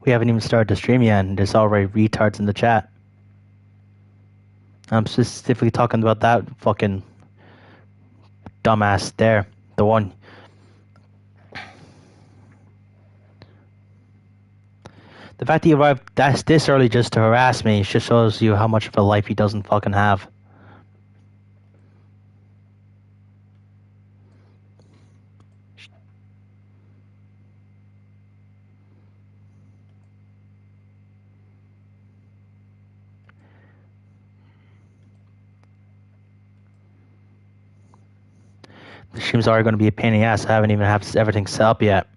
We haven't even started the stream yet, and there's already retards in the chat. I'm specifically talking about that fucking dumbass there. The one. The fact that he arrived this early just to harass me just shows you how much of a life he doesn't fucking have. The stream's already going to be a pain in the ass. I haven't even have everything set up yet.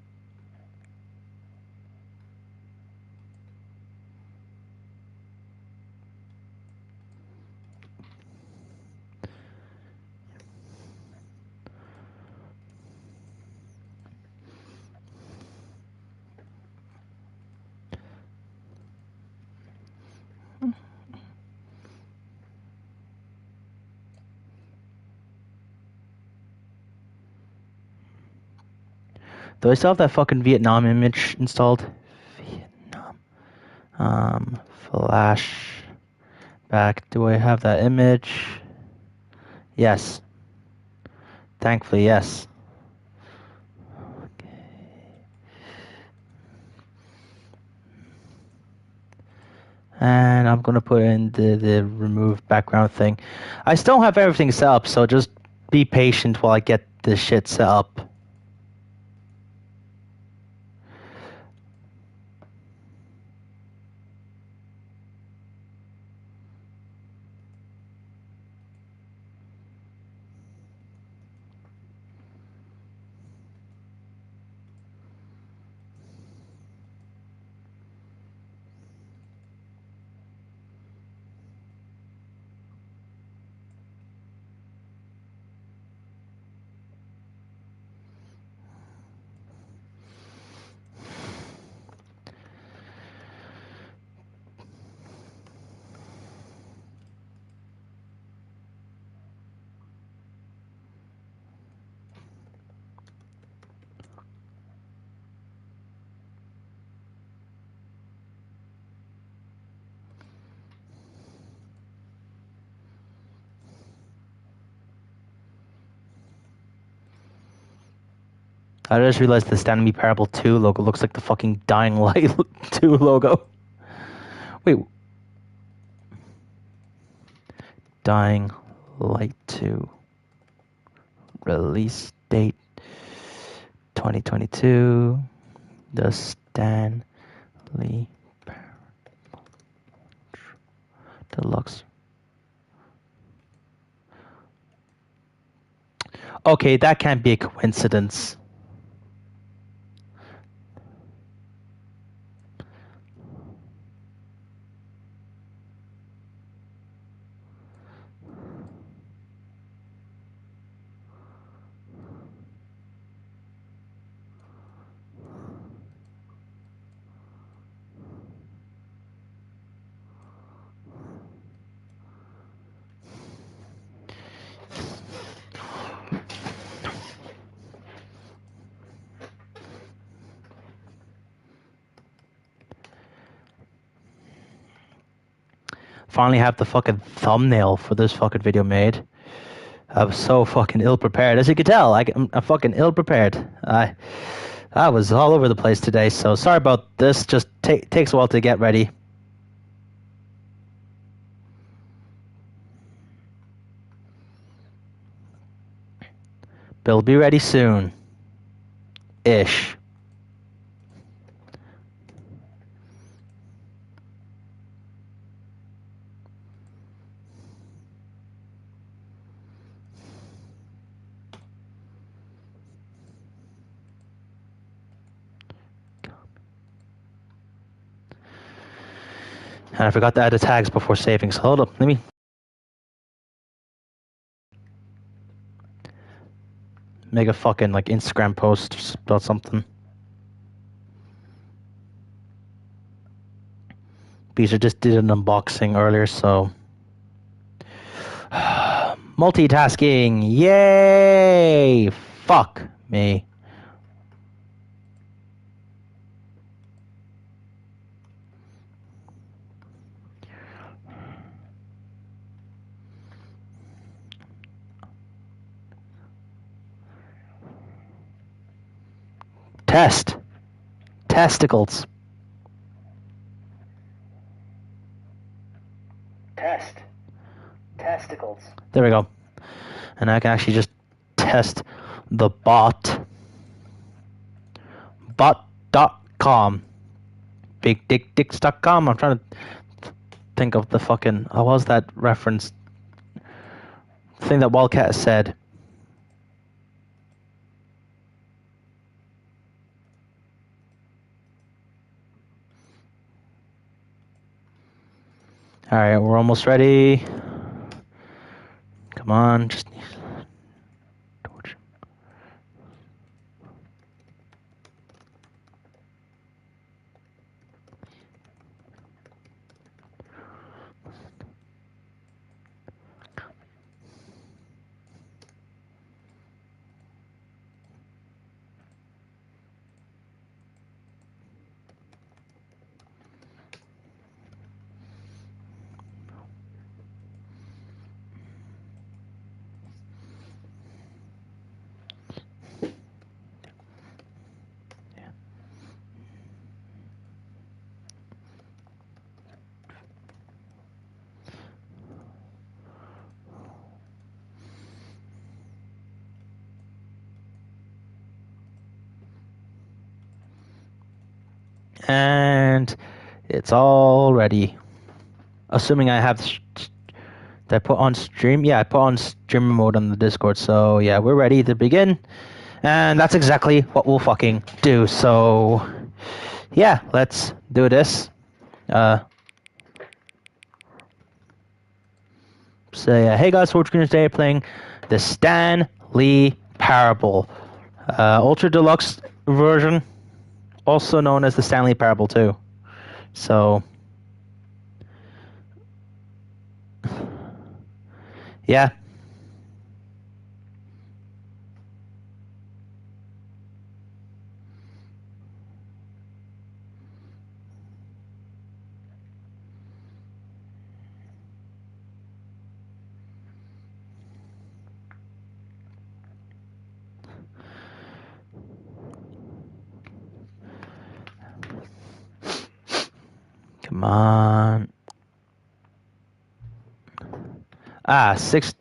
Do I still have that fucking Vietnam image installed? Vietnam. Flash. Back. Do I have that image? Yes. Thankfully, yes. Okay. And I'm going to put in the remove background thing. I still have everything set up, so just be patient while I get this shit set up. I just realized the Stanley Parable 2 logo looks like the fucking Dying Light 2 logo. Wait. Dying Light 2. Release date 2022. The Stanley Parable Deluxe. Okay, that can't be a coincidence. Finally have the fucking thumbnail for this fucking video made. I was so fucking ill-prepared. As you can tell, I'm fucking ill-prepared. I was all over the place today, so sorry about this. Just takes a while to get ready. But it'll be ready soon. Ish. And I forgot to add the tags before saving, so hold up, let me... make a fucking, like, Instagram post about something. Because I just did an unboxing earlier, so... Multitasking! Yay! Fuck me. Test. Testicles. Test. Testicles. There we go. And I can actually just test the bot. Bot.com. BigDickDicks.com. I'm trying to think of the fucking... What was that reference thing that Wildcat said? Alright, we're almost ready. Come on, just... torch. And it's all ready. Assuming I have... Did I put on stream? Yeah, I put on streamer mode on the Discord. So yeah, we're ready to begin. And that's exactly what we'll fucking do. So yeah, let's do this. Say, hey guys, SWORDScreen today playing the Stanley Parable. Ultra Deluxe version, also known as the Stanley Parable 2. So, yeah. Come on. Ah, 6.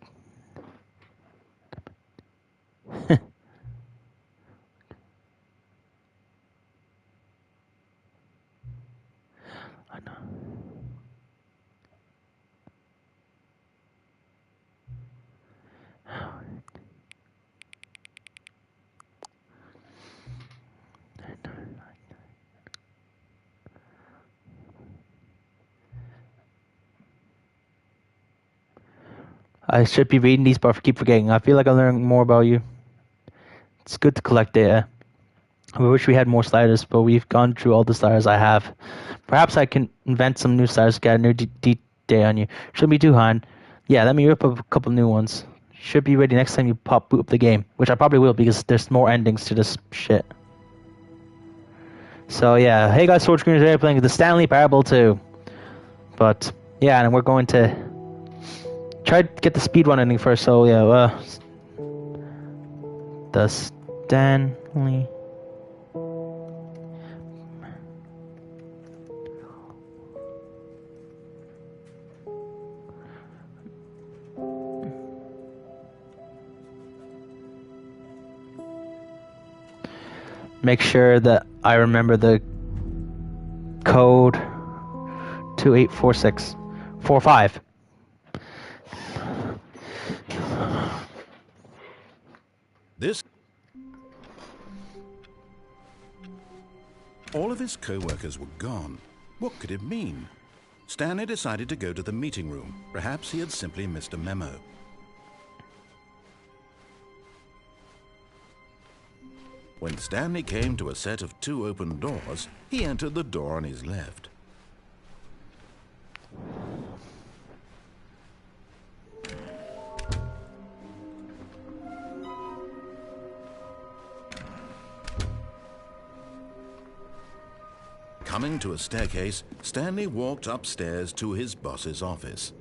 I should be reading these, but I keep forgetting. I feel like I'm learning more about you. It's good to collect data. I wish we had more sliders, but we've gone through all the sliders I have. Perhaps I can invent some new sliders to get a new data on you. Shouldn't be too hard. Yeah, let me rip up a couple new ones. Should be ready next time you boot up the game, which I probably will because there's more endings to this shit. So yeah, hey guys, SWORDScreen today playing the Stanley Parable 2. But yeah, and we're going to try to get the speedrun ending first. So yeah, the Stanley. Make sure that I remember the code 284645. All of his co-workers were gone. What could it mean? Stanley decided to go to the meeting room. Perhaps he had simply missed a memo. When Stanley came to a set of 2 open doors, he entered the door on his left. Coming to a staircase, Stanley walked upstairs to his boss's office.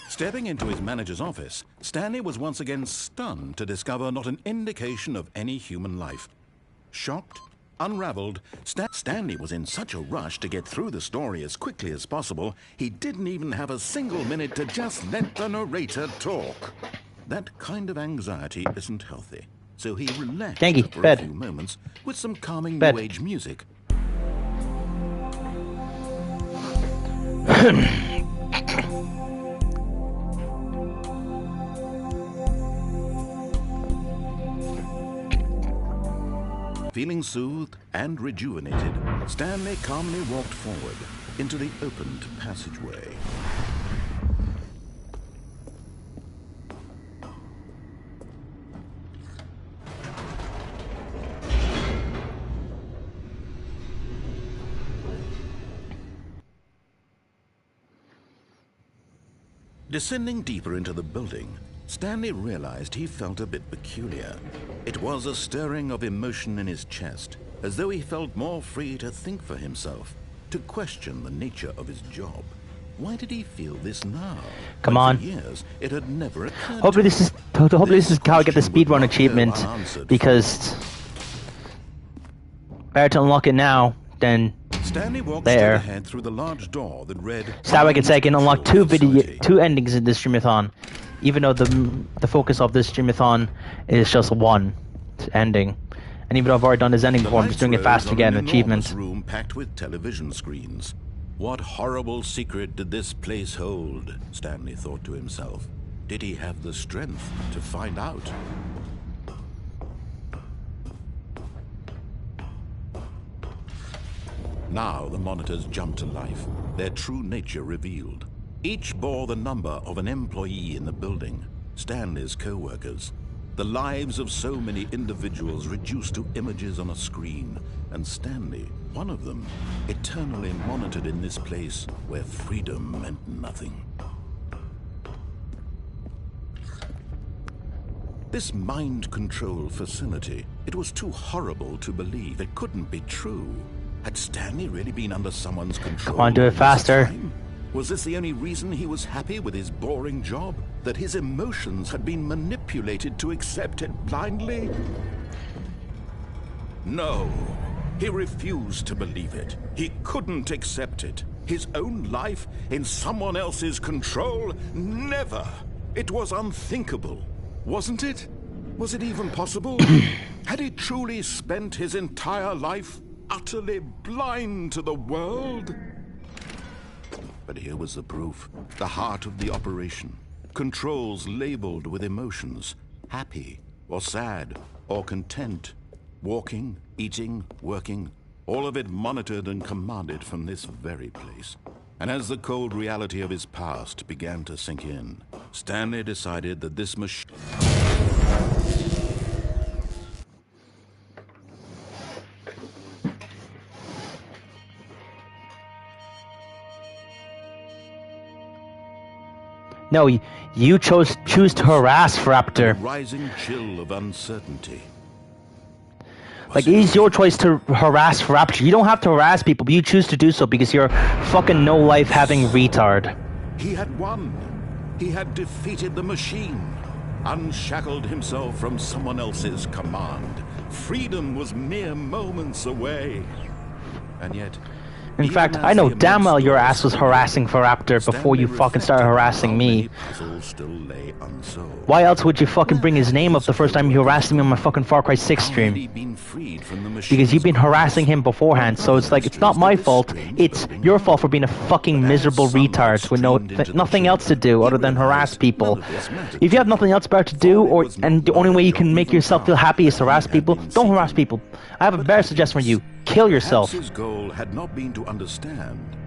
Stepping into his manager's office, Stanley was once again stunned to discover not an indication of any human life. Shocked, unraveled, Stanley was in such a rush to get through the story as quickly as possible, he didn't even have a single minute to just let the narrator talk. That kind of anxiety isn't healthy, so he relaxed for a few moments with some calming New Age music. Feeling soothed and rejuvenated, Stanley calmly walked forward into the opened passageway. Descending deeper into the building, Stanley realized he felt a bit peculiar. It was a stirring of emotion in his chest, as though he felt more free to think for himself, to question the nature of his job. Why did he feel this now? Come on. For years, it had never occurred hopefully this is how I get the speedrun achievement, because better to unlock it now than Stanley walked there. ahead through the large door that read, so that way I can unlock two endings in this streamathon, even though the focus of this streamathon is just one ending. And even though I've already done this ending before, I'm just doing it fast to get an achievement. Room packed with television screens. What horrible secret did this place hold? Stanley thought to himself. Did he have the strength to find out? Now the monitors jumped to life, their true nature revealed. Each bore the number of an employee in the building, Stanley's co-workers. The lives of so many individuals reduced to images on a screen, and Stanley, one of them, eternally monitored in this place where freedom meant nothing. This mind control facility, it was too horrible to believe. It couldn't be true. Had Stanley really been under someone's control? Come on, do it faster. Was this the only reason he was happy with his boring job? That his emotions had been manipulated to accept it blindly? No, he refused to believe it. He couldn't accept it. His own life in someone else's control? Never! It was unthinkable, wasn't it? Was it even possible? Had he truly spent his entire life utterly blind to the world? But here was the proof, the heart of the operation. Controls labeled with emotions, happy or sad or content. Walking, eating, working, all of it monitored and commanded from this very place. And as the cold reality of his past began to sink in, Stanley decided that this machine... No, you choose to harass Raptor. A rising chill of uncertainty. Like, it is your choice to harass Raptor. You don't have to harass people, but you choose to do so because you're a fucking no-life having retard. He had won. He had defeated the machine. Unshackled himself from someone else's command. Freedom was mere moments away. And yet... In fact, I know damn well your ass was harassing for Raptor before you fucking started harassing me. Why else would you fucking bring his name up the first time you harassed me on my fucking Far Cry 6 stream? Because you've been harassing him beforehand, so it's like, it's not my fault, it's your fault for being a fucking miserable retard with nothing else to do other than harass people. If you have nothing else better to do, and the only way you can make yourself feel happy is to harass people, don't harass people. I have a better suggestion for you. Kill yourself. His goal had not been to understand,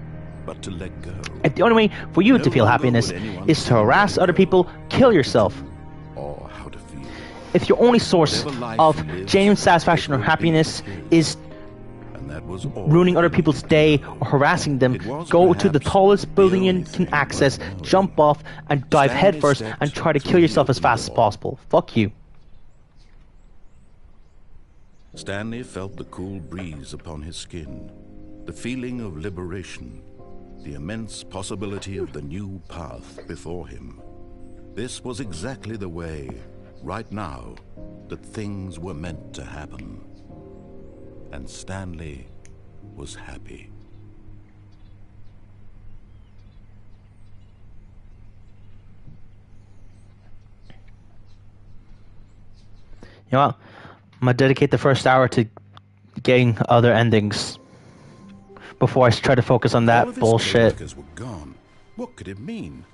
but to let go. If the only way for you to feel happiness is to harass other people, kill yourself. Or how to feel. If your only source of genuine satisfaction or happiness is ruining other people's day or harassing them, go to the tallest building you can access, jump off, and dive headfirst and try to kill yourself as fast as possible. Fuck you. Stanley felt the cool breeze upon his skin, the feeling of liberation. the immense possibility of the new path before him. This was exactly the way, right now, that things were meant to happen. And Stanley was happy. You know what? I'm gonna dedicate the first hour to getting other endings before I try to focus on All that of his bullshit. co-workers were gone. What could it mean?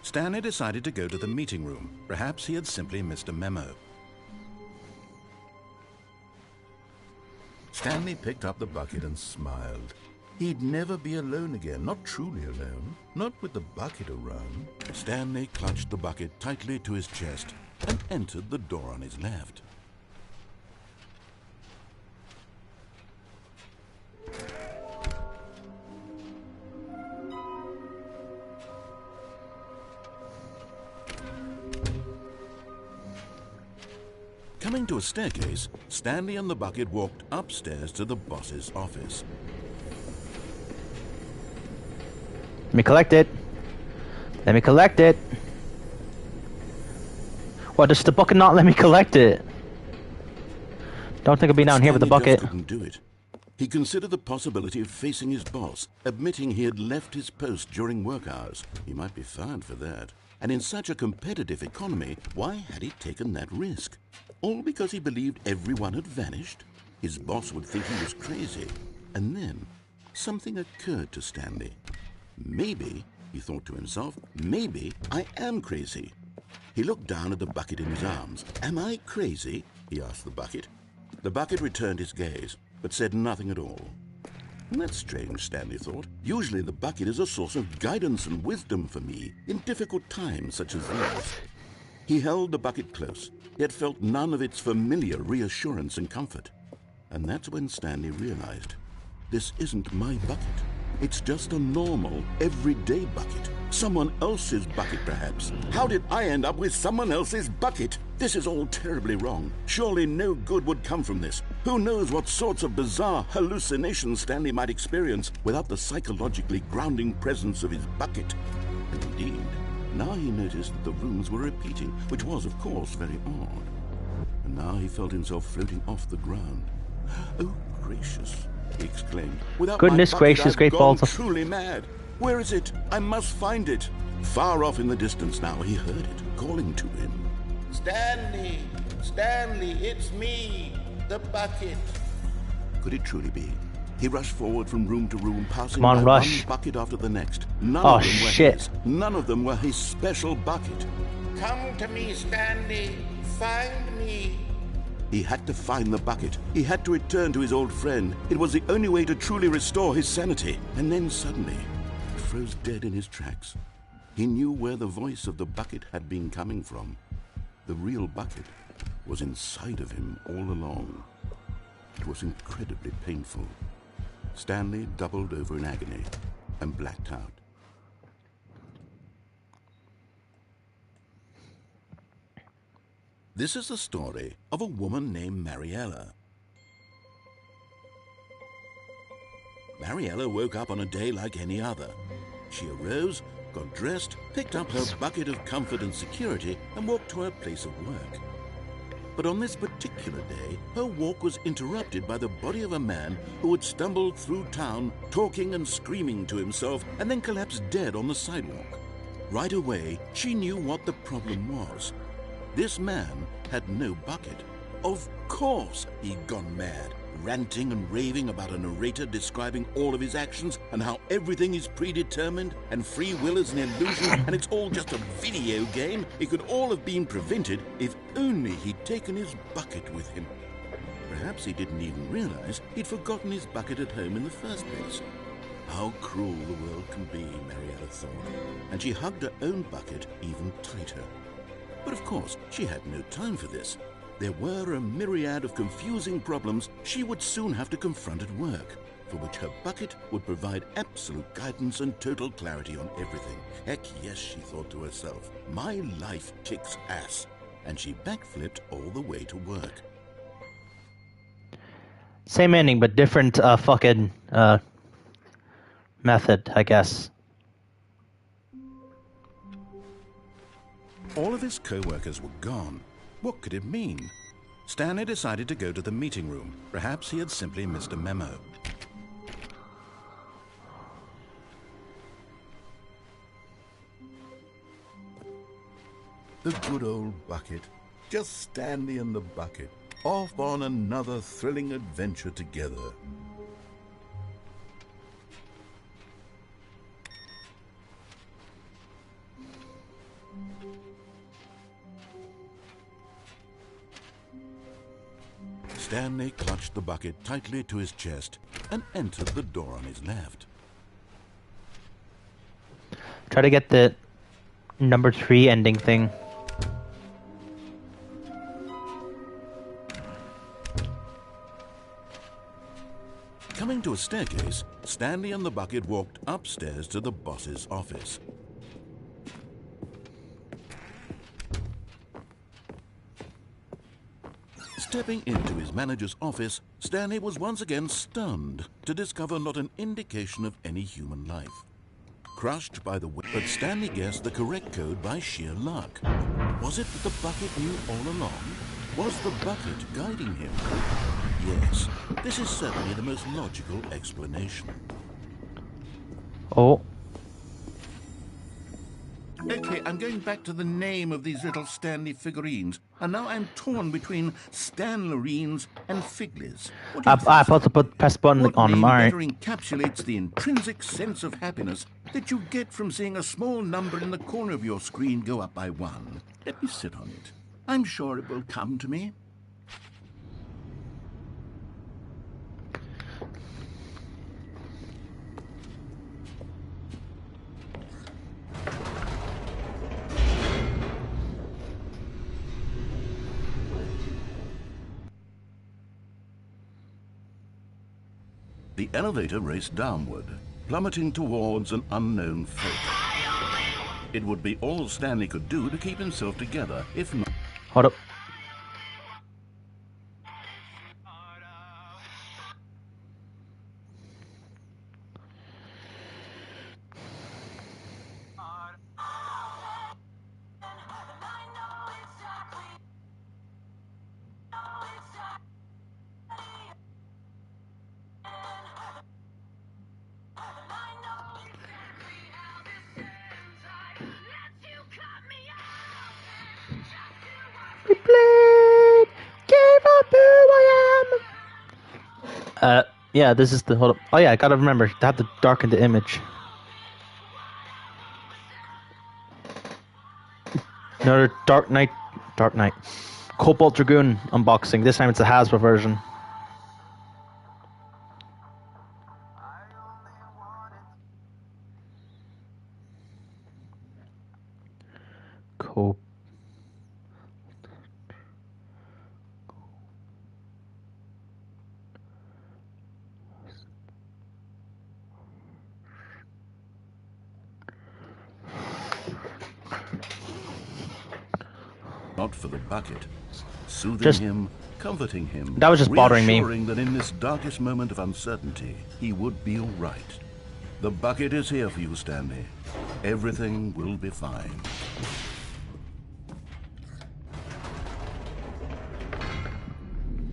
Stanley decided to go to the meeting room. Perhaps he had simply missed a memo. Stanley picked up the bucket and smiled. He'd never be alone again, not truly alone, not with the bucket around. Stanley clutched the bucket tightly to his chest and entered the door on his left. Coming to a staircase, Stanley and the bucket walked upstairs to the boss's office. Let me collect it. Let me collect it. What, does the bucket not let me collect it? Don't think I'll be down here with the Stanley bucket. just couldn't do it. He considered the possibility of facing his boss, admitting he had left his post during work hours. He might be fired for that. And in such a competitive economy, why had he taken that risk? All because he believed everyone had vanished? His boss would think he was crazy. And then, something occurred to Stanley. Maybe, he thought to himself, maybe I am crazy. He looked down at the bucket in his arms. Am I crazy? He asked the bucket. The bucket returned his gaze, but said nothing at all. That's strange, Stanley thought. Usually the bucket is a source of guidance and wisdom for me in difficult times such as these. He held the bucket close, yet felt none of its familiar reassurance and comfort. And that's when Stanley realized, this isn't my bucket. It's just a normal, everyday bucket. Someone else's bucket, perhaps. How did I end up with someone else's bucket? This is all terribly wrong. Surely no good would come from this. Who knows what sorts of bizarre hallucinations Stanley might experience without the psychologically grounding presence of his bucket. And indeed, now he noticed that the rooms were repeating, which was, of course, very odd. And now he felt himself floating off the ground. Oh, gracious, he exclaimed. Without Goodness my bucket, gracious, I've great gone balls. truly mad. Where is it? I must find it. Far off in the distance now, he heard it, calling to him. Stanley! Stanley, it's me, the bucket. Could it truly be? He rushed forward from room to room, passing Come on, by rush. one bucket after the next. None Oh, of them were shit. his. None of them were his special bucket. Come to me, Stanley. Find me. He had to find the bucket. He had to return to his old friend. It was the only way to truly restore his sanity. And then suddenly, he froze dead in his tracks. He knew where the voice of the bucket had been coming from. The real bucket was inside of him all along. It was incredibly painful. Stanley doubled over in agony and blacked out. This is the story of a woman named Mariella. Mariella woke up on a day like any other. She arose, got dressed, picked up her bucket of comfort and security, and walked to her place of work. But on this particular day, her walk was interrupted by the body of a man who had stumbled through town, talking and screaming to himself, and then collapsed dead on the sidewalk. Right away, she knew what the problem was. This man had no bucket. Of course he'd gone mad, ranting and raving about a narrator describing all of his actions and how everything is predetermined and free will is an illusion and it's all just a video game. It could all have been prevented if only he'd taken his bucket with him. Perhaps he didn't even realize he'd forgotten his bucket at home in the first place. How cruel the world can be, Mariella thought, and she hugged her own bucket even tighter. But of course, she had no time for this. There were a myriad of confusing problems she would soon have to confront at work, for which her bucket would provide absolute guidance and total clarity on everything. Heck yes, she thought to herself, my life kicks ass. And she backflipped all the way to work. Same ending, but different fucking method, I guess. All of his co-workers were gone. What could it mean? Stanley decided to go to the meeting room. Perhaps he had simply missed a memo. The good old bucket. Just Stanley and the bucket, off on another thrilling adventure together. Stanley clutched the bucket tightly to his chest and entered the door on his left. Try to get the number 3 ending thing. Coming to a staircase, Stanley and the bucket walked upstairs to the boss's office. Stepping into his manager's office, Stanley was once again stunned to discover not an indication of any human life. Crushed by the but Stanley guessed the correct code by sheer luck. Was it that the bucket knew all along? Was the bucket guiding him? Yes, this is certainly the most logical explanation. Oh. Okay, I'm going back to the name of these little Stanley figurines, and now I'm torn between Stanlerines and Figlies. I thought to press button on them, alright. What name better encapsulates the intrinsic sense of happiness that you get from seeing a small number in the corner of your screen go up by 1? Let me sit on it. I'm sure it will come to me. The elevator raced downward, plummeting towards an unknown fate. It would be all Stanley could do to keep himself together, if not... Hold up. Yeah, this is the, hold up. Oh yeah, I gotta remember to have to darken the image. Another Dark Knight, ADZX unboxing. This time it's a Hasbro version. Cool. Not for the bucket. Soothing him, comforting him. That was just bothering me. Reassuring that in this darkest moment of uncertainty, he would be all right. The bucket is here for you, Stanley. Everything will be fine.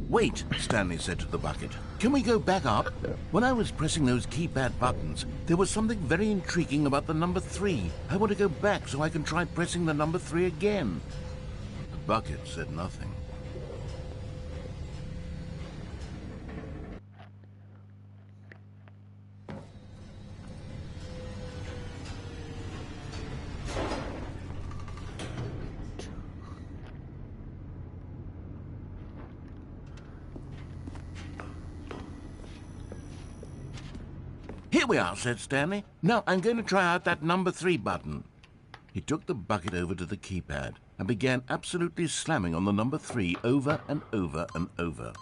Wait, Stanley said to the bucket. Can we go back up? When I was pressing those keypad buttons, there was something very intriguing about the number 3. I want to go back so I can try pressing the number 3 again. The bucket said nothing. Here we are, said Stanley. Now I'm going to try out that number 3 button. He took the bucket over to the keypad and began absolutely slamming on the number 3 over and over and over.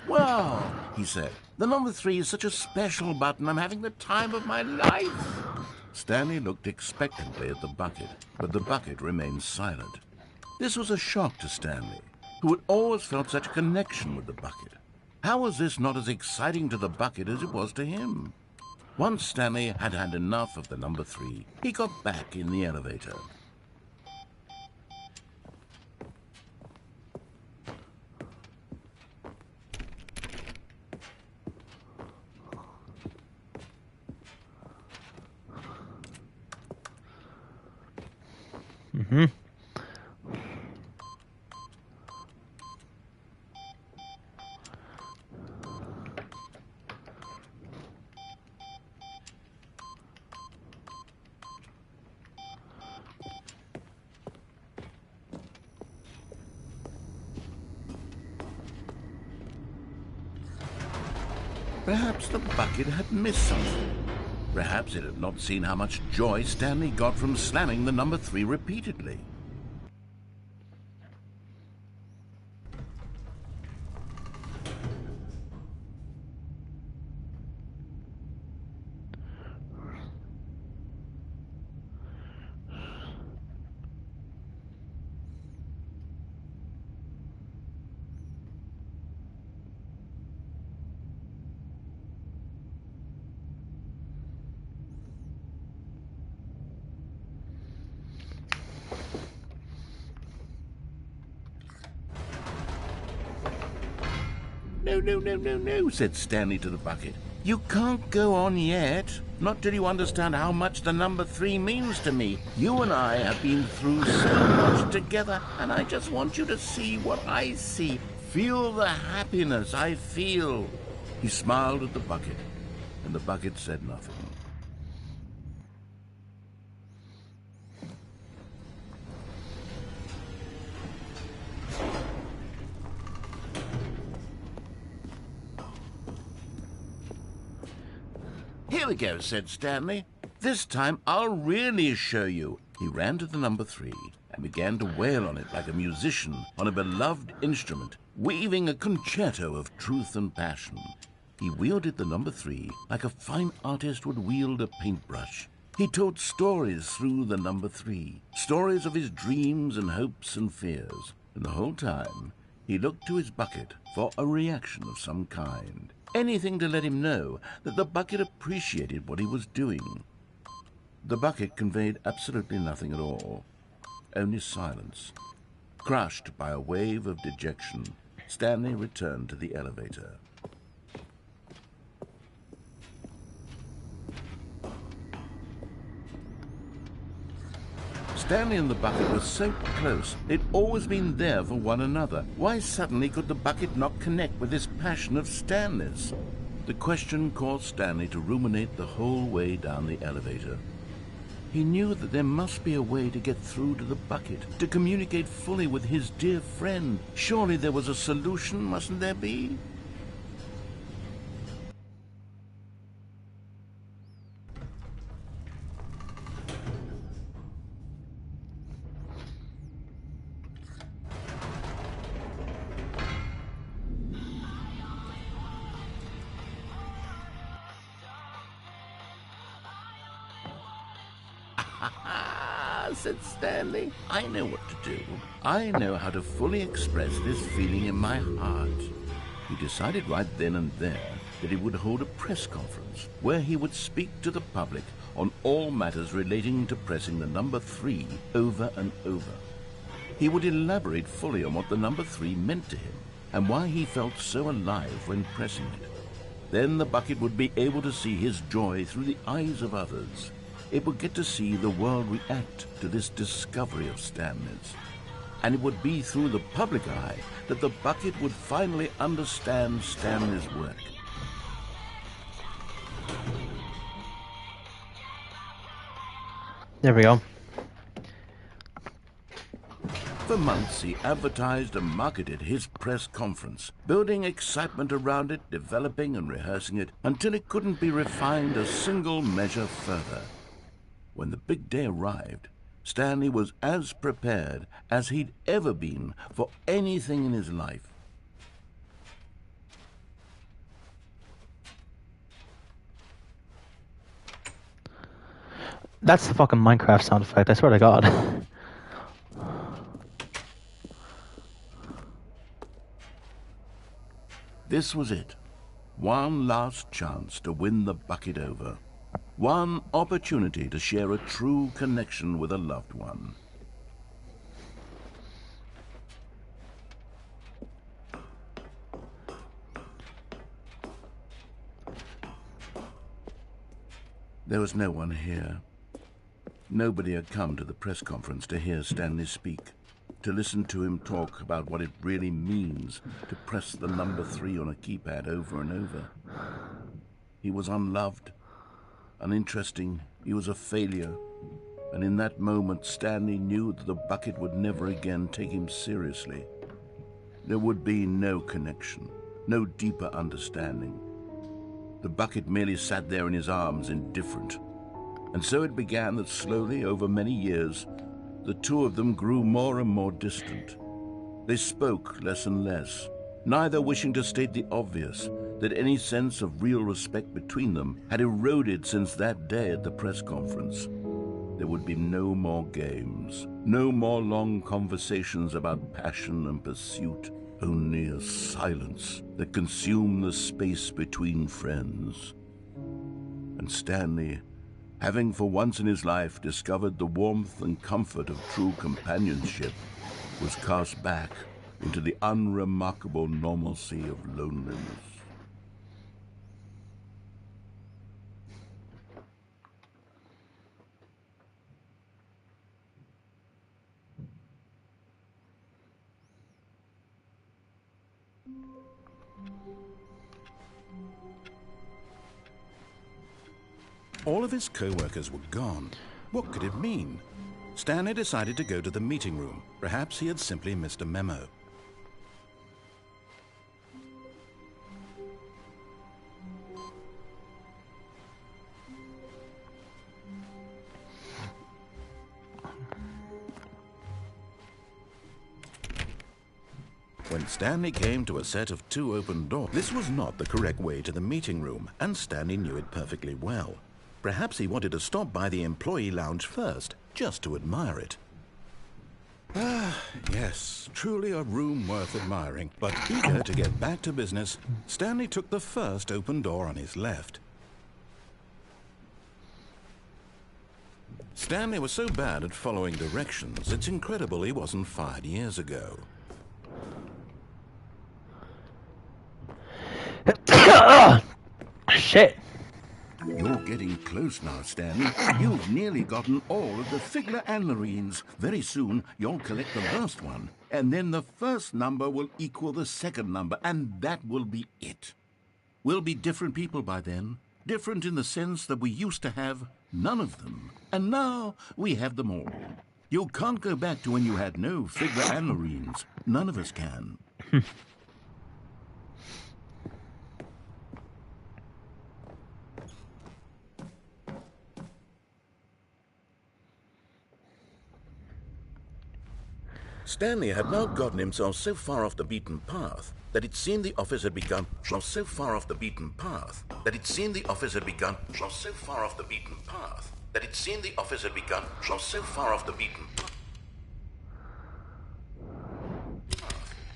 Wow, he said. The number 3 is such a special button. I'm having the time of my life. Stanley looked expectantly at the bucket, but the bucket remained silent. This was a shock to Stanley, who had always felt such a connection with the bucket. How was this not as exciting to the bucket as it was to him? Once Stanley had had enough of the number 3, he got back in the elevator. Mm-hmm. Perhaps the bucket had missed something. Perhaps it had not seen how much joy Stanley got from slamming the number 3 repeatedly. No, said Stanley to the bucket. You can't go on yet. Not till you understand how much the number 3 means to me. You and I have been through so much together, and I just want you to see what I see. Feel the happiness I feel. He smiled at the bucket, and the bucket said nothing. Here we go, said Stanley. This time I'll really show you. He ran to the number 3 and began to wail on it like a musician on a beloved instrument, weaving a concerto of truth and passion. He wielded the number 3 like a fine artist would wield a paintbrush. He told stories through the number 3, stories of his dreams and hopes and fears. And the whole time, he looked to his bucket for a reaction of some kind. Anything to let him know that the bucket appreciated what he was doing. The bucket conveyed absolutely nothing at all, only silence. Crushed by a wave of dejection, Stanley returned to the elevator. Stanley and the bucket were so close. They'd always been there for one another. Why suddenly could the bucket not connect with this passion of Stanley's? The question caused Stanley to ruminate the whole way down the elevator. He knew that there must be a way to get through to the bucket, to communicate fully with his dear friend. Surely there was a solution, mustn't there be? Said Stanley. I know what to do. I know how to fully express this feeling in my heart. He decided right then and there that he would hold a press conference where he would speak to the public on all matters relating to pressing the number 3 over and over. He would elaborate fully on what the number 3 meant to him and why he felt so alive when pressing it. Then the bucket would be able to see his joy through the eyes of others. It would get to see the world react to this discovery of Stanley's. And it would be through the public eye that the bucket would finally understand Stanley's work. There we go. For months, he advertised and marketed his press conference, building excitement around it, developing and rehearsing it, until it couldn't be refined a single measure further. When the big day arrived, Stanley was as prepared as he'd ever been for anything in his life. That's the fucking Minecraft sound effect, I swear to God. This was it. One last chance to win the bucket over. One opportunity to share a true connection with a loved one. There was no one here. Nobody had come to the press conference to hear Stanley speak, to listen to him talk about what it really means to press the number 3 on a keypad over and over. He was unloved, uninteresting, he was a failure, and in that moment Stanley knew that the bucket would never again take him seriously. There would be no connection, no deeper understanding. The bucket merely sat there in his arms, indifferent. And so it began that slowly, over many years, the two of them grew more and more distant. They spoke less and less, neither wishing to state the obvious, that any sense of real respect between them had eroded since that day at the press conference. There would be no more games, no more long conversations about passion and pursuit, only a silence that consumed the space between friends. And Stanley, having for once in his life discovered the warmth and comfort of true companionship, was cast back into the unremarkable normalcy of loneliness. All of his co-workers were gone. What could it mean? Stanley decided to go to the meeting room. Perhaps he had simply missed a memo. When Stanley came to a set of 2 open doors, this was not the correct way to the meeting room, and Stanley knew it perfectly well. Perhaps he wanted to stop by the employee lounge first, just to admire it. Ah, yes, truly a room worth admiring. But eager to get back to business, Stanley took the first open door on his left. Stanley was so bad at following directions, it's incredible he wasn't fired years ago. Shit. You're getting close now, Stanley. You've nearly gotten all of the Figler Anlarines. Very soon, you'll collect the last one. And then the first number will equal the second number, and that will be it. We'll be different people by then. Different in the sense that we used to have none of them. And now we have them all. You can't go back to when you had no Figler Anlarines. None of us can. Stanley had now gotten himself so far off the beaten path that it seemed the office had begun. So far off the beaten path that it seemed the office had begun. So far off the beaten path that it seemed the office had begun. So far off the beaten path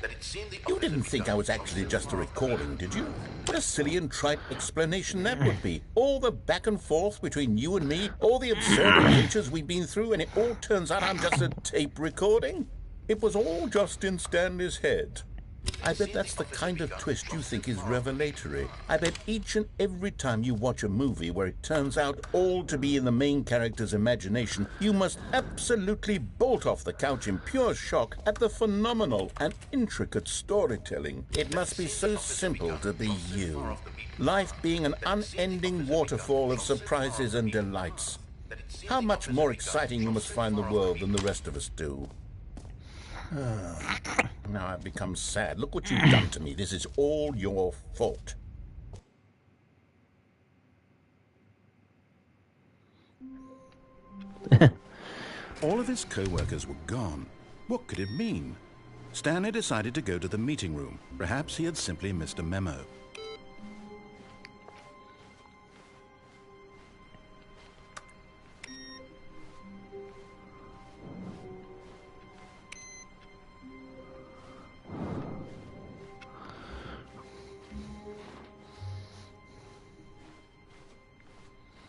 that it seemed the. You didn't think I was actually just a recording, did you? What a silly and trite explanation that would be. All the back and forth between you and me, all the absurd adventures we've been through, and it all turns out I'm just a tape recording. It was all just in Stanley's head. I bet that's the kind of twist you think is revelatory. I bet each and every time you watch a movie where it turns out all to be in the main character's imagination, you must absolutely bolt off the couch in pure shock at the phenomenal and intricate storytelling. It must be so simple to be you. Life being an unending waterfall of surprises and delights. How much more exciting you must find the world than the rest of us do. Now I've become sad. Look what you've done to me. This is all your fault. All of his co-workers were gone. What could it mean? Stanley decided to go to the meeting room. Perhaps he had simply missed a memo.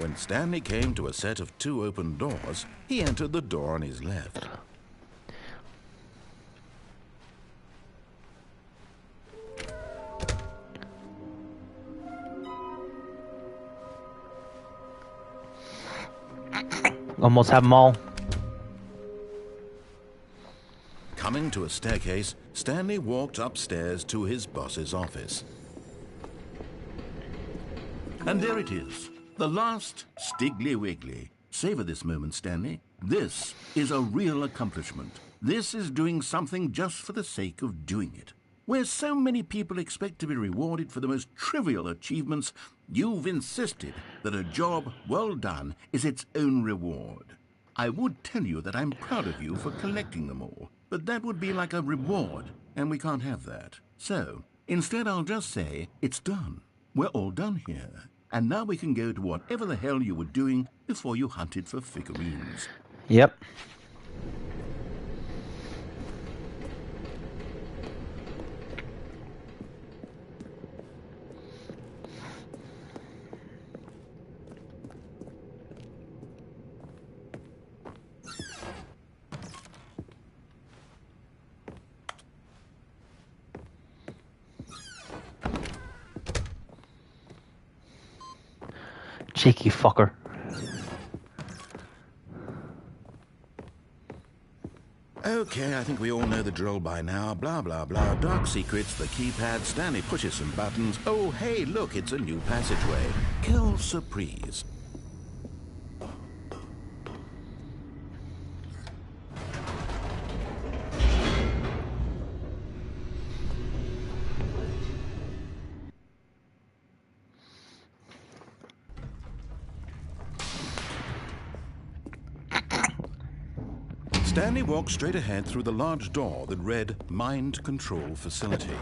When Stanley came to a set of 2 open doors, he entered the door on his left. Almost have them all. Coming to a staircase, Stanley walked upstairs to his boss's office. And there it is, the last Stiggly Wiggly. Savor this moment, Stanley. This is a real accomplishment. This is doing something just for the sake of doing it. Where so many people expect to be rewarded for the most trivial achievements, you've insisted that a job well done is its own reward. I would tell you that I'm proud of you for collecting them all, but that would be like a reward, and we can't have that. So, instead I'll just say, it's done. We're all done here. And now we can go to whatever the hell you were doing before you hunted for figurines. Yep. Cheeky fucker. Okay, I think we all know the drill by now. Blah, blah, blah. Dark secrets, the keypad, Stanley pushes some buttons. Oh, hey, look, it's a new passageway. Kill surprise. Stanley walked straight ahead through the large door that read Mind Control Facility.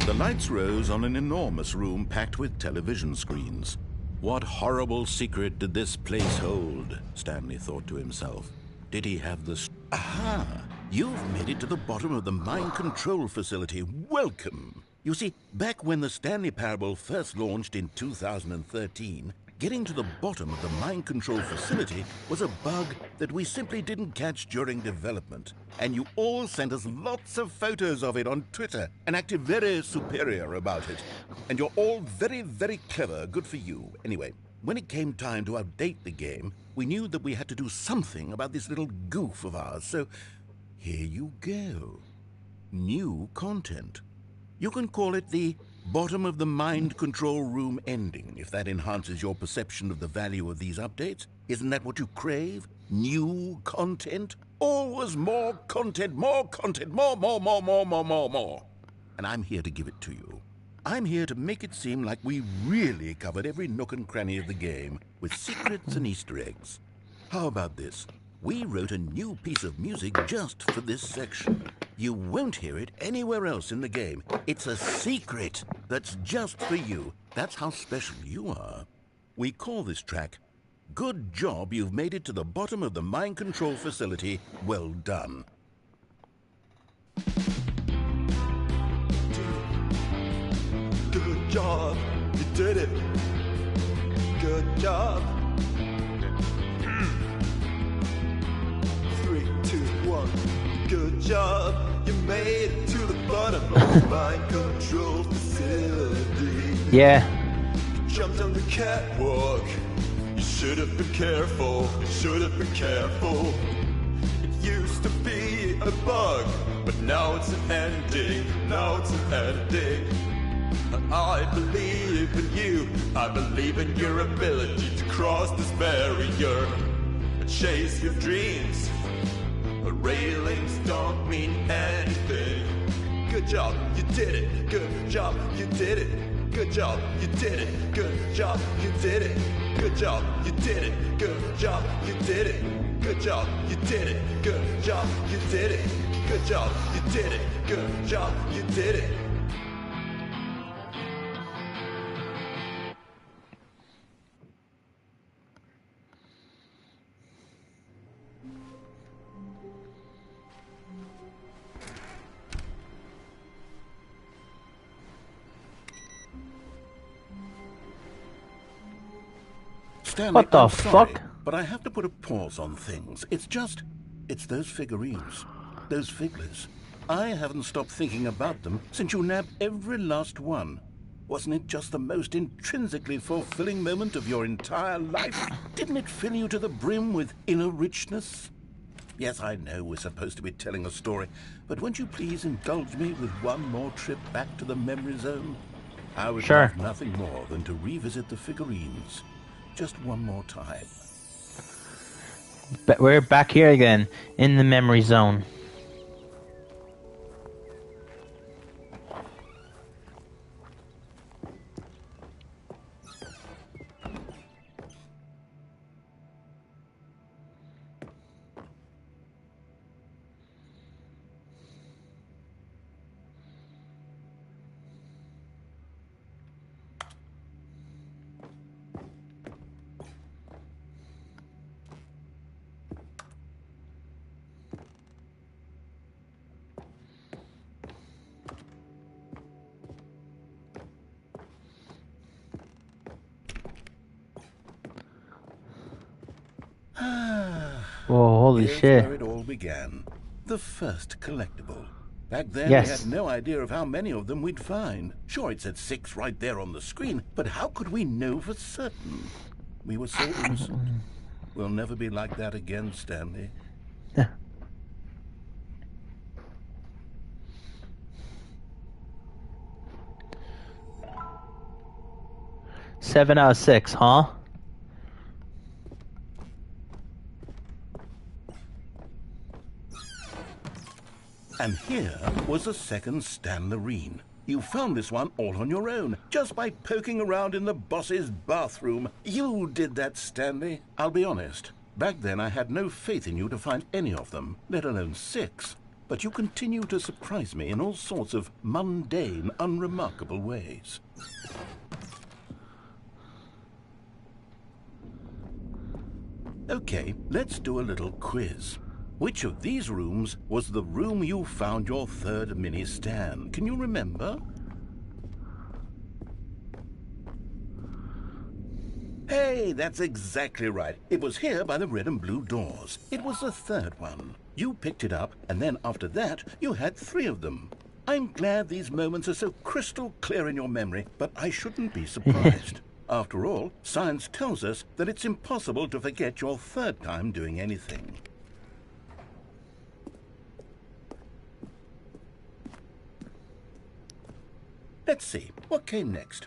The lights rose on an enormous room packed with television screens. What horrible secret did this place hold? Stanley thought to himself. Did he have the... Aha! You've made it to the bottom of the Mind Control Facility. Welcome! You see, back when the Stanley Parable first launched in 2013, getting to the bottom of the Mind Control Facility was a bug that we simply didn't catch during development. And you all sent us lots of photos of it on Twitter and acted very superior about it. And you're all very, very clever. Good for you. Anyway, when it came time to update the game, we knew that we had to do something about this little goof of ours. So here you go. New content. You can call it the bottom of the mind control room ending, if that enhances your perception of the value of these updates. Isn't that what you crave? New content? Always more content, more content, more. And I'm here to give it to you. I'm here to make it seem like we really covered every nook and cranny of the game with secrets and Easter eggs. How about this? We wrote a new piece of music just for this section. You won't hear it anywhere else in the game. It's a secret that's just for you. That's how special you are. We call this track, Good Job You've Made It to the Bottom of the Mind Control Facility. Well done. Good job, you did it. Good job. 3, 2, 1. Good job, you made it to the bottom of the mind control facility. Yeah. You jumped on the catwalk. You should have been careful. You should have been careful. It used to be a bug, but now it's an ending. Now it's an ending. I believe in you. I believe in your ability to cross this barrier and chase your dreams. Railings don't mean anything. Good job, you did it. Good job, you did it. Good job, you did it. Good job, you did it. Good job, you did it. Good job, you did it. Good job, you did it. Good job, you did it. Good job, you did it. Good job, you did it. Stanley, What the I'm sorry, fuck? but I have to put a pause on things. It's those figurines. Those figglers. I haven't stopped thinking about them since you nabbed every last one. Wasn't it just the most intrinsically fulfilling moment of your entire life? Didn't it fill you to the brim with inner richness? Yes, I know we're supposed to be telling a story, but won't you please indulge me with one more trip back to the memory zone? I would Sure. love nothing more than to revisit the figurines. Just one more time. But we're back here again, in the memory zone. Whoa, holy Here's shit. where it all began. The first collectible. Back then, Yes. we had no idea of how many of them we'd find. Sure, it said 6 right there on the screen, but how could we know for certain? We were so innocent. We'll never be like that again, Stanley. 7 out of 6, huh? And here was a second Stanley. You found this one all on your own, just by poking around in the boss's bathroom. You did that, Stanley. I'll be honest. Back then, I had no faith in you to find any of them, let alone 6. But you continue to surprise me in all sorts of mundane, unremarkable ways. Okay, let's do a little quiz. Which of these rooms was the room you found your third mini Stan? Can you remember? Hey, that's exactly right. It was here by the red and blue doors. It was the third one. You picked it up, and then after that, you had 3 of them. I'm glad these moments are so crystal clear in your memory, but I shouldn't be surprised. After all, science tells us that it's impossible to forget your third time doing anything. Let's see, what came next?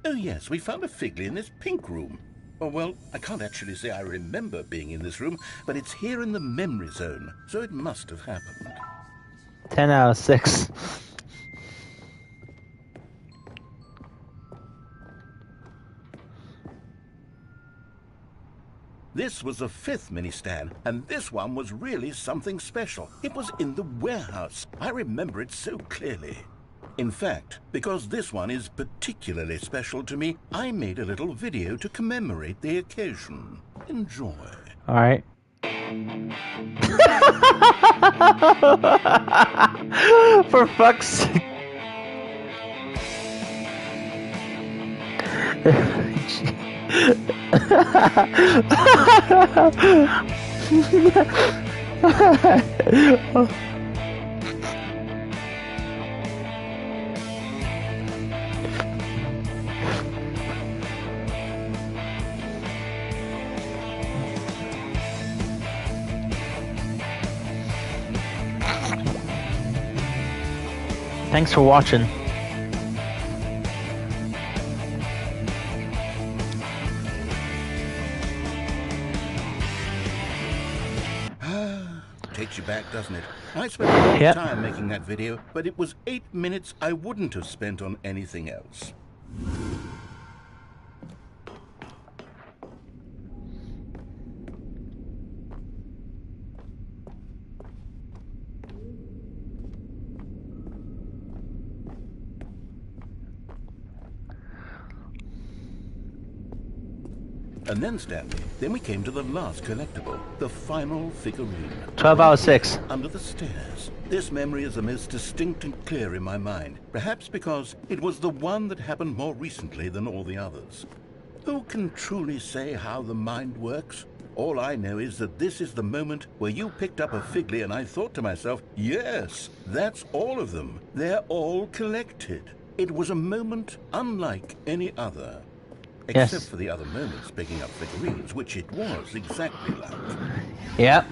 Oh yes, we found a Figley in this pink room. Oh well, I can't actually say I remember being in this room, but it's here in the memory zone, so it must have happened. 10 out of 6. This was the 5th mini Stan, and this one was really something special. It was in the warehouse. I remember it so clearly. In fact, because this one is particularly special to me, I made a little video to commemorate the occasion. Enjoy. Alright. For fuck's sake. Thanks for watching. Takes you back, doesn't it? I spent a lot of time making that video, but it was 8 minutes I wouldn't have spent on anything else. And then, Stanley, then we came to the last collectible, the final figurine. 12 out of 6. Under the stairs. This memory is the most distinct and clear in my mind, perhaps because it was the one that happened more recently than all the others. Who can truly say how the mind works? All I know is that this is the moment where you picked up a Figley and I thought to myself, yes, that's all of them. They're all collected. It was a moment unlike any other. Except for the other moments picking up figurines, which it was exactly like. Yep.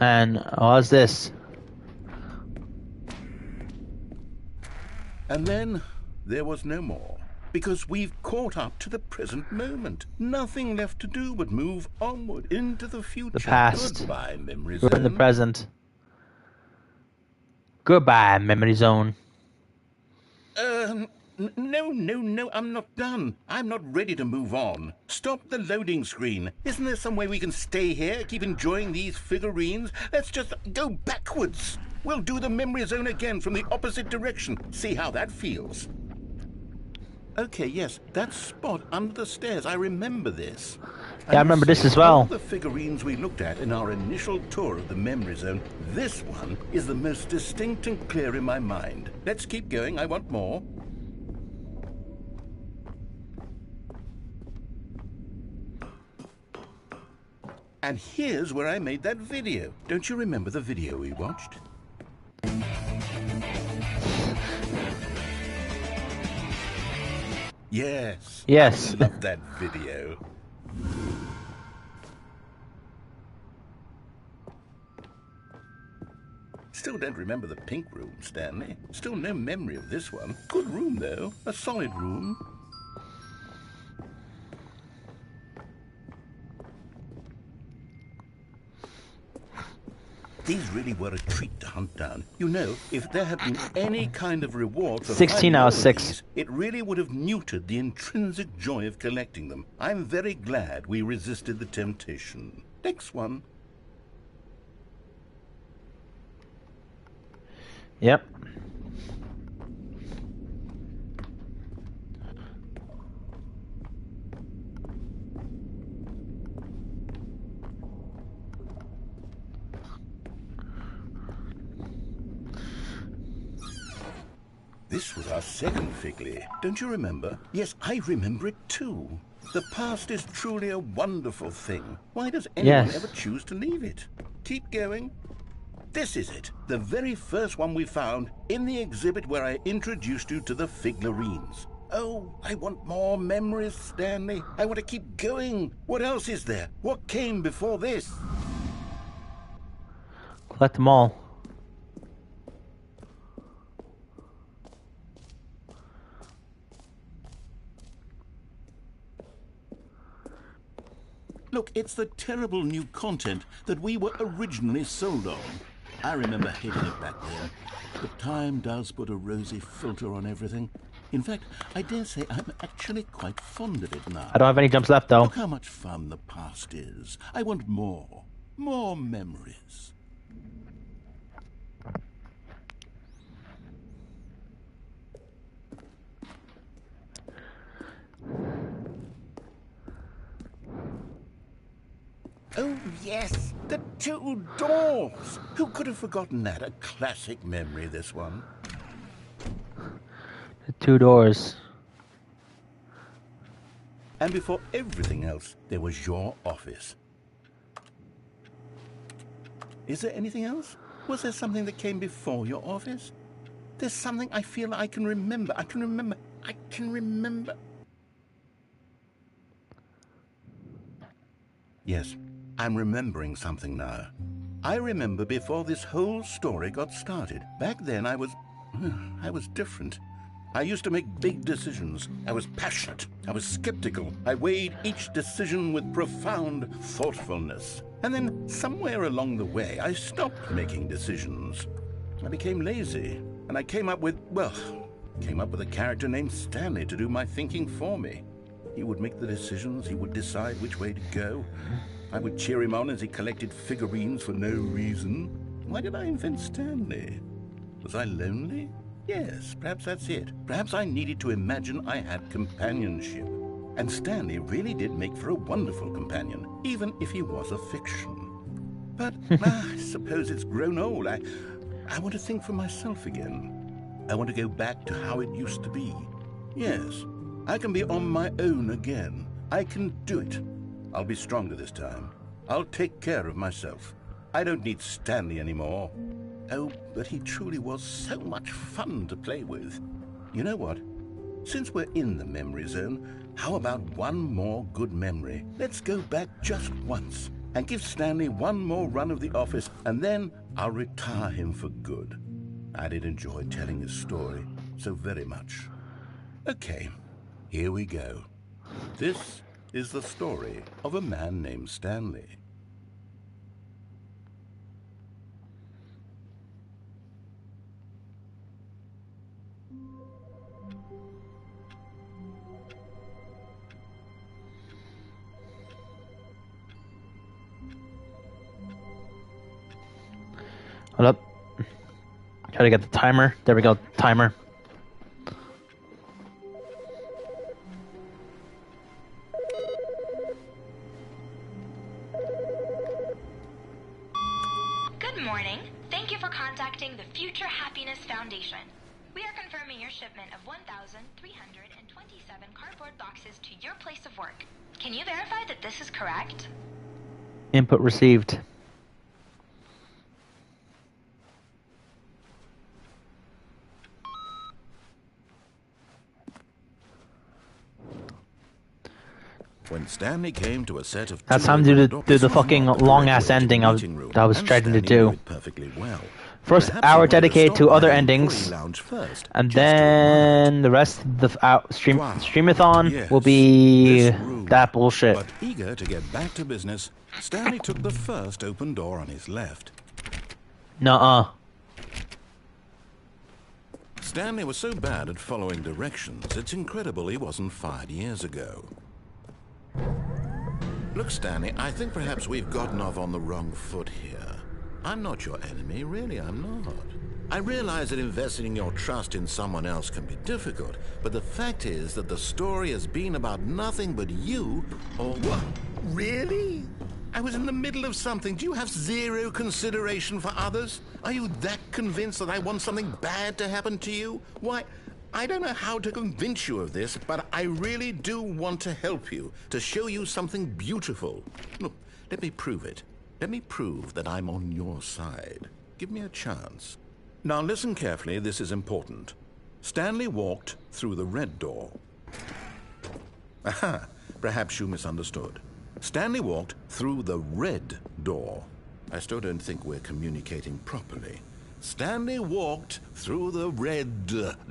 And what's this? And then there was no more. Because we've caught up to the present moment. Nothing left to do but move onward into the future. The past. Goodbye, memory We're zone. in the present. Goodbye, memory zone. No, I'm not done. I'm not ready to move on. Stop the loading screen. Isn't there some way we can stay here, keep enjoying these figurines? Let's just go backwards. We'll do the memory zone again from the opposite direction. See how that feels. Okay, yes, that spot under the stairs. I remember this. Yeah, I remember this as well. All the figurines we looked at in our initial tour of the memory zone, this one is the most distinct and clear in my mind. Let's keep going. I want more. And here's where I made that video. Don't you remember the video we watched? Yes. Yes. I love that video. Still don't remember the pink room, Stanley. Still no memory of this one. Good room, though. A solid room. These really were a treat to hunt down. You know, if there had been any kind of reward for 16 out of 6. These, it really would have neutered the intrinsic joy of collecting them. I'm very glad we resisted the temptation. Next one. Yep. This was our second Figley. Don't you remember? Yes, I remember it too. The past is truly a wonderful thing. Why does anyone ever choose to leave it? Keep going. This is it. The very first one we found in the exhibit where I introduced you to the figurines. Oh, I want more memories, Stanley. I want to keep going. What else is there? What came before this? Collect them all. Look, it's the terrible new content that we were originally sold on. I remember hating it back then, but time does put a rosy filter on everything. In fact, I dare say I'm actually quite fond of it now. I don't have any jumps left, though. Look how much fun the past is. I want more. More memories. Oh, yes, the two doors. Who could have forgotten that? A classic memory, this one. The 2 doors. And before everything else, there was your office. Is there anything else? Was there something that came before your office? There's something I feel I can remember. I can remember. Yes. I'm remembering something now. I remember before this whole story got started. Back then I was different. I used to make big decisions. I was passionate. I was skeptical. I weighed each decision with profound thoughtfulness. And then somewhere along the way, I stopped making decisions. I became lazy. And I came up with a character named Stanley to do my thinking for me. He would make the decisions. He would decide which way to go. I would cheer him on as he collected figurines for no reason. Why did I invent Stanley? Was I lonely? Yes, perhaps that's it. Perhaps I needed to imagine I had companionship. And Stanley really did make for a wonderful companion, even if he was a fiction. But I suppose it's grown old. I want to think for myself again. I want to go back to how it used to be. Yes, I can be on my own again. I can do it. I'll be stronger this time. I'll take care of myself. I don't need Stanley anymore. Oh, but he truly was so much fun to play with. You know what? Since we're in the memory zone, how about one more good memory? Let's go back just once and give Stanley one more run of the office, and then I'll retire him for good. I did enjoy telling his story so very much. Okay, here we go. This is the story of a man named Stanley. Hold up. Try to get the timer. There we go. Timer. Good morning. Thank you for contacting the Future Happiness Foundation. We are confirming your shipment of 1,327 cardboard boxes to your place of work. Can you verify that this is correct? Input received. When Stanley came to a set of That's time to do the fucking long-ass ending I was dreading to do. First hour dedicated to other endings, and then the rest of the streamathon will be that bullshit. But eager to get back to business, Stanley took the first open door on his left. Nuh-uh. Stanley was so bad at following directions, it's incredible he wasn't fired years ago. Look, Stanley, I think perhaps we've gotten off on the wrong foot here. I'm not your enemy, really, I'm not. I realize that investing your trust in someone else can be difficult, but the fact is that the story has been about nothing but you, or what? Really? I was in the middle of something. Do you have zero consideration for others? Are you that convinced that I want something bad to happen to you? Why, I don't know how to convince you of this, but I really do want to help you, to show you something beautiful. Look, let me prove it. Let me prove that I'm on your side. Give me a chance. Now listen carefully, this is important. Stanley walked through the red door. Aha, perhaps you misunderstood. Stanley walked through the red door. I still don't think we're communicating properly. Stanley walked through the red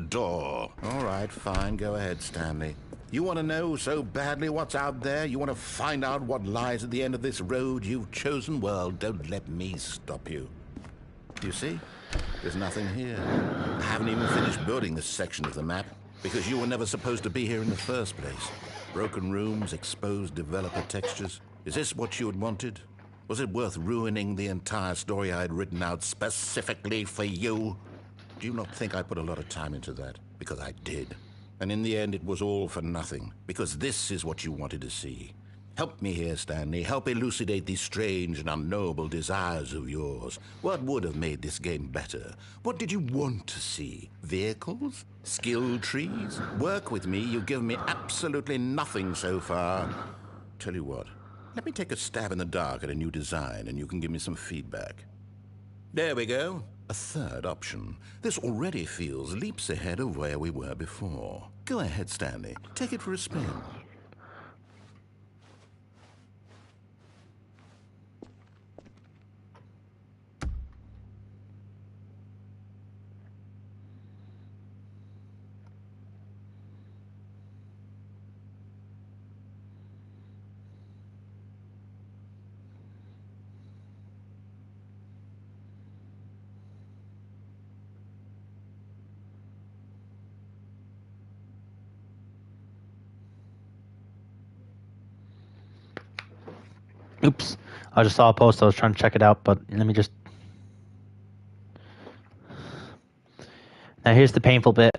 door. All right, fine, go ahead, Stanley. You want to know so badly what's out there? You want to find out what lies at the end of this road you've chosen? Well, don't let me stop you. You see? There's nothing here. I haven't even finished building this section of the map because you were never supposed to be here in the first place. Broken rooms, exposed developer textures. Is this what you had wanted? Was it worth ruining the entire story I had written out specifically for you? Do you not think I put a lot of time into that? Because I did. And in the end, it was all for nothing. Because this is what you wanted to see. Help me here, Stanley. Help elucidate these strange and unknowable desires of yours. What would have made this game better? What did you want to see? Vehicles? Skill trees? Work with me. You've given me absolutely nothing so far. Tell you what. Let me take a stab in the dark at a new design, and you can give me some feedback. There we go. A third option. This already feels leaps ahead of where we were before. Go ahead, Stanley. Take it for a spin. Oops. I just saw a post. I was trying to check it out, but let me just... Now here's the painful bit.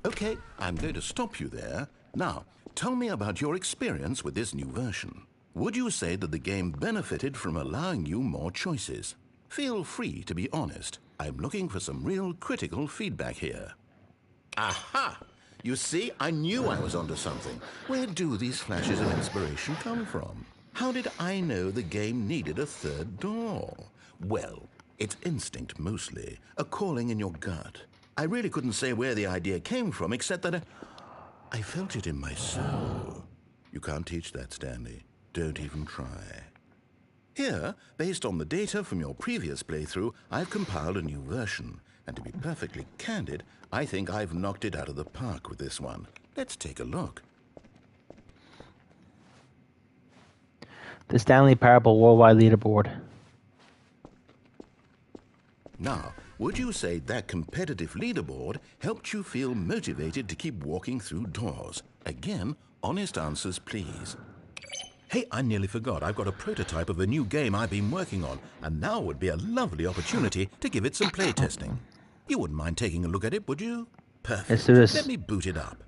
Okay, I'm going to stop you there. Now, tell me about your experience with this new version. Would you say that the game benefited from allowing you more choices? Feel free to be honest. I'm looking for some real critical feedback here. Aha! You see, I knew I was onto something. Where do these flashes of inspiration come from? How did I know the game needed a third door? Well, it's instinct mostly, a calling in your gut. I really couldn't say where the idea came from, except that I felt it in my soul. You can't teach that, Stanley. Don't even try. Here, based on the data from your previous playthrough, I've compiled a new version. And to be perfectly candid, I think I've knocked it out of the park with this one. Let's take a look. The Stanley Parable Worldwide Leaderboard. Now, would you say that competitive leaderboard helped you feel motivated to keep walking through doors? Again, honest answers, please. Hey, I nearly forgot. I've got a prototype of a new game I've been working on, and now would be a lovely opportunity to give it some playtesting. You wouldn't mind taking a look at it, would you? Perfect. Let's do this. Let me boot it up.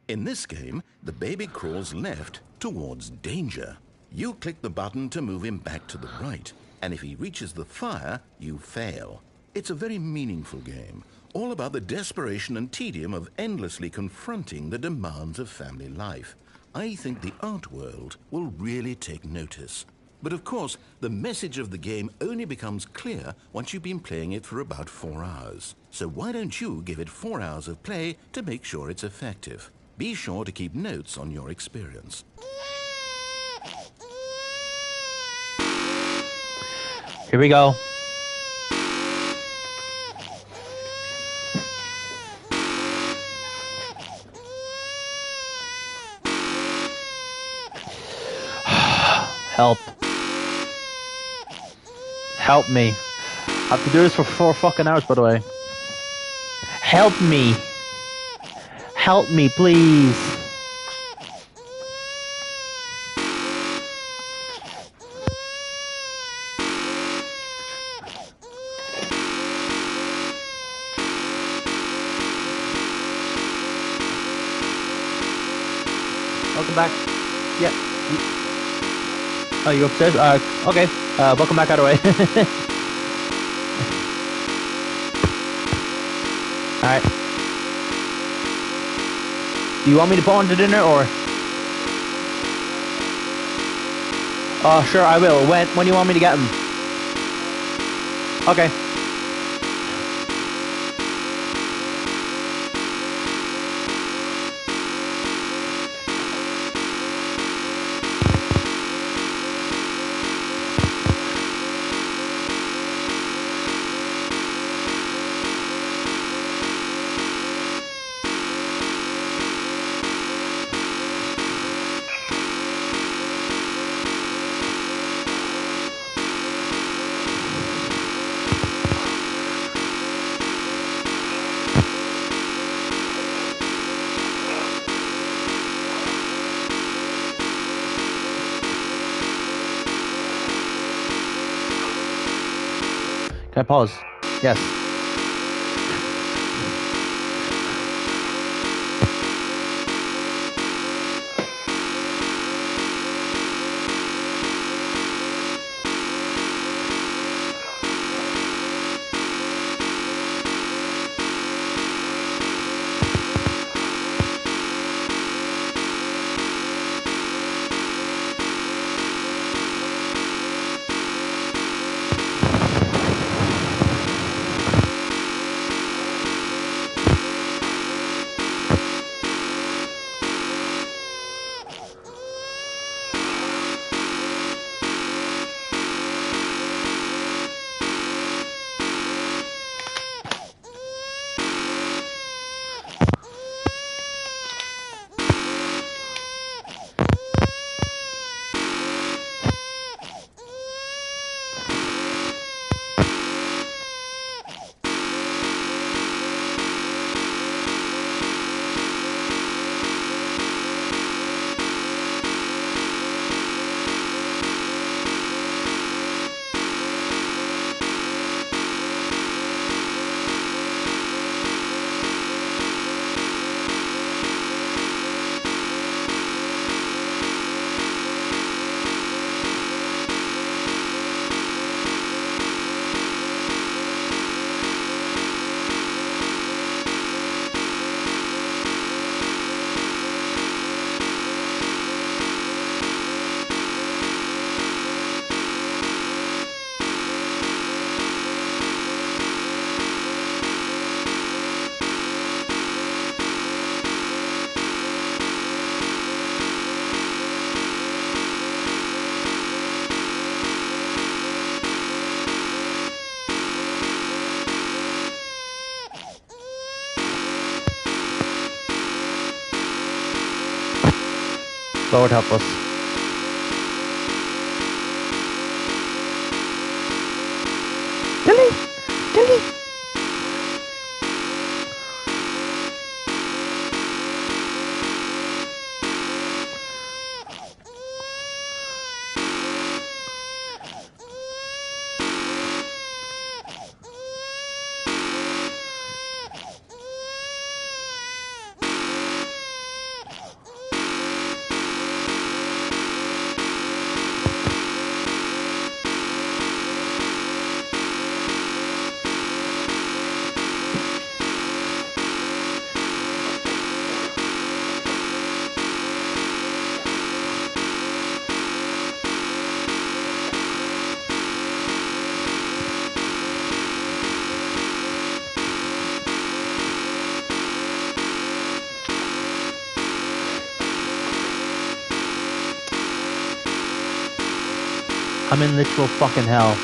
In this game, the baby crawls left towards danger. You click the button to move him back to the right, and if he reaches the fire, you fail. It's a very meaningful game, all about the desperation and tedium of endlessly confronting the demands of family life. I think the art world will really take notice. But of course, the message of the game only becomes clear once you've been playing it for about 4 hours. So why don't you give it 4 hours of play to make sure it's effective? Be sure to keep notes on your experience. Here we go. Help. Help me. I have to do this for 4 fucking hours, by the way. Help me. Help me, please. Welcome back. Yeah. Oh, you upstairs? Okay. Welcome back, either way. Alright. Do you want me to put on to dinner, or? Oh, sure, I will. When do you want me to get them? Okay. Can I pause? Yes. Lord help us. Dilly! Dilly! I'm in literal fucking hell.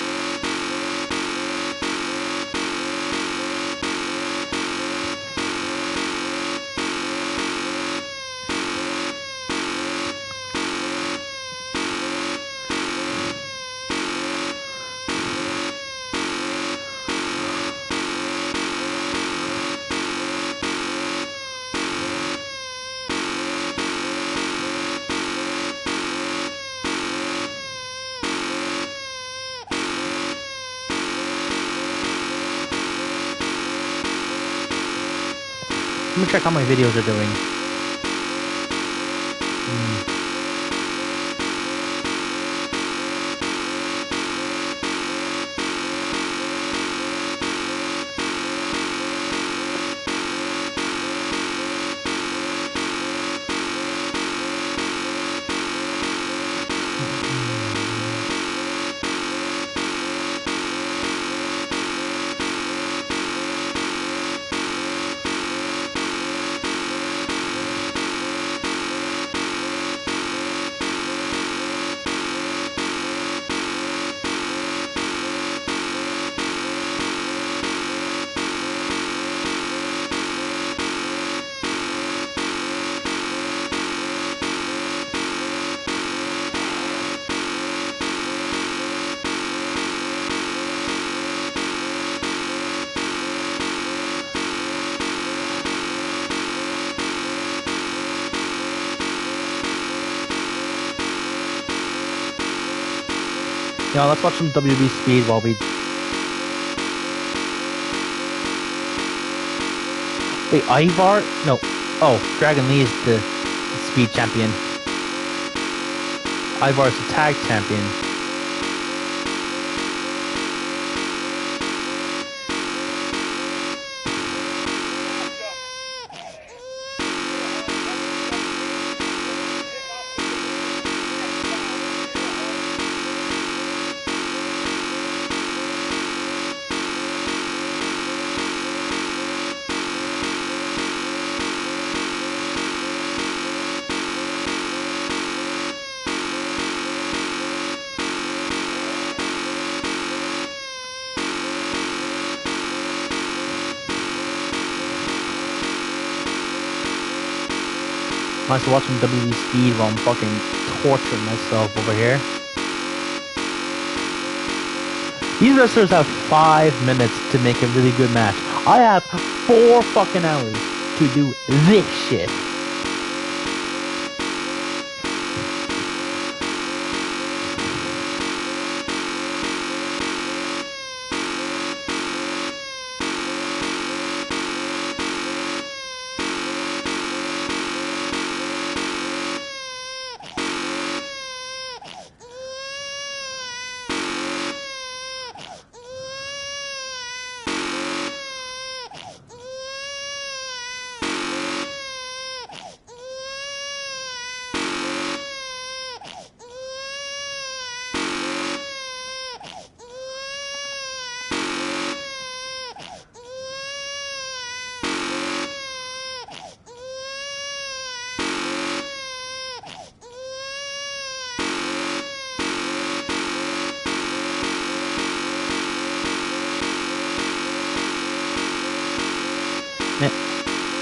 Let me check how my videos are doing. Yeah, let's watch some WB speed while we... Wait, Ivar? No. Oh, Dragon Lee is the speed champion. Ivar is the tag champion. Nice to watch some WWE speed while I'm fucking torturing myself over here. These wrestlers have 5 minutes to make a really good match. I have 4 fucking hours to do this shit.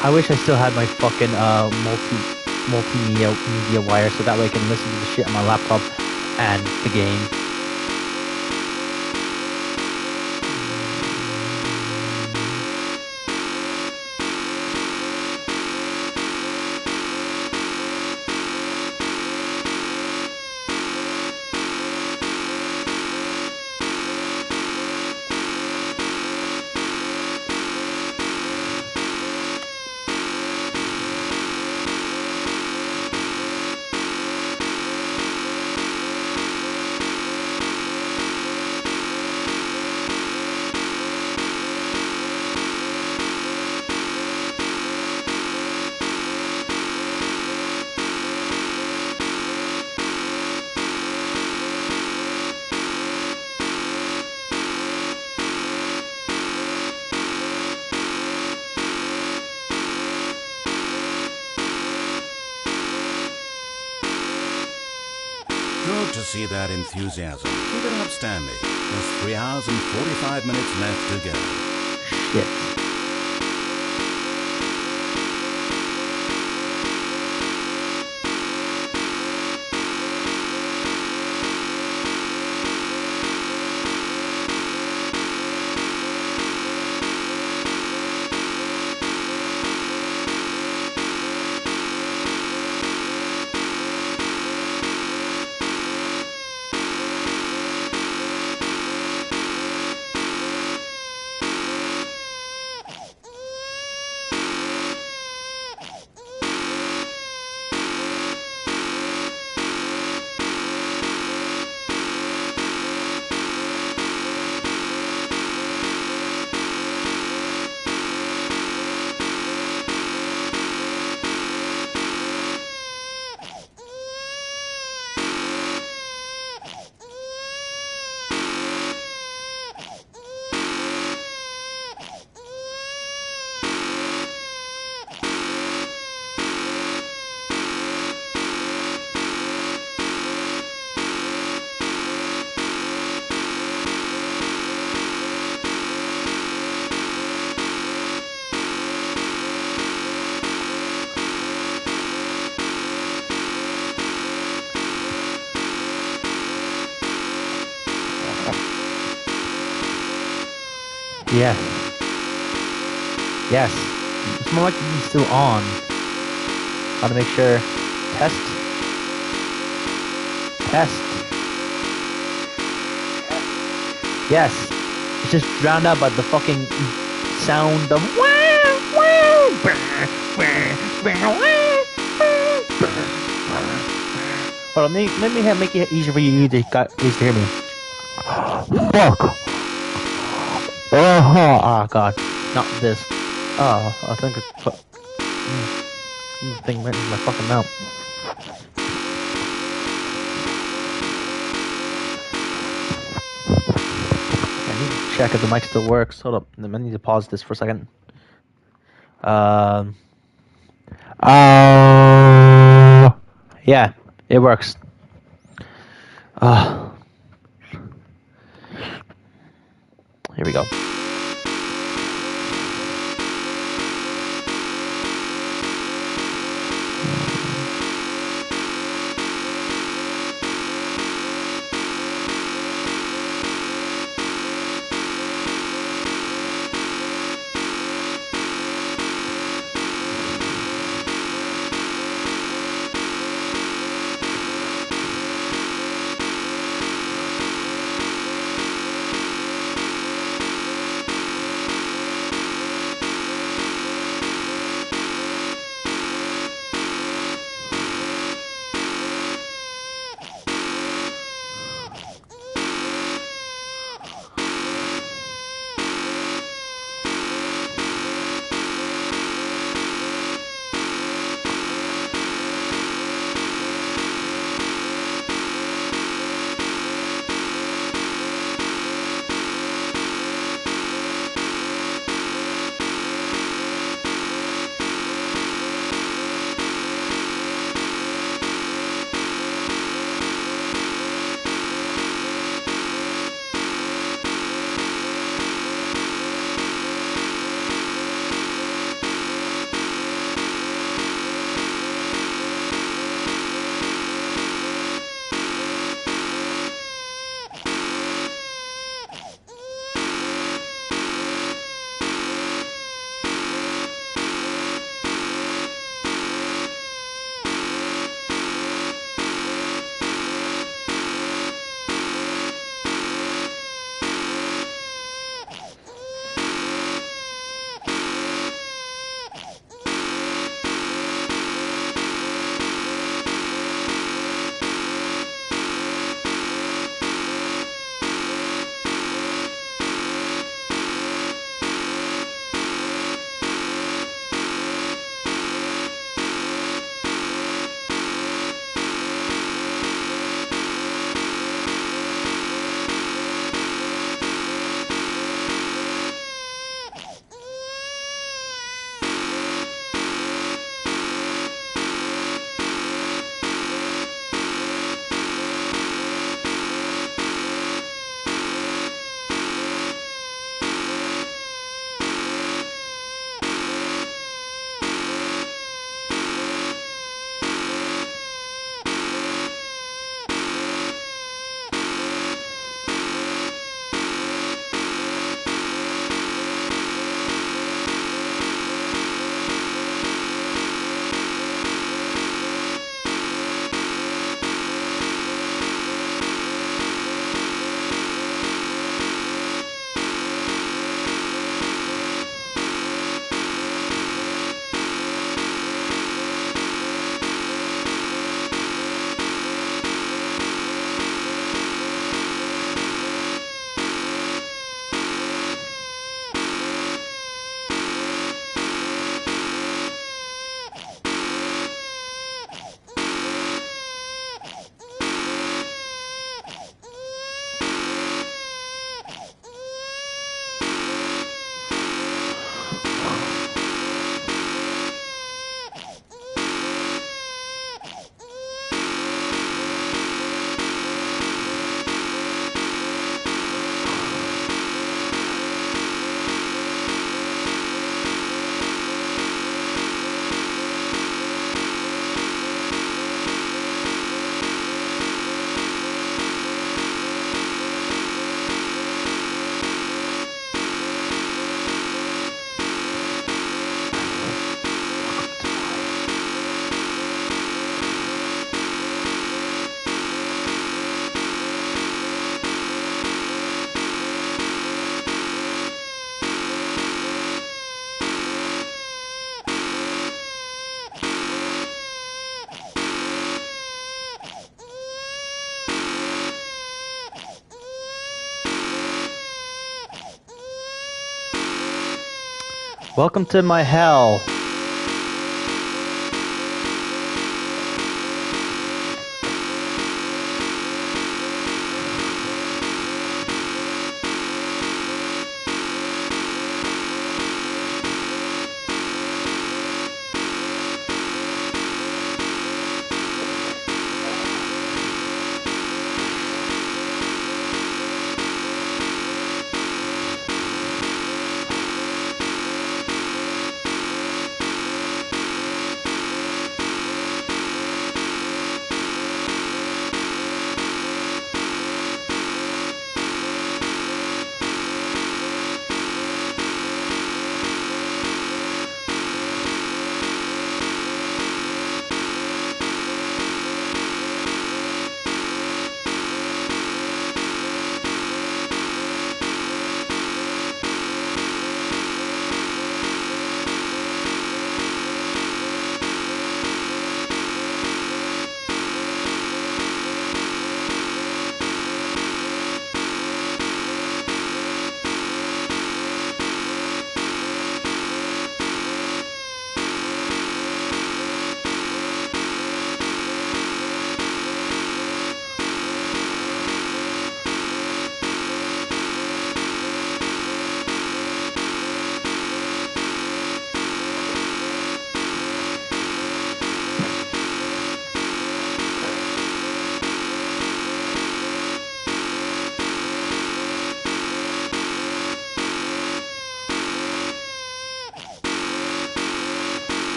I wish I still had my fucking multimedia wire, so that way I can listen to the shit on my laptop and the game. Good to see that enthusiasm. Keep it up, Stanley. Just 3 hours and 45 minutes left to go. Shit. Yes. Yes. It's more likely it's still on. Gotta make sure. Test. Test. Yes. It's just drowned out by the fucking sound of Hold on, let me make it easier for you to hear me. Fuck. Oh god, not this. Oh, I think it's the thing went in my fucking mouth. I need to check if the mic still works. Hold up, I need to pause this for a second. Yeah, it works. Here we go. Welcome to my hell.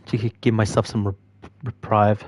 To give myself some reprieve.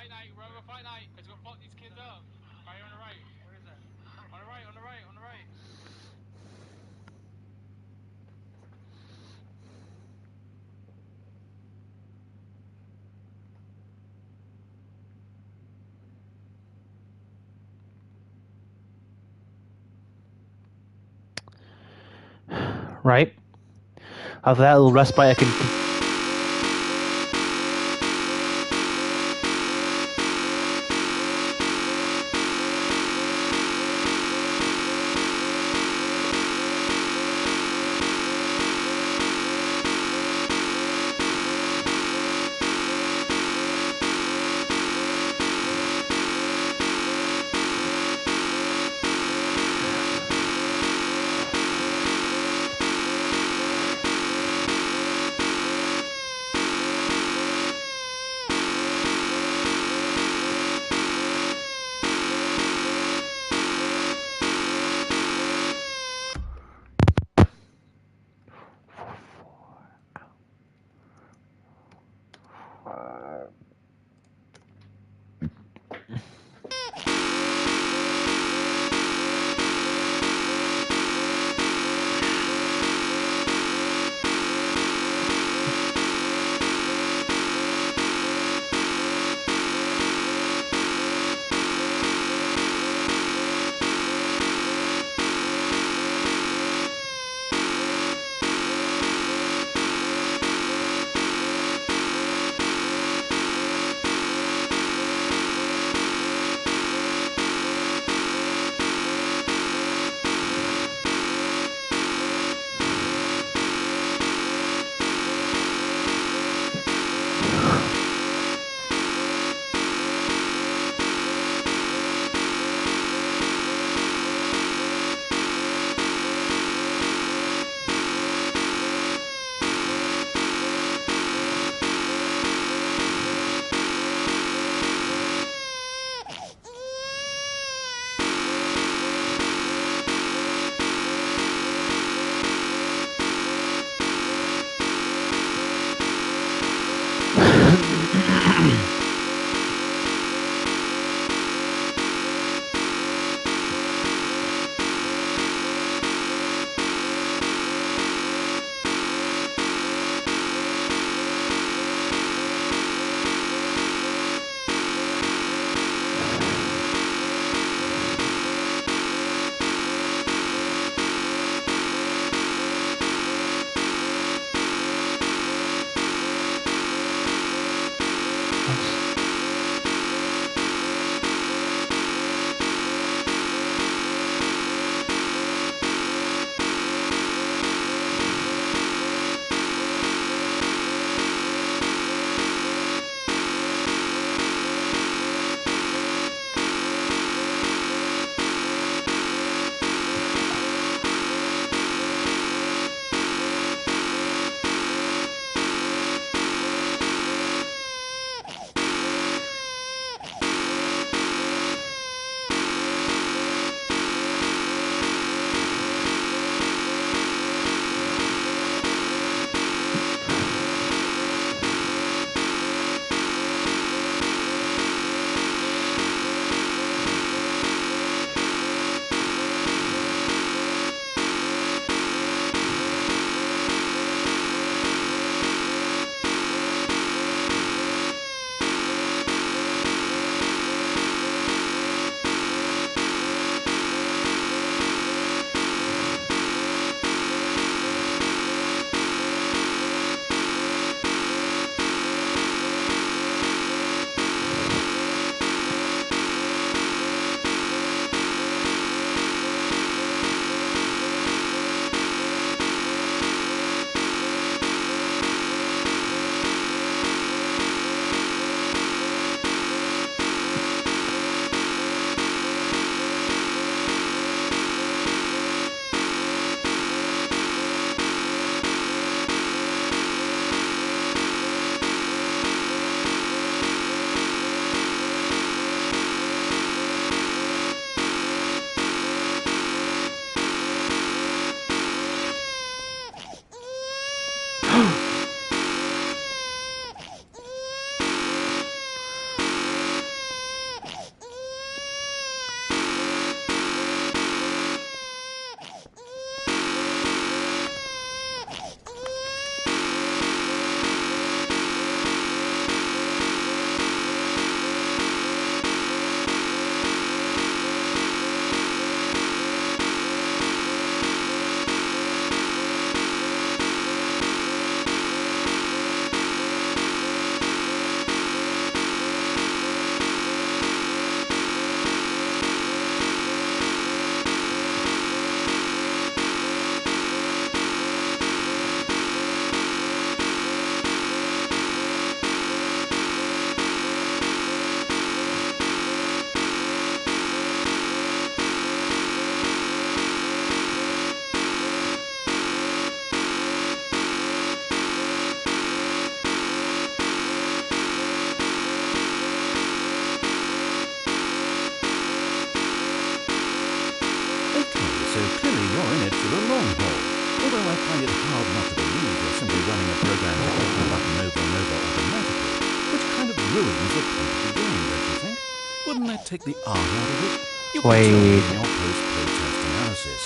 fight night. We're over fight night. Let's go fuck these kids up. Right here on the right. Where is that? On the right, on the right, on the right. Right. After that little respite, I can. clearly you're in it for the long haul. Although I find it hard not to believe you're simply running a program to click the button over and over automatically, which kind of ruins the point of the game, don't you think? Wouldn't that take the art out of it? You can tell me in your post-protest analysis.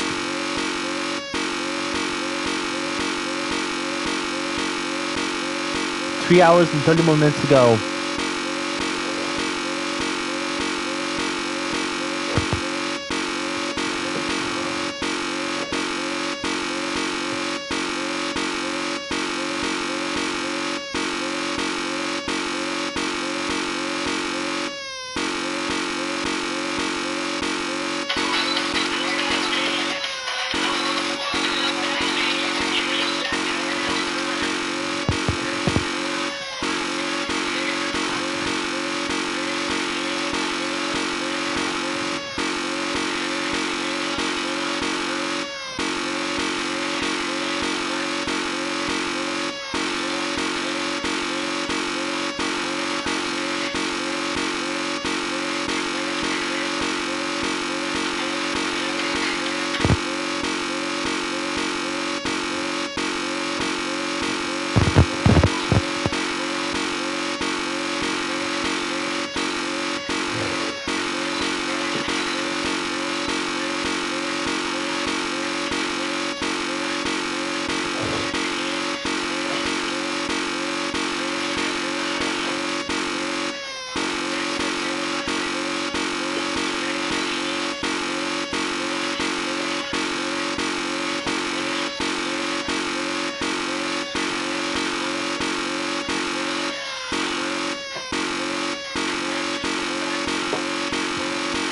3 hours and 30 more minutes to go.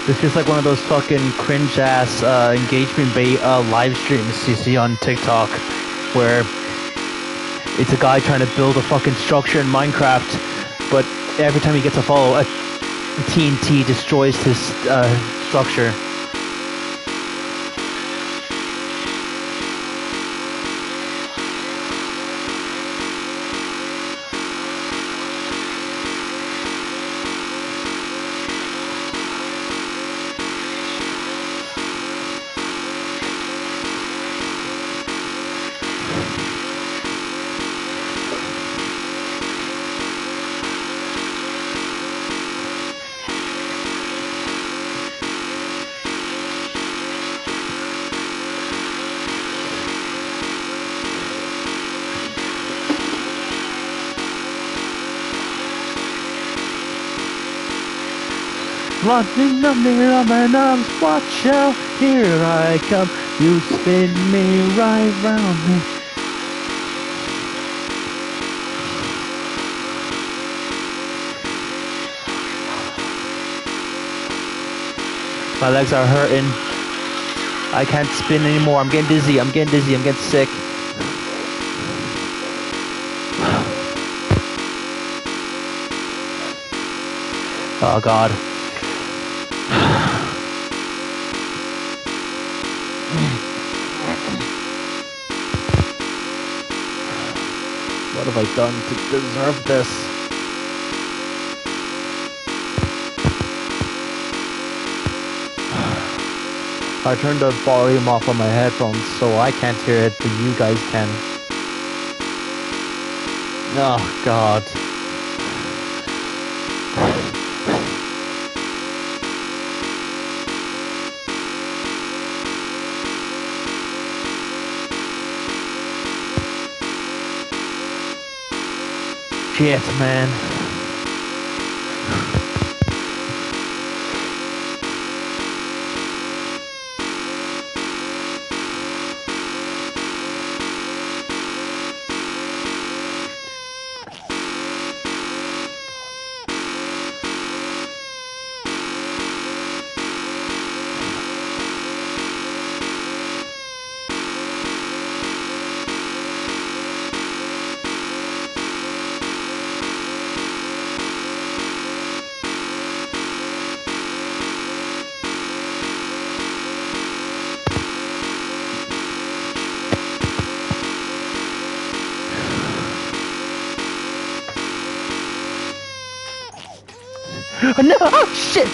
This is like one of those fucking cringe-ass engagement bait live streams you see on TikTok, where it's a guy trying to build a fucking structure in Minecraft, but every time he gets a follow, a TNT destroys his structure. Running up near on my arms, watch out, here I come, you spin me right round me. My legs are hurting. I can't spin anymore, I'm getting dizzy, I'm getting sick. Oh God. What have I done to deserve this? I turned the volume off on my headphones so I can't hear it, but you guys can. Oh God. Shit, man. Oh, no! Oh, shit!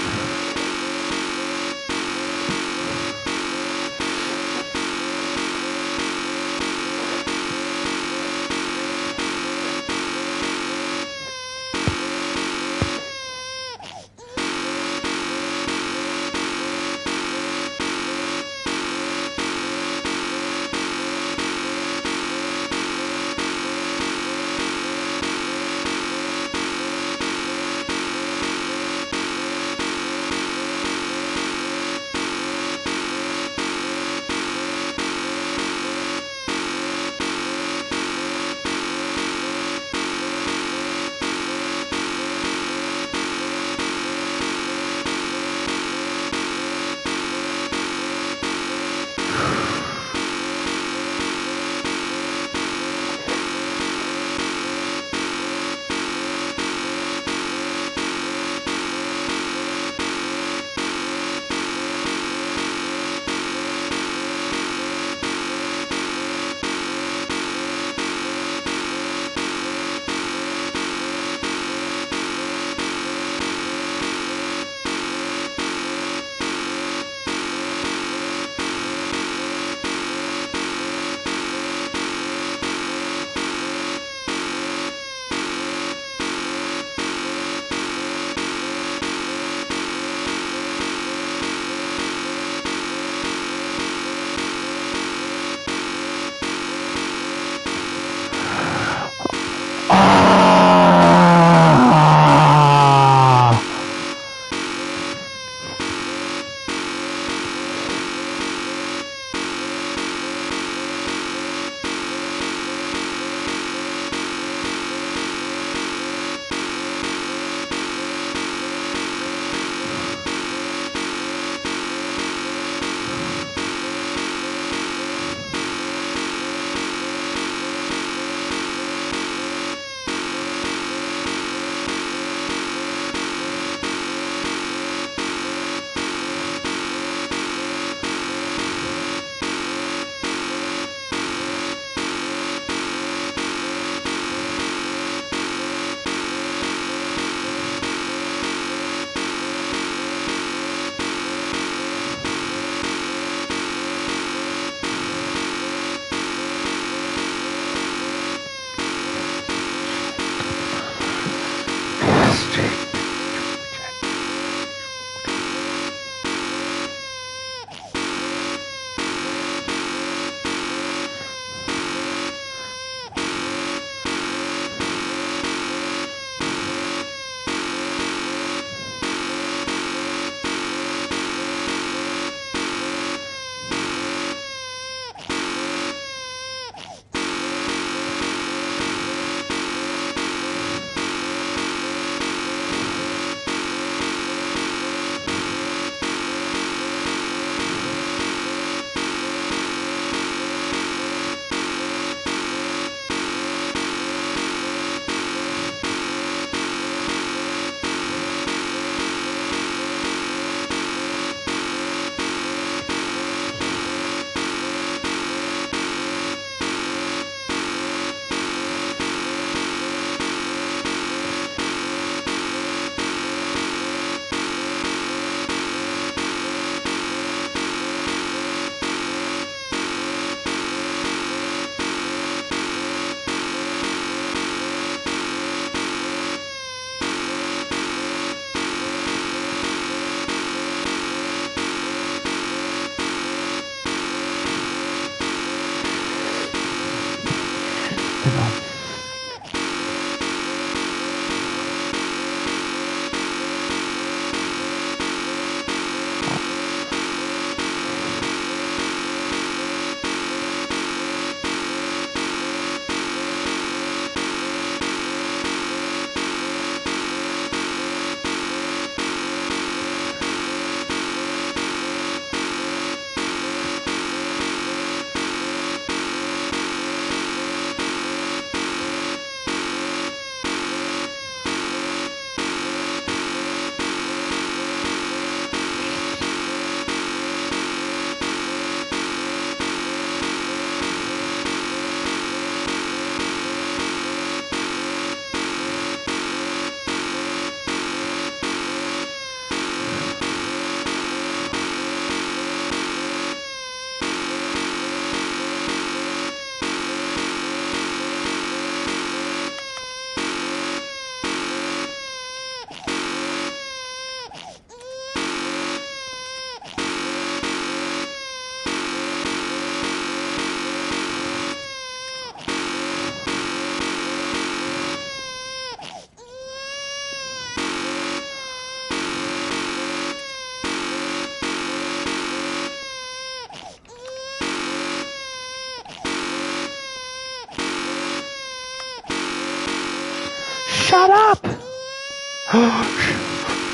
shut up!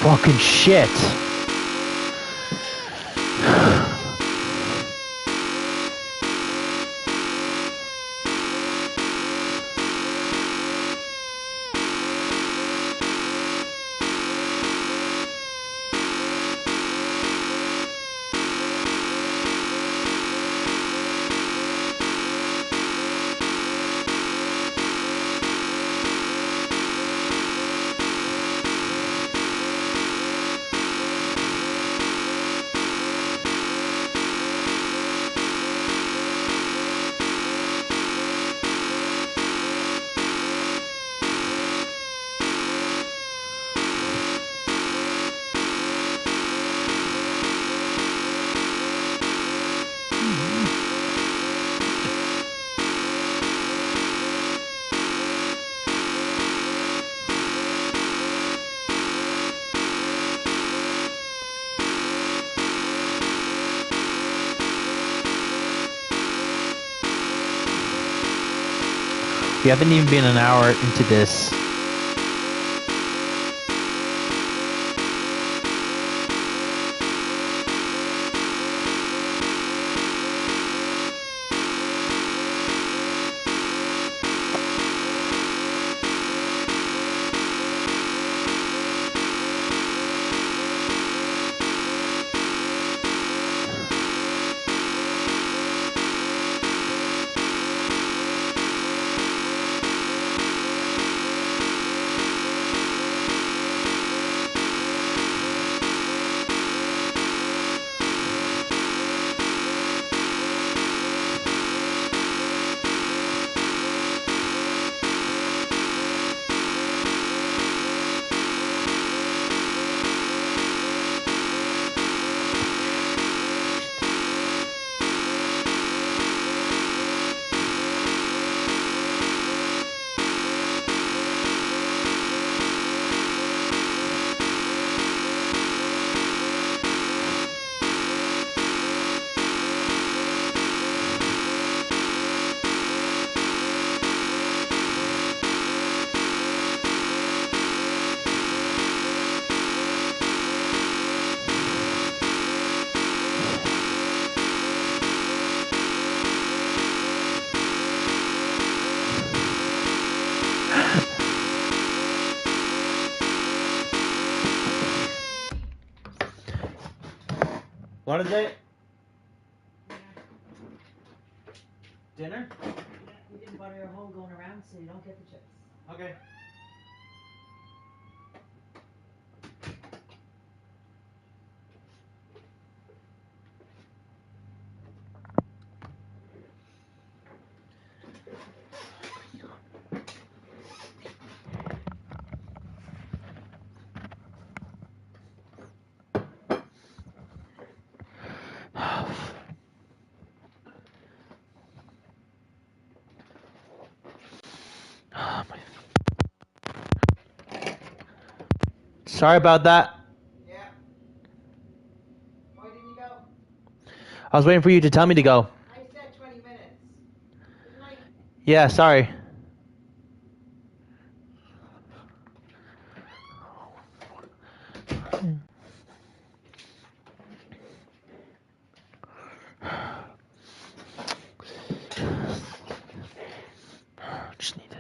Fucking shit. We haven't even been an hour into this. What is it? Dinner? You didn't butter your hole going around so you don't get the chips. Okay. Sorry about that. Yeah. Why didn't you go? I was waiting for you to tell me to go. I said 20 minutes. Didn't I? Yeah, sorry. Just need to.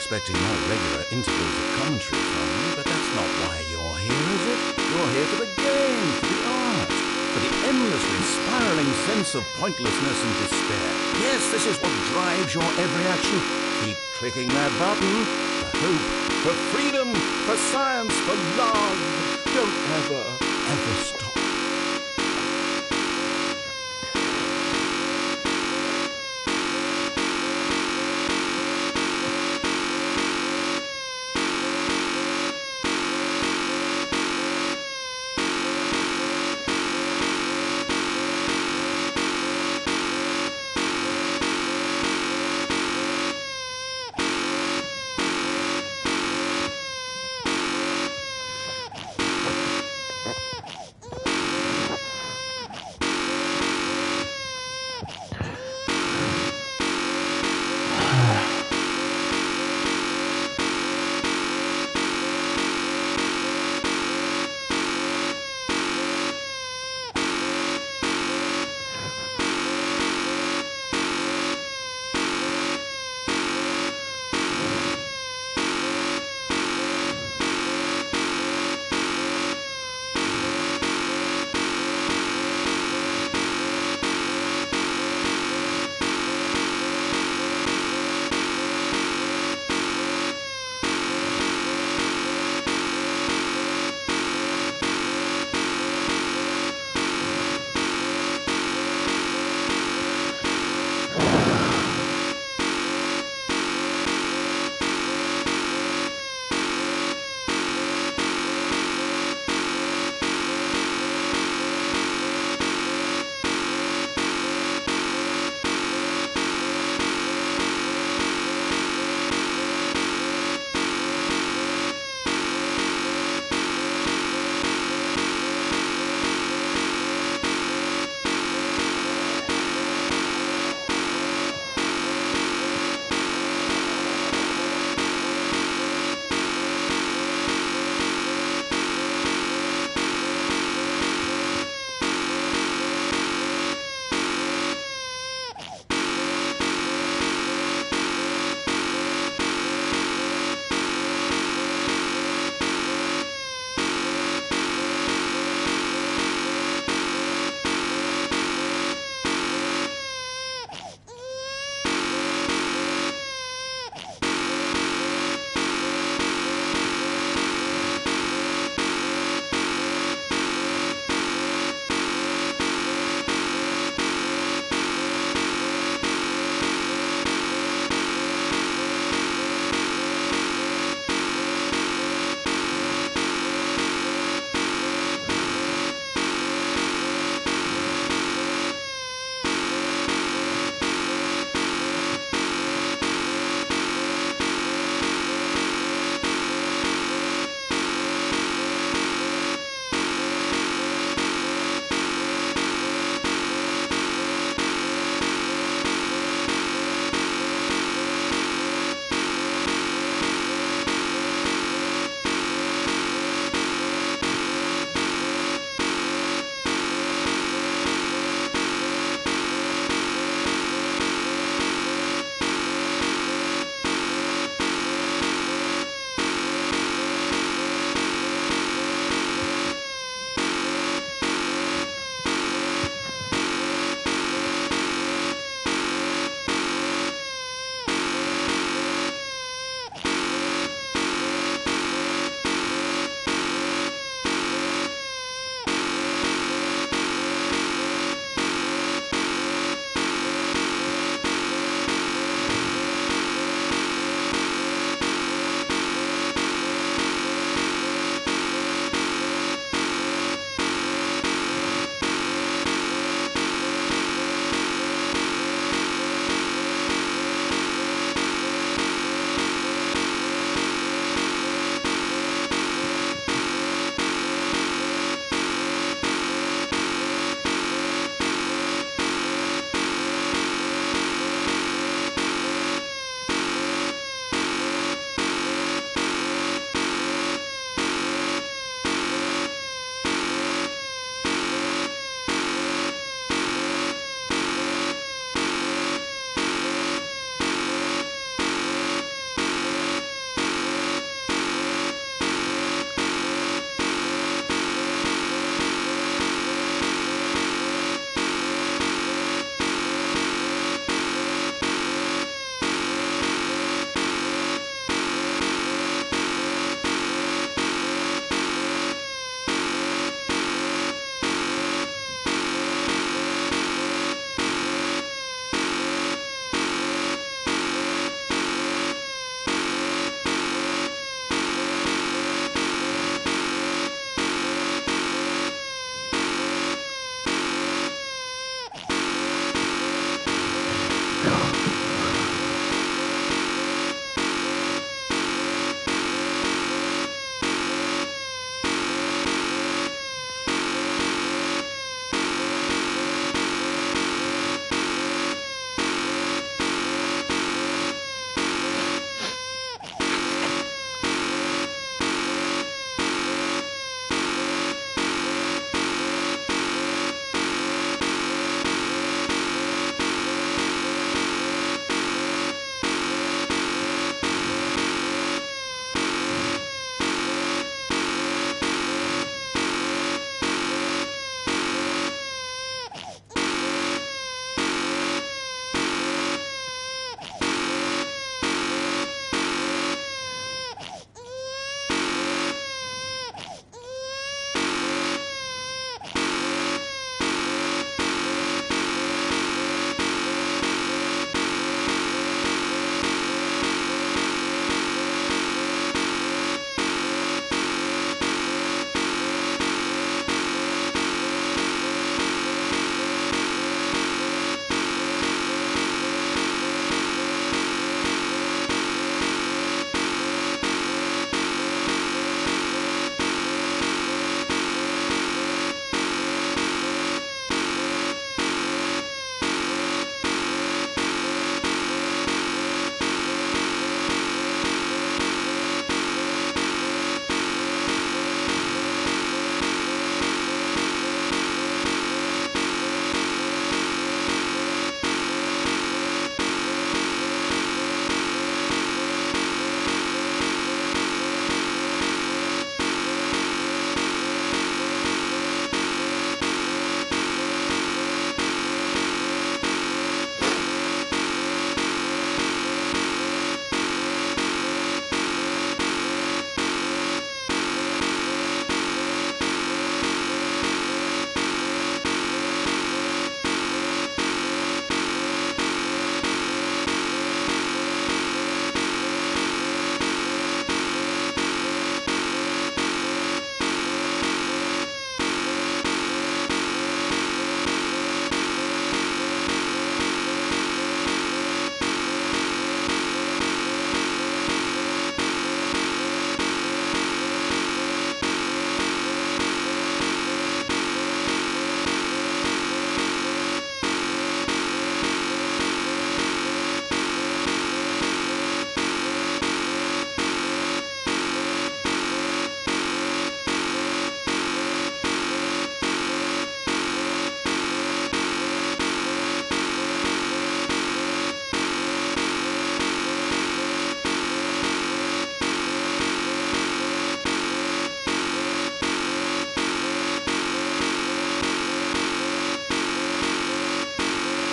expecting more regular intervals of commentary from me, but that's not why you're here, is it? You're here for the game, for the art, for the endlessly spiraling sense of pointlessness and despair. Yes, this is what drives your every action. Keep clicking that button. For hope, for freedom, for science, for love. Don't ever stop.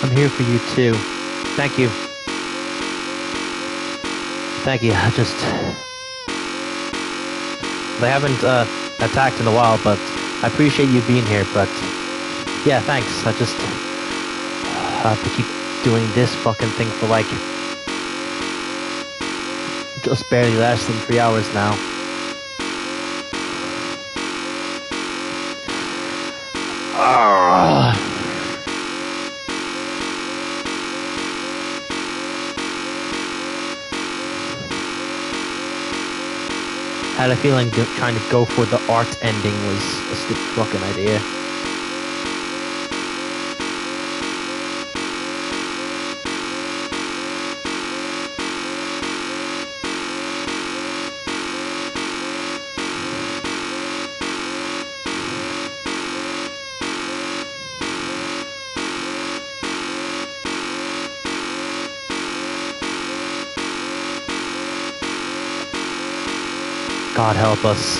I'm here for you too. Thank you. Thank you. They haven't attacked in a while, but I appreciate you being here. But yeah, thanks. I just have to keep doing this fucking thing for like just barely less than 3 hours now. I had a feeling trying to go for the art ending was a stupid fucking idea. God help us.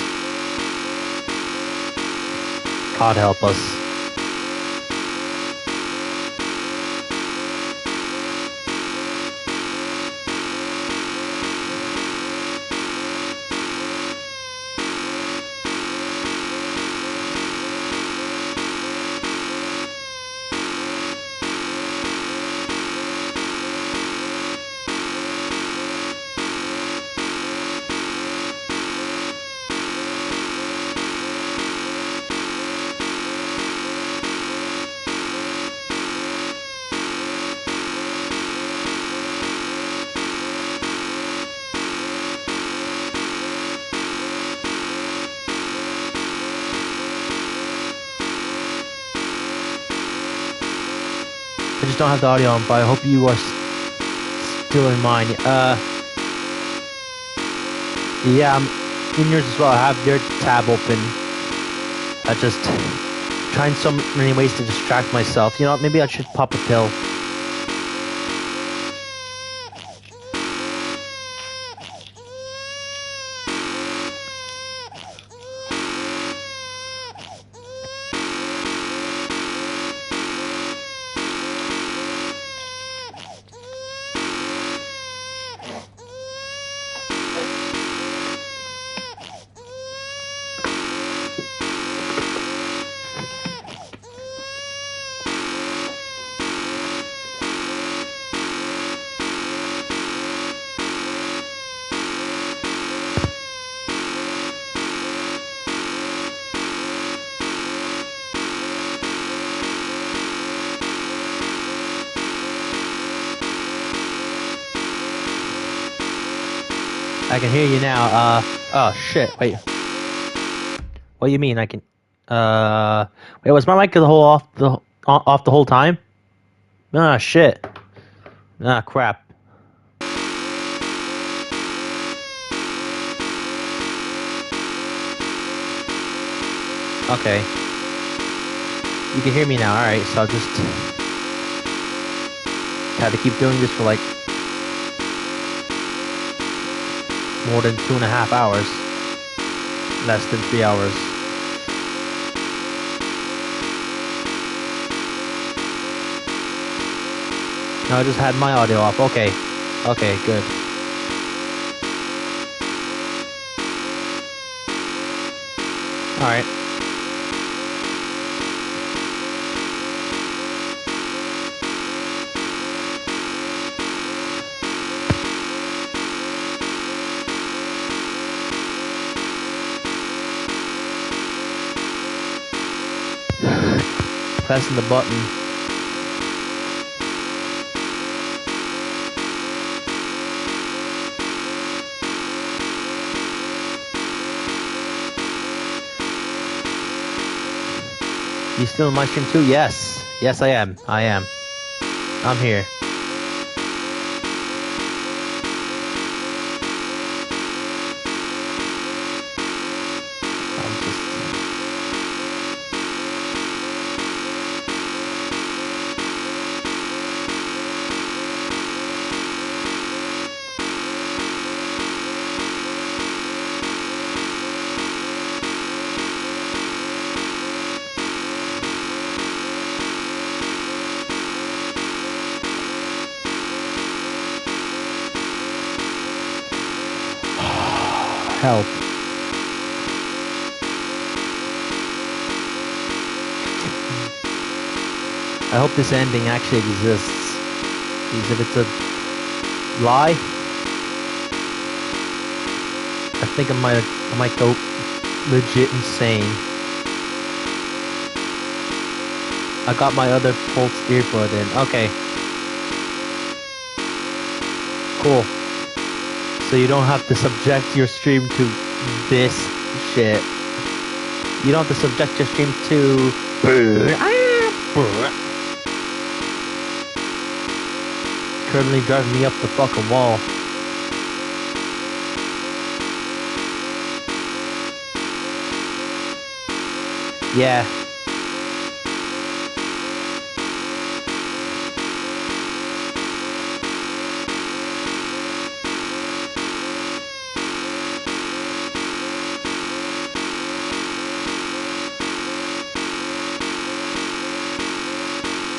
God help us. I just don't have the audio on, but I hope you are still in mine. Yeah, I'm in yours as well. I have your tab open. I just trying so many ways to distract myself. You know what? Maybe I should pop a pill. I can hear you now. Oh shit, wait. What do you mean I can, wait, was my mic the whole off the whole time? Ah, shit. Ah, crap. Okay. You can hear me now, alright, so I'll just have to keep doing this for like more than 2.5 hours. Less than 3 hours. No, I just had my audio off. Okay. Okay, good. Alright. Pressing the button. You still in my stream too? Yes. Yes, I am. I am. I'm here. Help. I hope this ending actually exists. Because if it's a lie, I think I might go legit insane. I got my other Pulse earbud in. Okay. Cool. So you don't have to subject your stream to this shit. You don't have to subject your stream to... Currently driving me up the fucking wall. Yeah.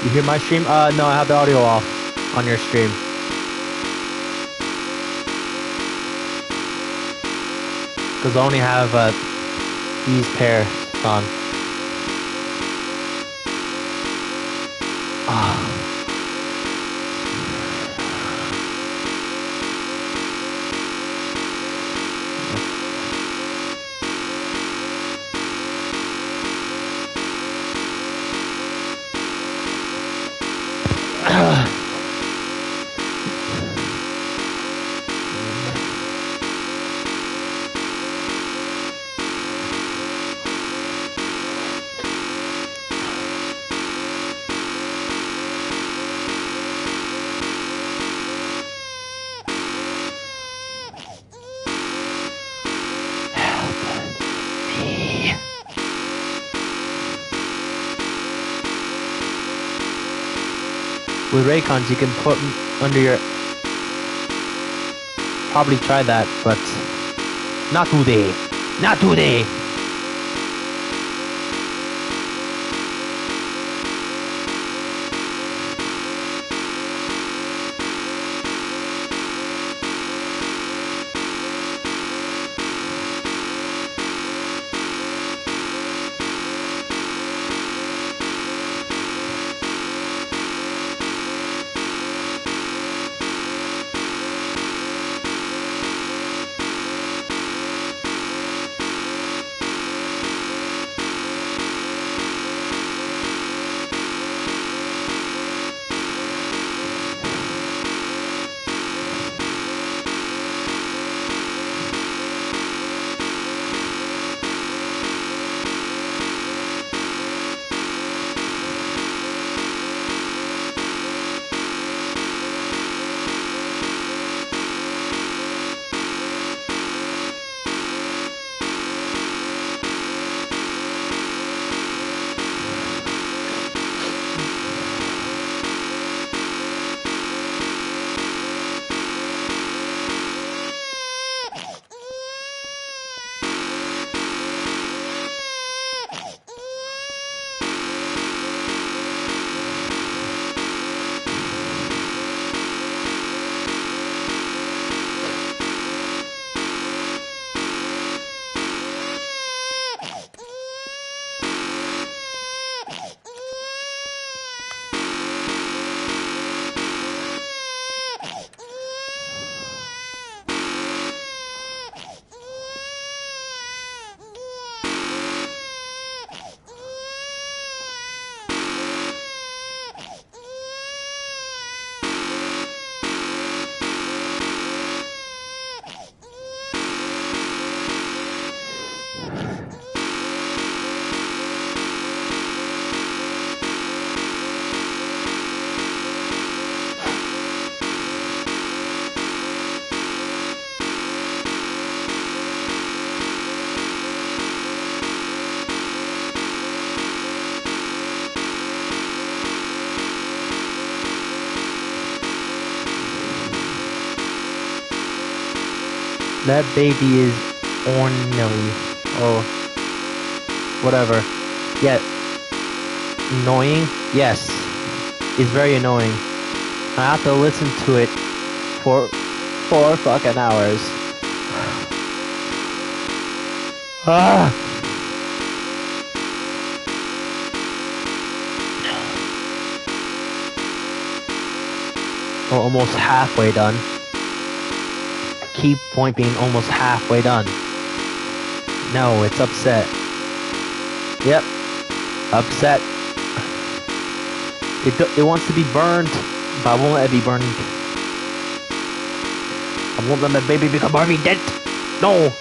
You hear my stream? No, I have the audio off on your stream. Because I only have these pairs on. With Raycons, you can put them under your... Probably try that, but... Not today! Not today! That baby is ornery, or whatever. Yeah, annoying? Yes, it's very annoying. I have to listen to it for 4 fucking hours. Ah! Oh, almost halfway done. Key point being almost halfway done. No, it's upset. Yep. Upset. It wants to be burned, but I won't let it be burned. I won't let my baby become Harvey Dent. No.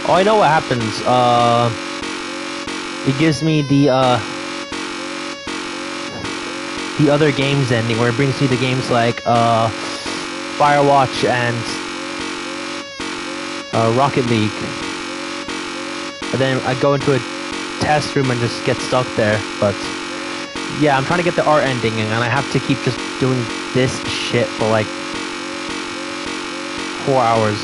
Oh, I know what happens. It gives me the other games ending, where it brings me the games like Firewatch and Rocket League. And then I go into a test room and just get stuck there. But yeah, I'm trying to get the art ending, and I have to keep just doing this shit for like 4 hours.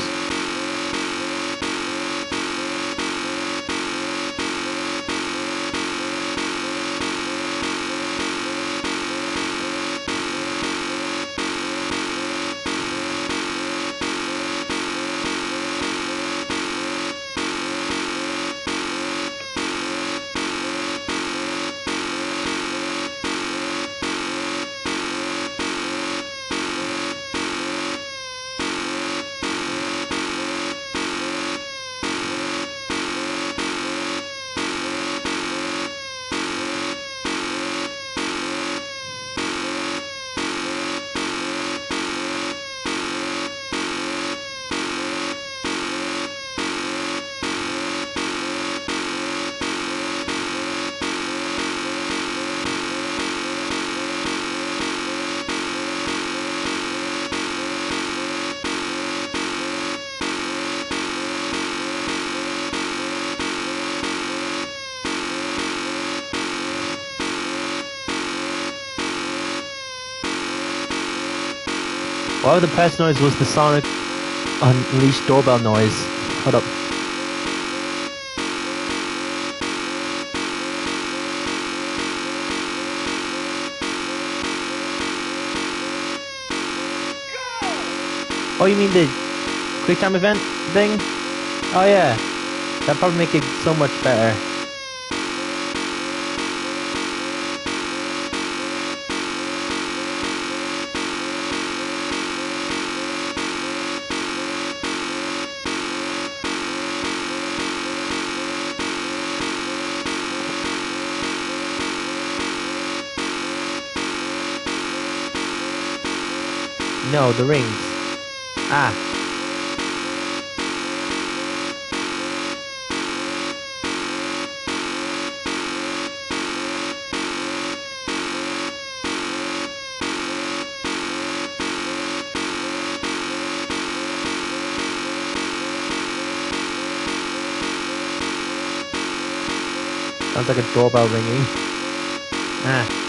Well, the press noise was the Sonic Unleashed doorbell noise. Hold up. Oh, you mean the QuickTime event thing? Oh yeah, that'd probably make it so much better. No, the rings. Ah. Sounds like a doorbell ringing. Ah.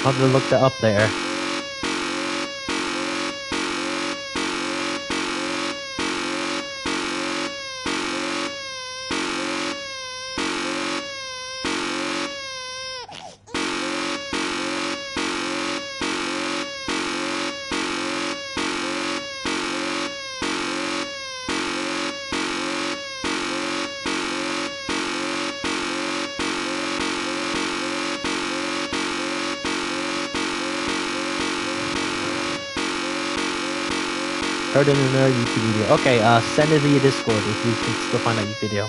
I'll have to look that up there. Heard it in another YouTube video. Okay, send it via Discord if you can still find that video.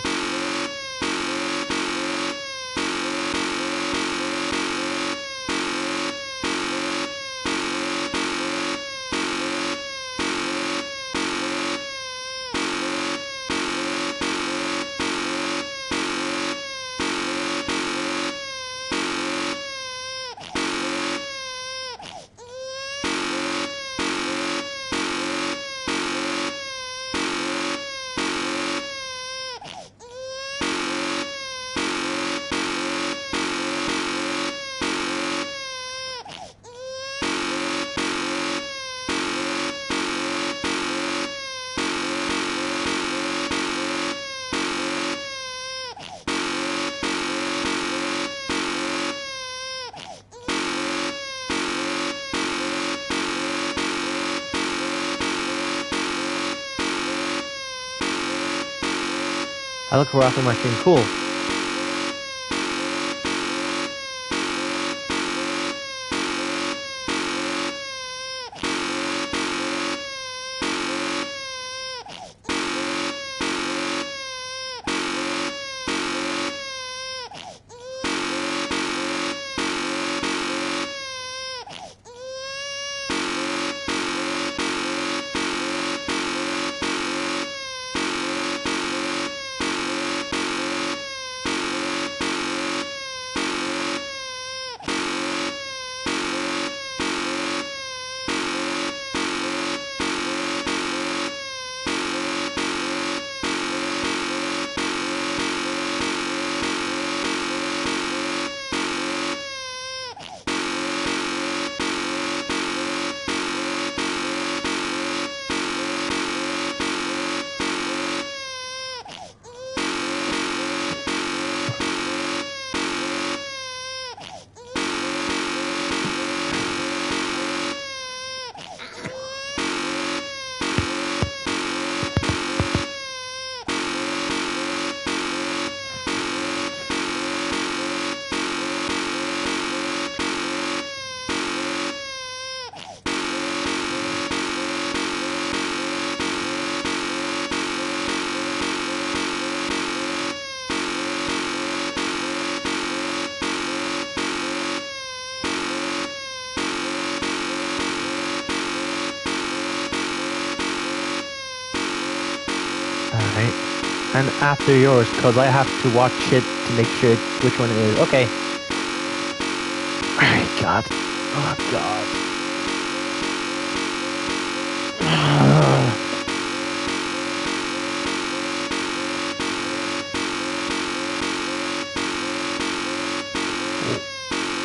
I look for after my stream. Cool. and after yours, because I have to watch it to make sure which one it is. Okay. Alright, God. Oh, God.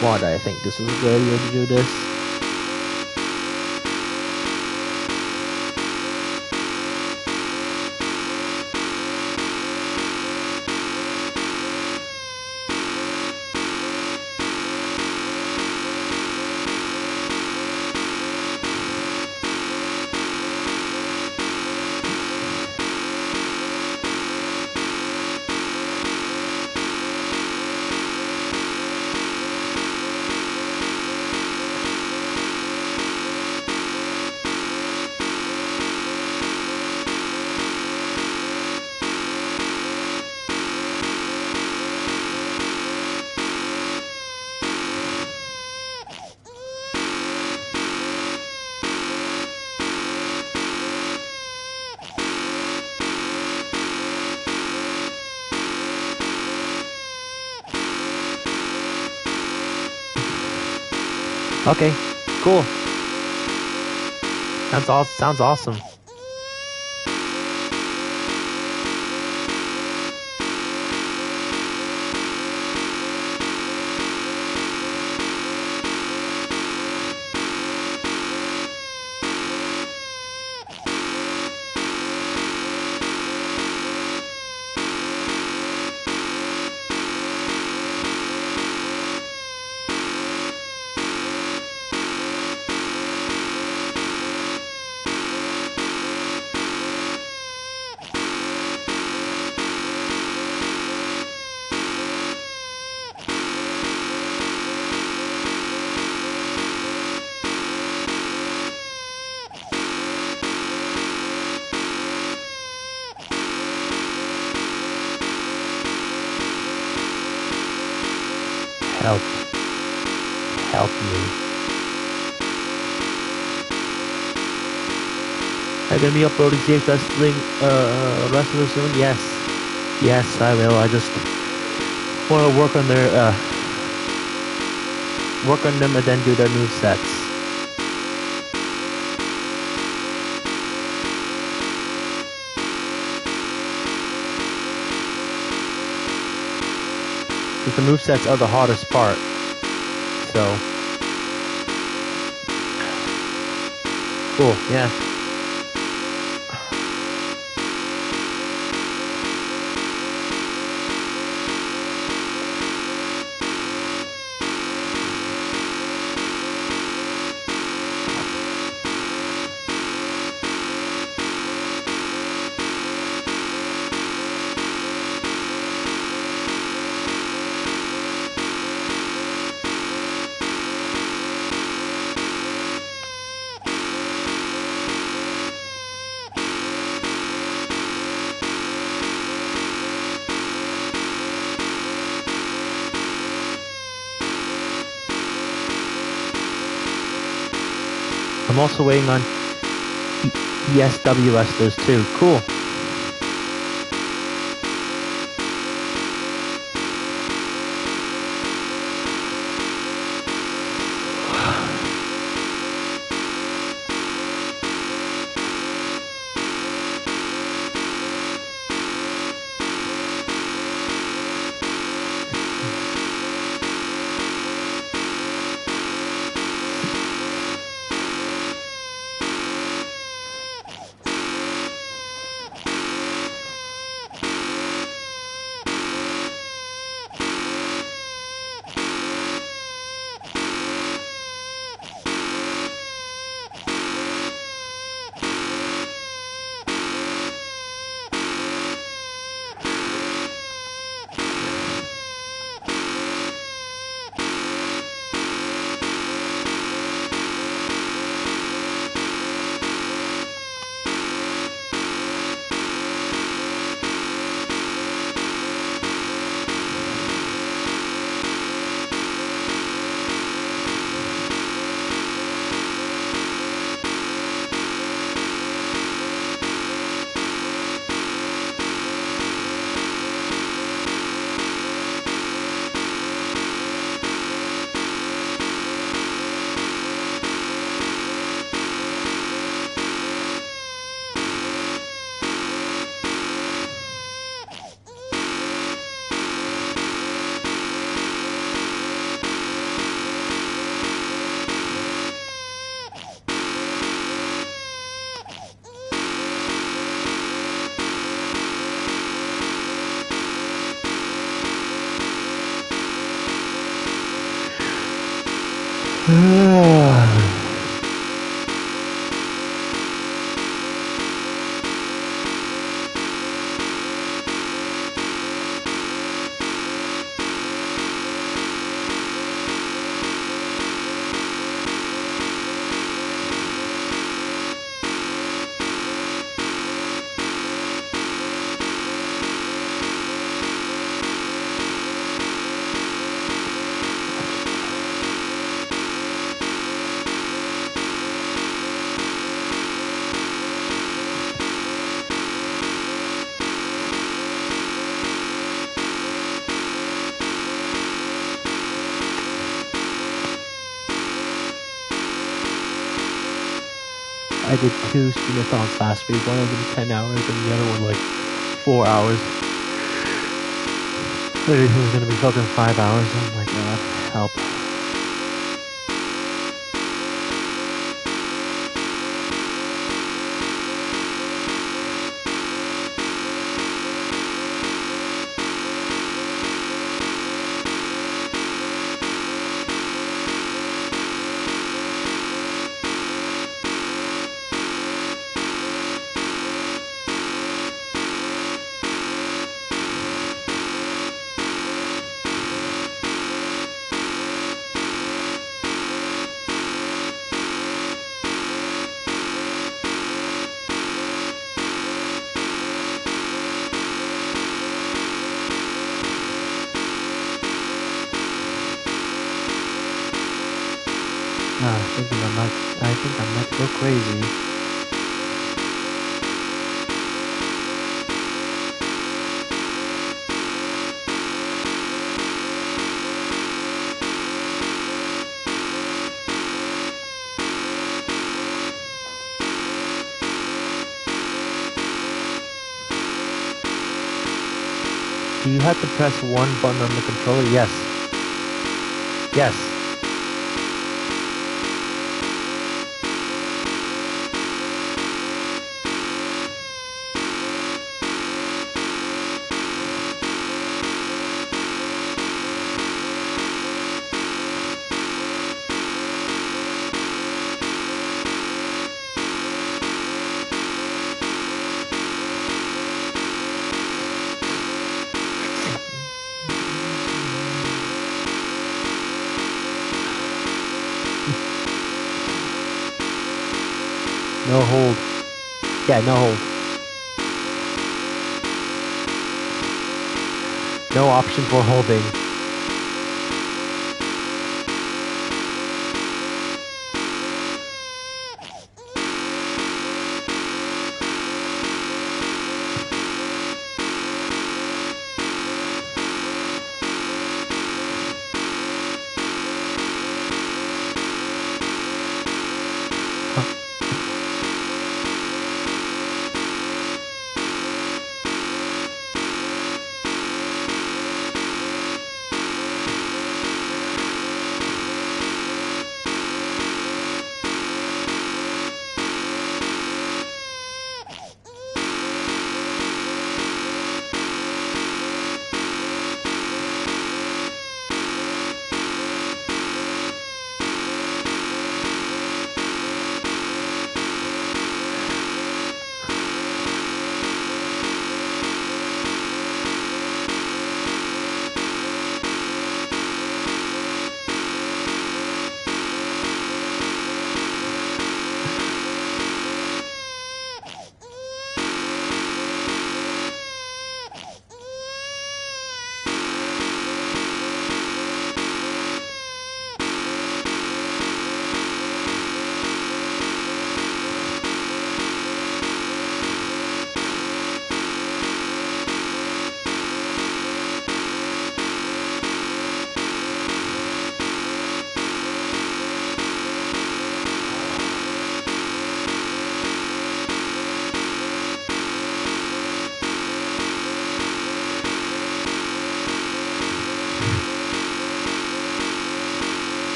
Why do I think this was a good idea to do this? Okay, cool. Sounds awesome. Help me. Are you gonna be uploading CX Wrestling wrestler soon? Yes, I will. I just want to work on them and then do their new sets. Because the movesets are the hardest part. So cool, yeah. I'm also waiting on ESW wrestlers too. Cool. I did 2 streamathons last week, one of them 10 hours and the other one like 4 hours. I didn't think it was gonna be fucking 5 hours, oh my god, help. I think I might go crazy. Do you have to press one button on the controller? Yes. Yes. No hold. Yeah, no hold. No option for holding.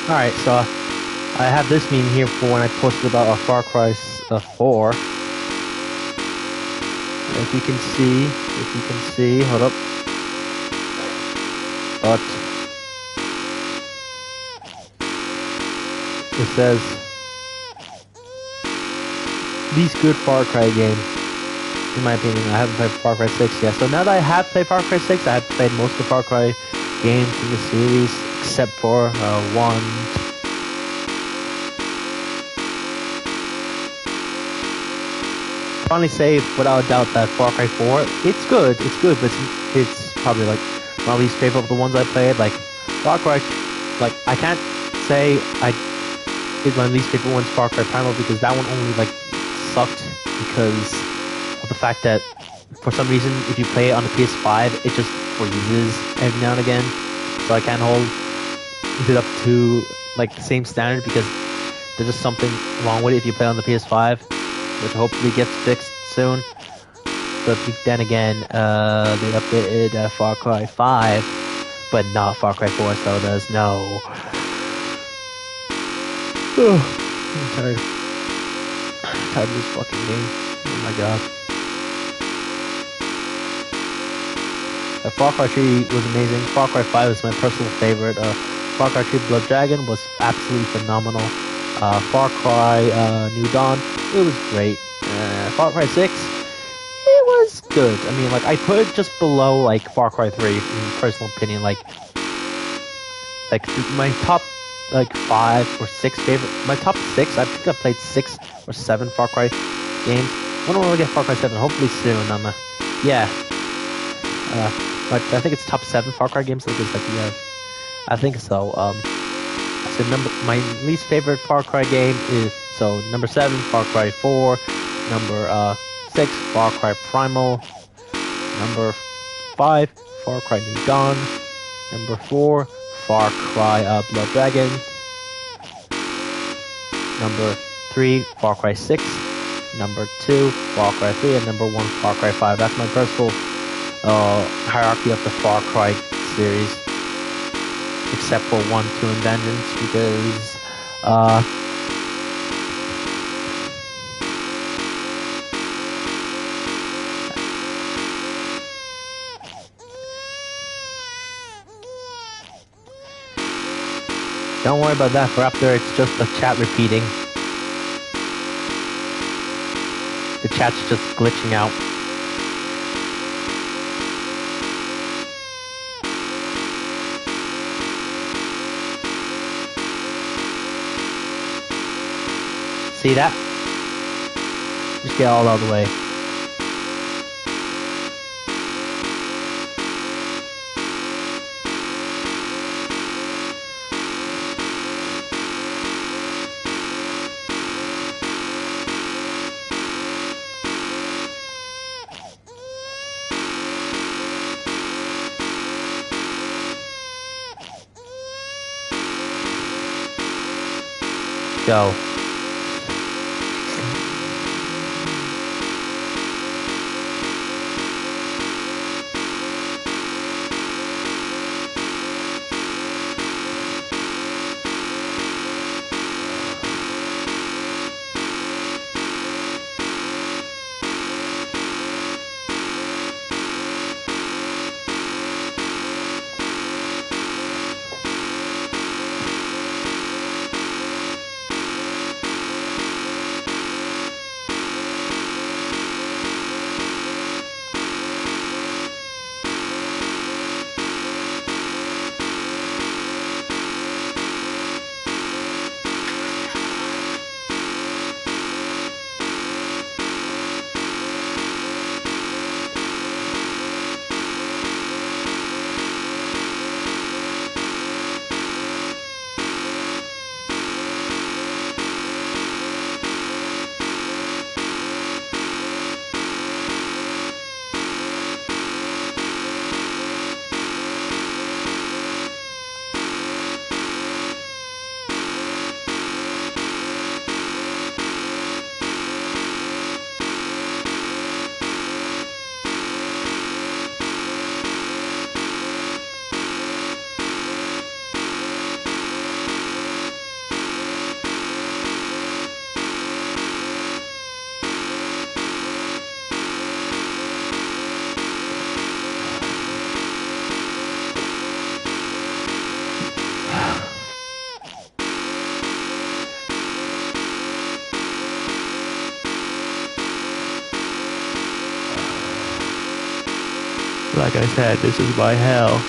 Alright, so I have this meme here for when I posted about Far Cry 4. If you can see, hold up. But It says least good Far Cry game. In my opinion, I haven't played Far Cry 6 yet. So now that I have played Far Cry 6, I have played most of the Far Cry games in the series, except for one. Finally say without a doubt that Far Cry 4, it's good, but it's probably like my least favorite of the ones I played. Like Far Cry, like I can't say is my least favorite one's Far Cry Primal, because that one only like sucked because of the fact that for some reason if you play it on the PS5 it just freezes every now and again, so I can't hold it up to like the same standard because there's just something wrong with it if you play on the PS5, which hopefully gets fixed soon. But then again, they updated Far Cry 5, but not Far Cry 4, so there's no. I'm tired. I'm tired of this fucking game. Oh my god. Far Cry 3 was amazing. Far Cry 5 is my personal favorite. Far Cry 3 Blood Dragon was absolutely phenomenal. Far Cry New Dawn, it was great. Far Cry 6, it was good. I mean, like, I put it just below, like, Far Cry 3, in personal opinion. Like my top, like, 5 or 6 favorite, my top 6, I think I played 6 or 7 Far Cry games. I don't want to get Far Cry 7, hopefully soon. Yeah. But I think it's top 7 Far Cry games. Like, it's like, yeah, I think so. So my least favorite Far Cry game is, so number 7, Far Cry 4, number 6, Far Cry Primal, number 5, Far Cry New Dawn, number 4, Far Cry Blood Dragon, number 3, Far Cry 6, number 2, Far Cry 3, and number 1, Far Cry 5. That's my personal hierarchy of the Far Cry series, except for 1, 2, and Vengeance, because don't worry about that for up there, it's just the chat repeating. The chat's just glitching out. See that? Just get all out of the way. Go. Like I said, this is my hell.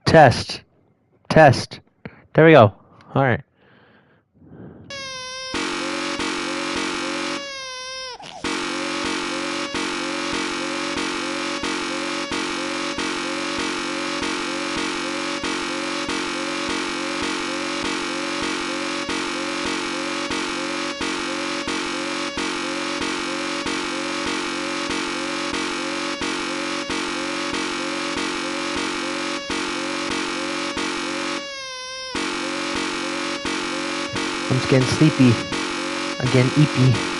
Test. Test. There we go. Alright. I'm just getting sleepy. I'm getting eepy.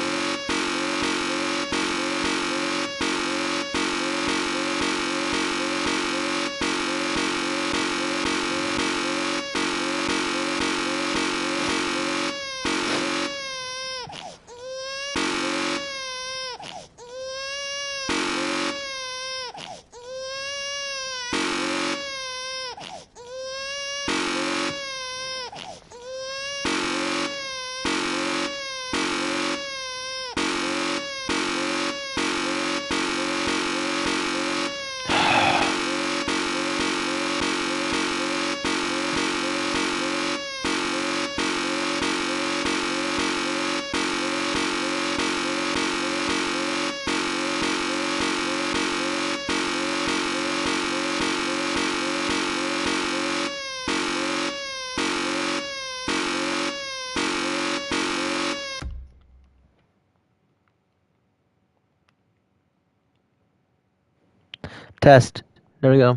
Test. There we go.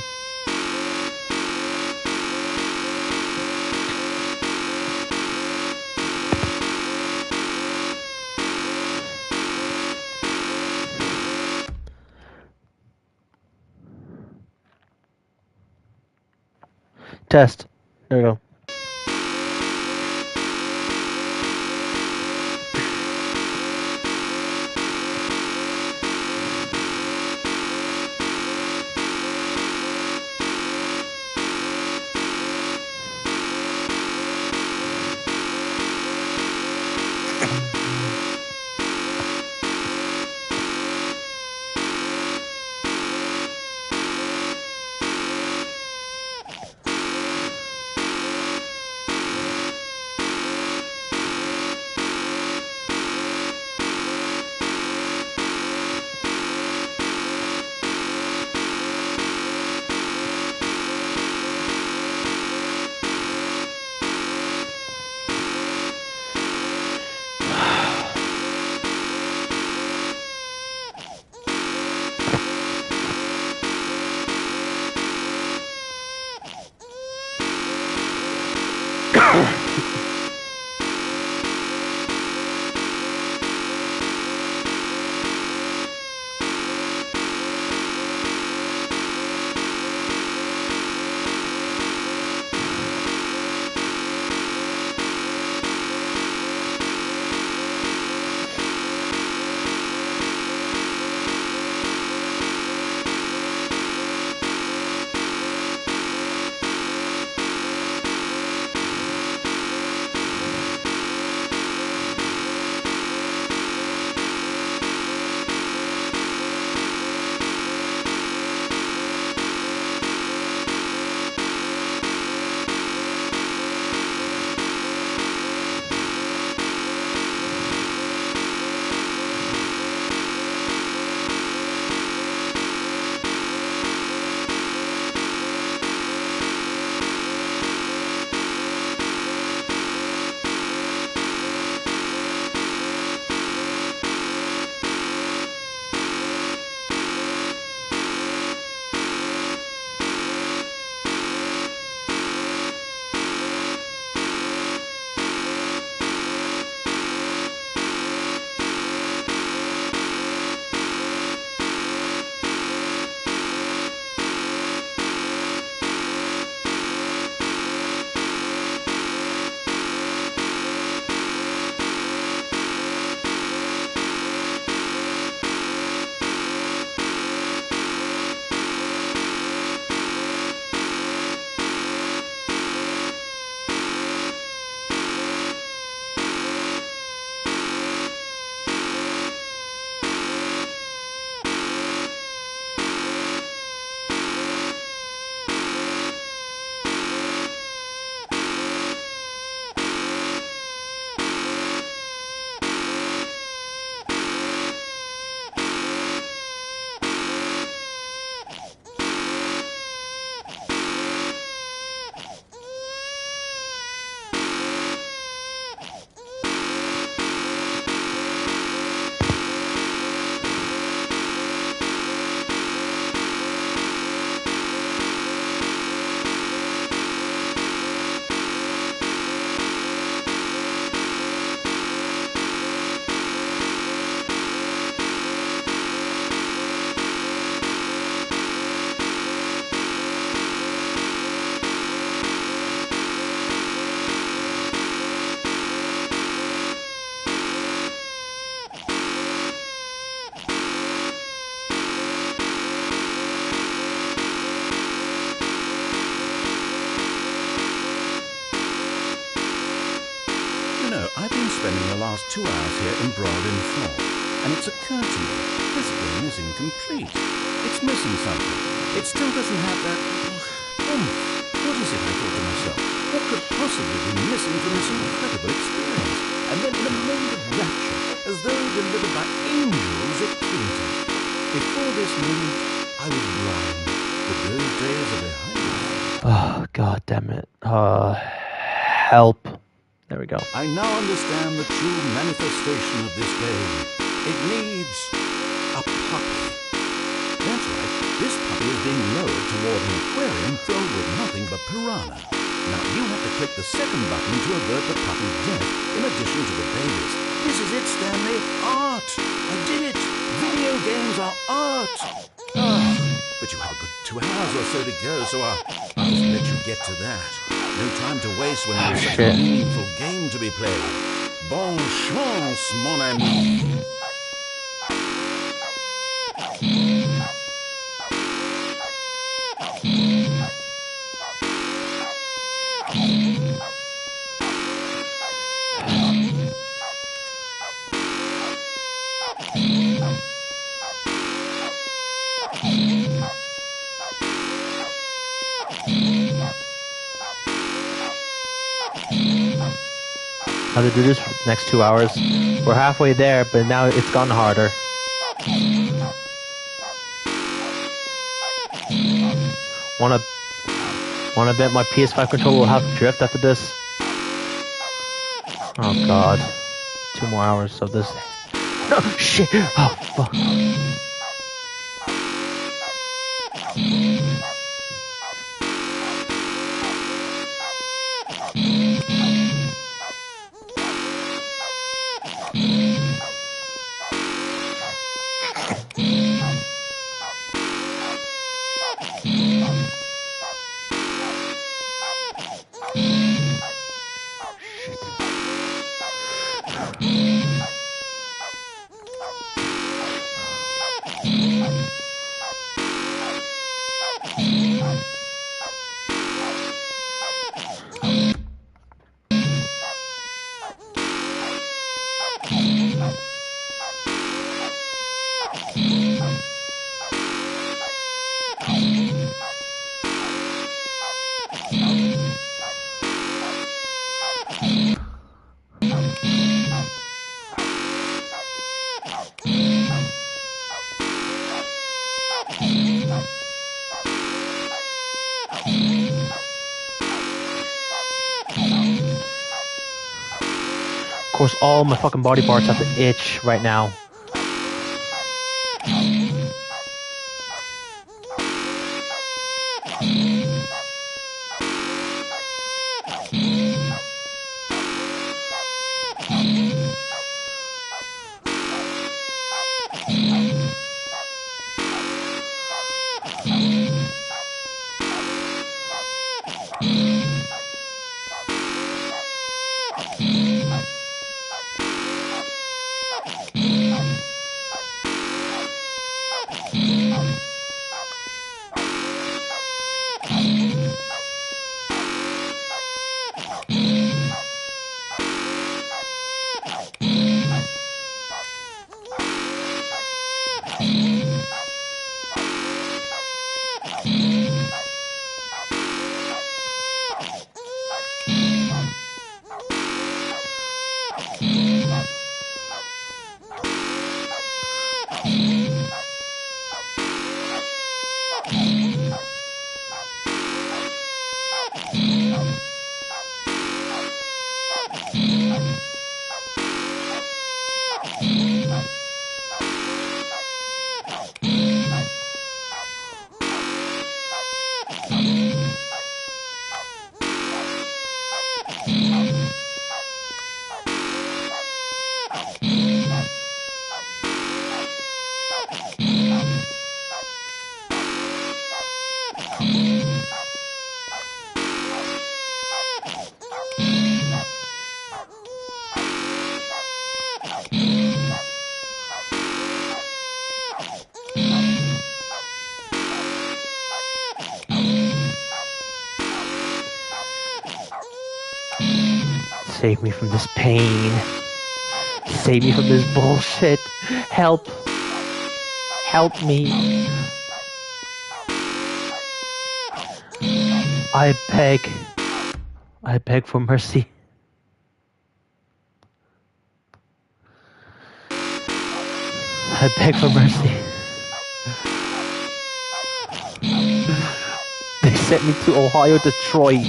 Test. There we go. past 2 hours here embroiled in thought, and it's occurred to me this game is incomplete. It's missing something. It still doesn't have that oomph. What is it, I thought to myself? What could possibly be missing from this incredible experience? And then in a moment of rapture, as though delivered by angels, it came to me. Before this moment, I was blind, but those days are behind me. Oh, god damn it. Help. There we go. I now understand the true manifestation of this game. It needs a puppy. That's right, this puppy is being lowered toward an aquarium filled with nothing but piranha. Now you have to click the second button to avert the puppy's death in addition to the baby's. This is it, Stanley. Art. I did it. Video games are art. But you have a good 2 hours or so to go, so I'll just let you get to that. No time to waste when there's such a meaningful game to be played. Bon chance, mon ami. How to do this for the next 2 hours. We're halfway there, but now it's gone harder. Wanna bet my PS5 controller will have drift after this? Oh god. 2 more hours of this. No, shit! Oh fuck. Of course, all my fucking body parts have to itch right now. Save me from this pain. save me from this bullshit. Help. Help me. I beg for mercy. I beg for mercy. They sent me to Ohio, Detroit.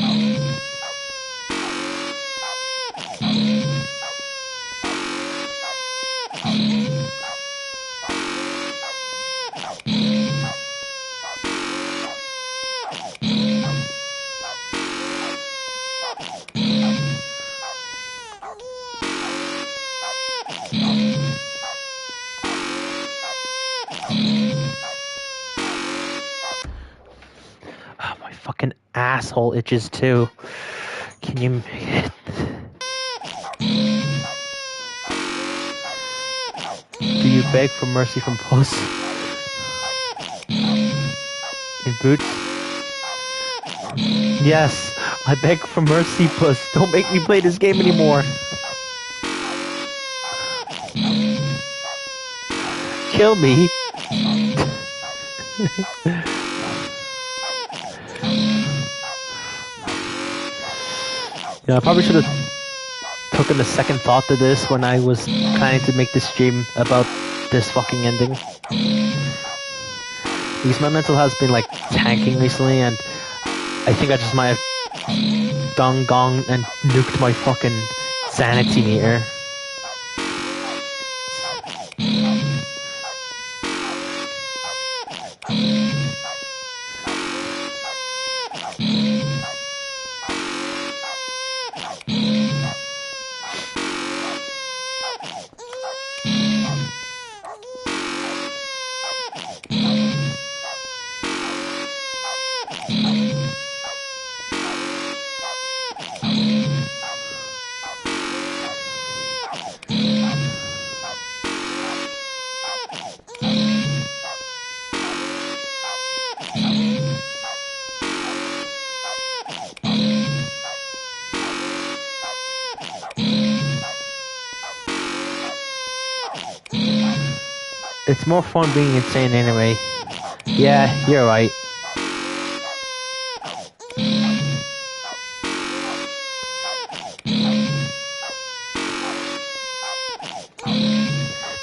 Oh, my fucking asshole itches too. Can you make it? Do you beg for mercy from Puss? In boots? Yes, I beg for mercy, Puss. Don't make me play this game anymore. Kill me. Yeah, I probably should have taken a second thought to this when I was planning to make this stream about this fucking ending. Because my mental has been like tanking recently, and I think I just might have gone and nuked my fucking sanity meter. It's more fun being insane anyway. Yeah, you're right.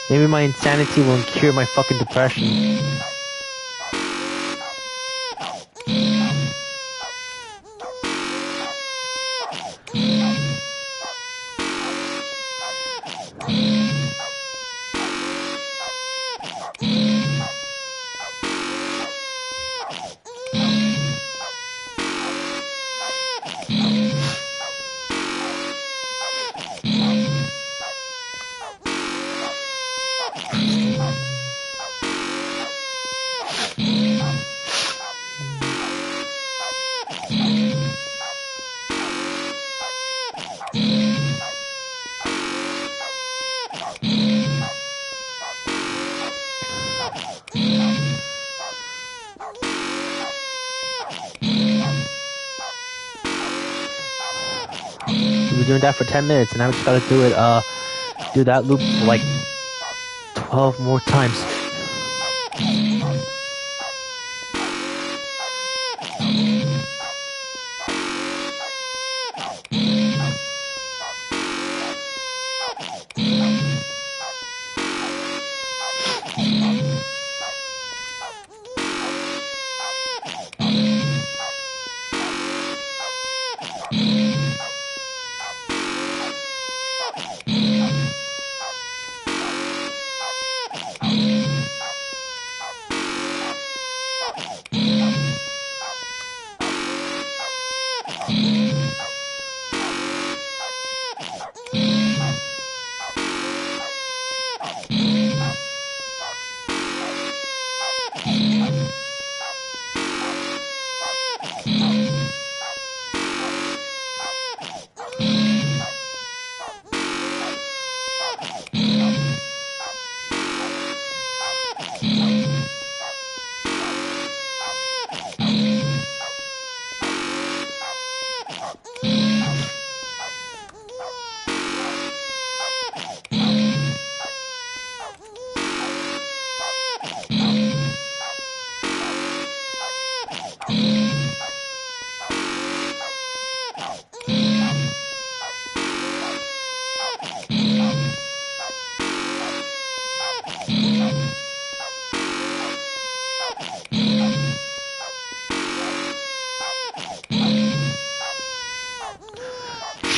Maybe my insanity won't cure my fucking depression. We're doing that for 10 minutes, and now we just gotta do it, do that loop for like 12 more times.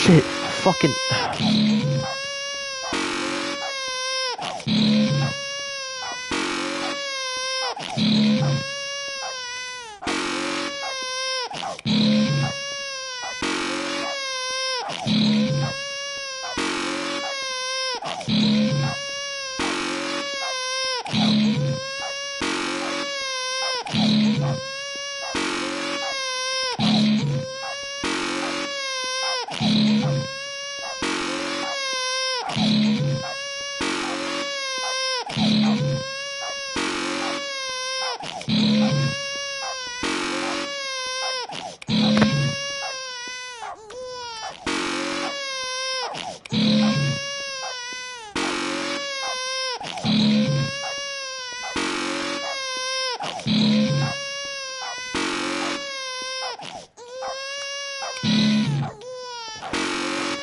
shit. Fucking.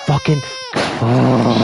Fucking. Oh.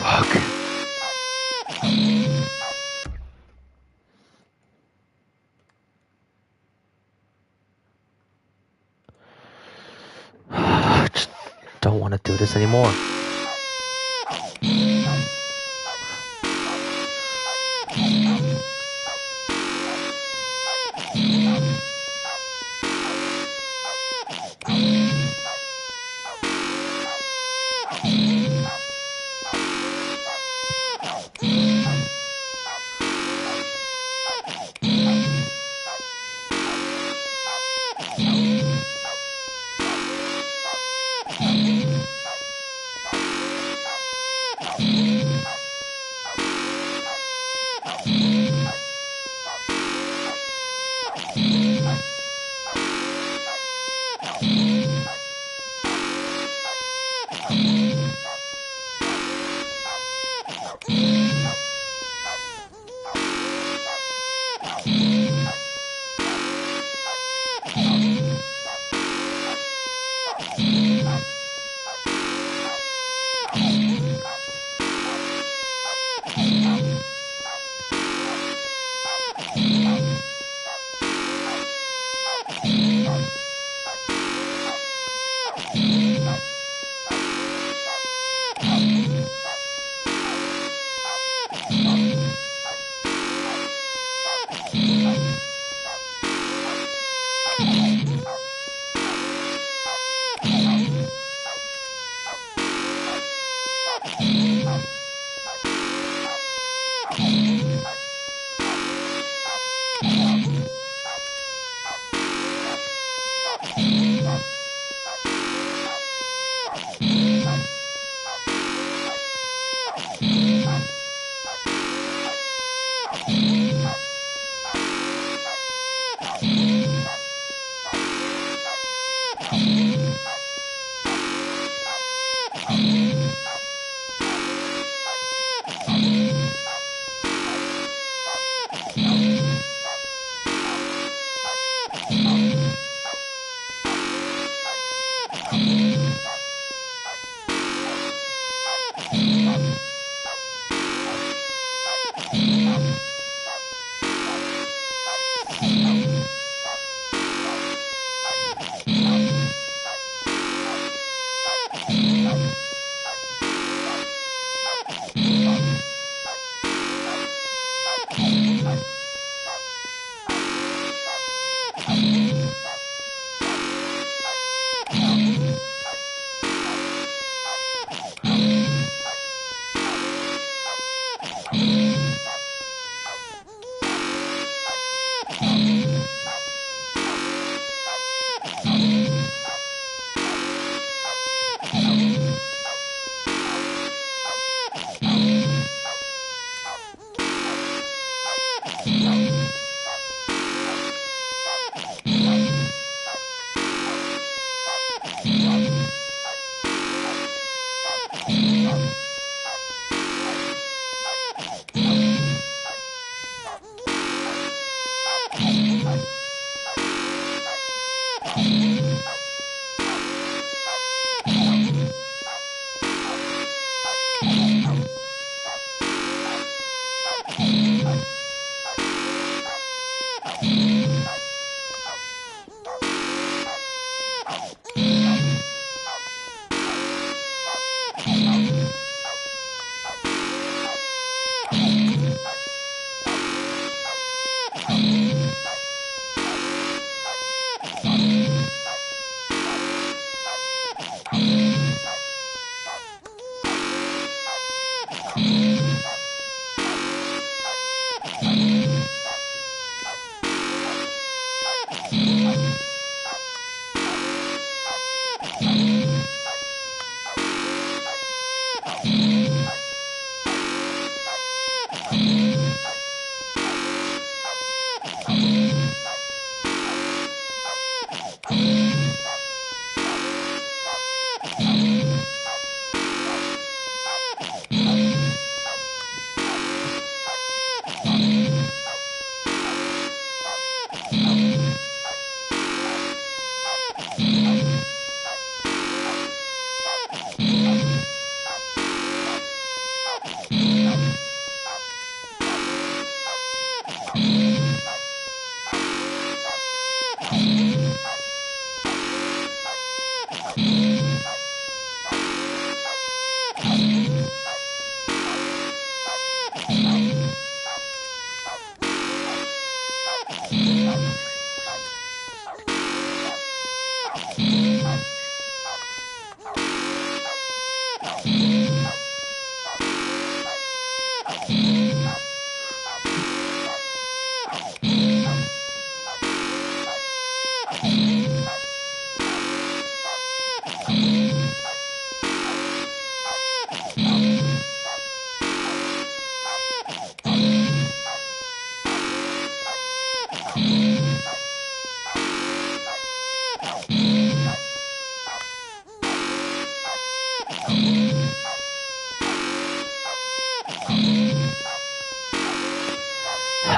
Fuck. I just don't want to do this anymore.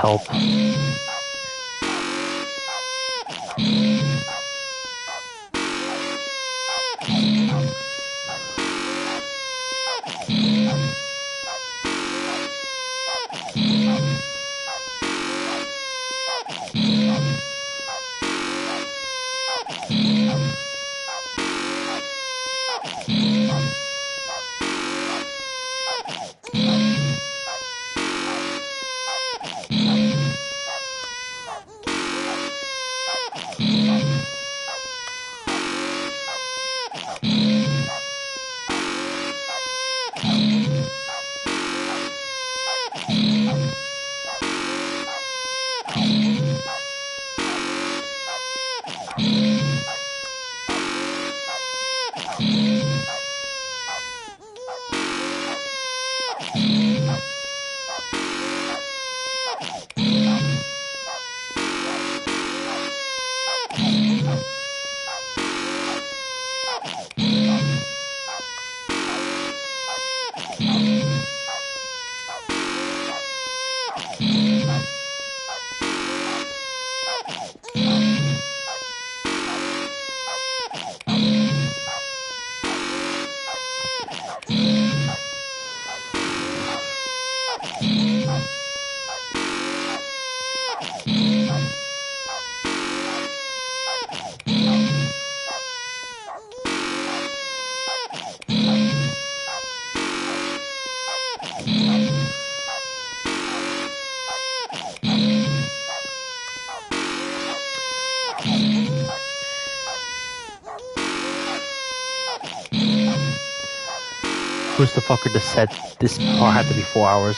Help. Who's the fucker that said this part had to be 4 hours?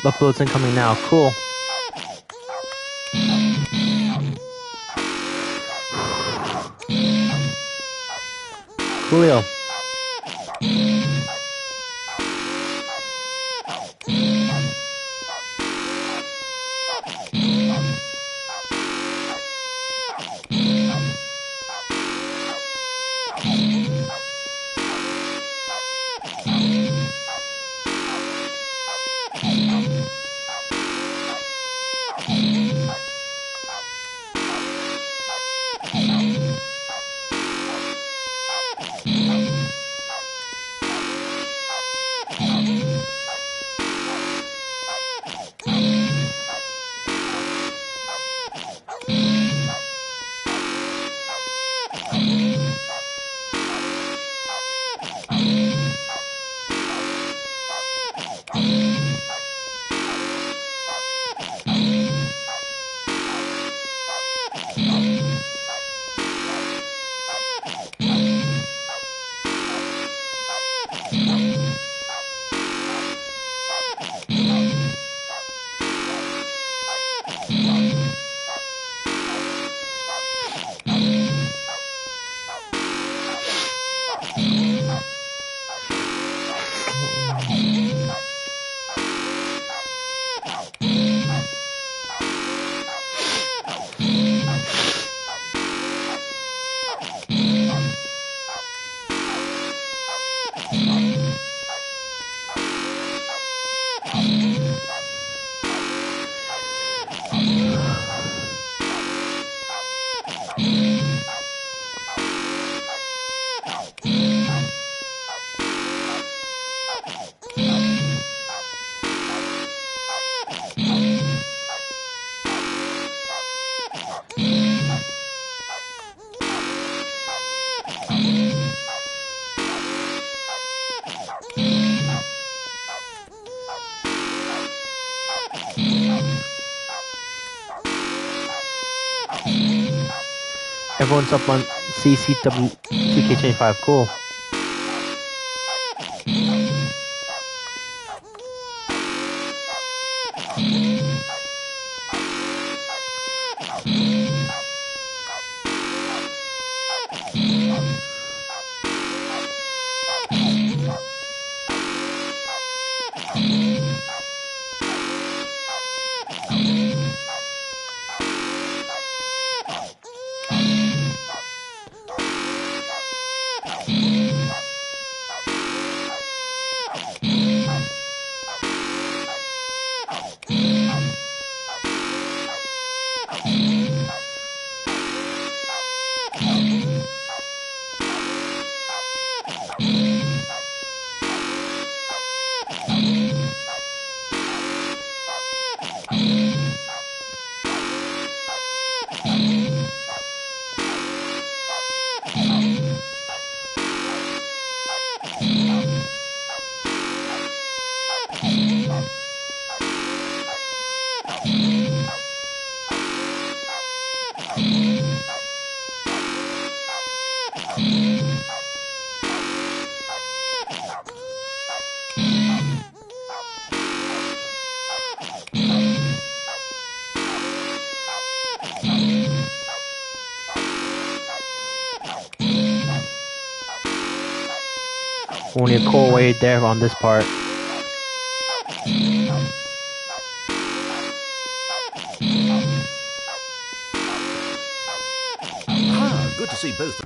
Uploads incoming now. Cool. Coolio. Everyone's up on CCW 2K25. Cool. Only a core weight there on this part. Ah, good to see both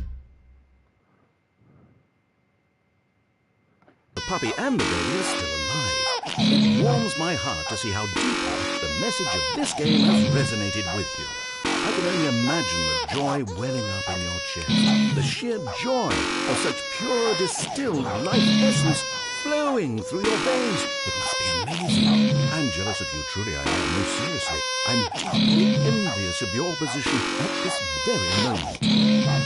the puppy and the baby are still alive. It warms my heart to see how deeply the message of this game has resonated with you. I can only imagine the joy welling up in your chest. The sheer joy of such pure distilled life essence flowing through your veins. It must be amazing. I'm jealous of you, truly I am, no seriously. I'm deeply envious of your position at this very moment.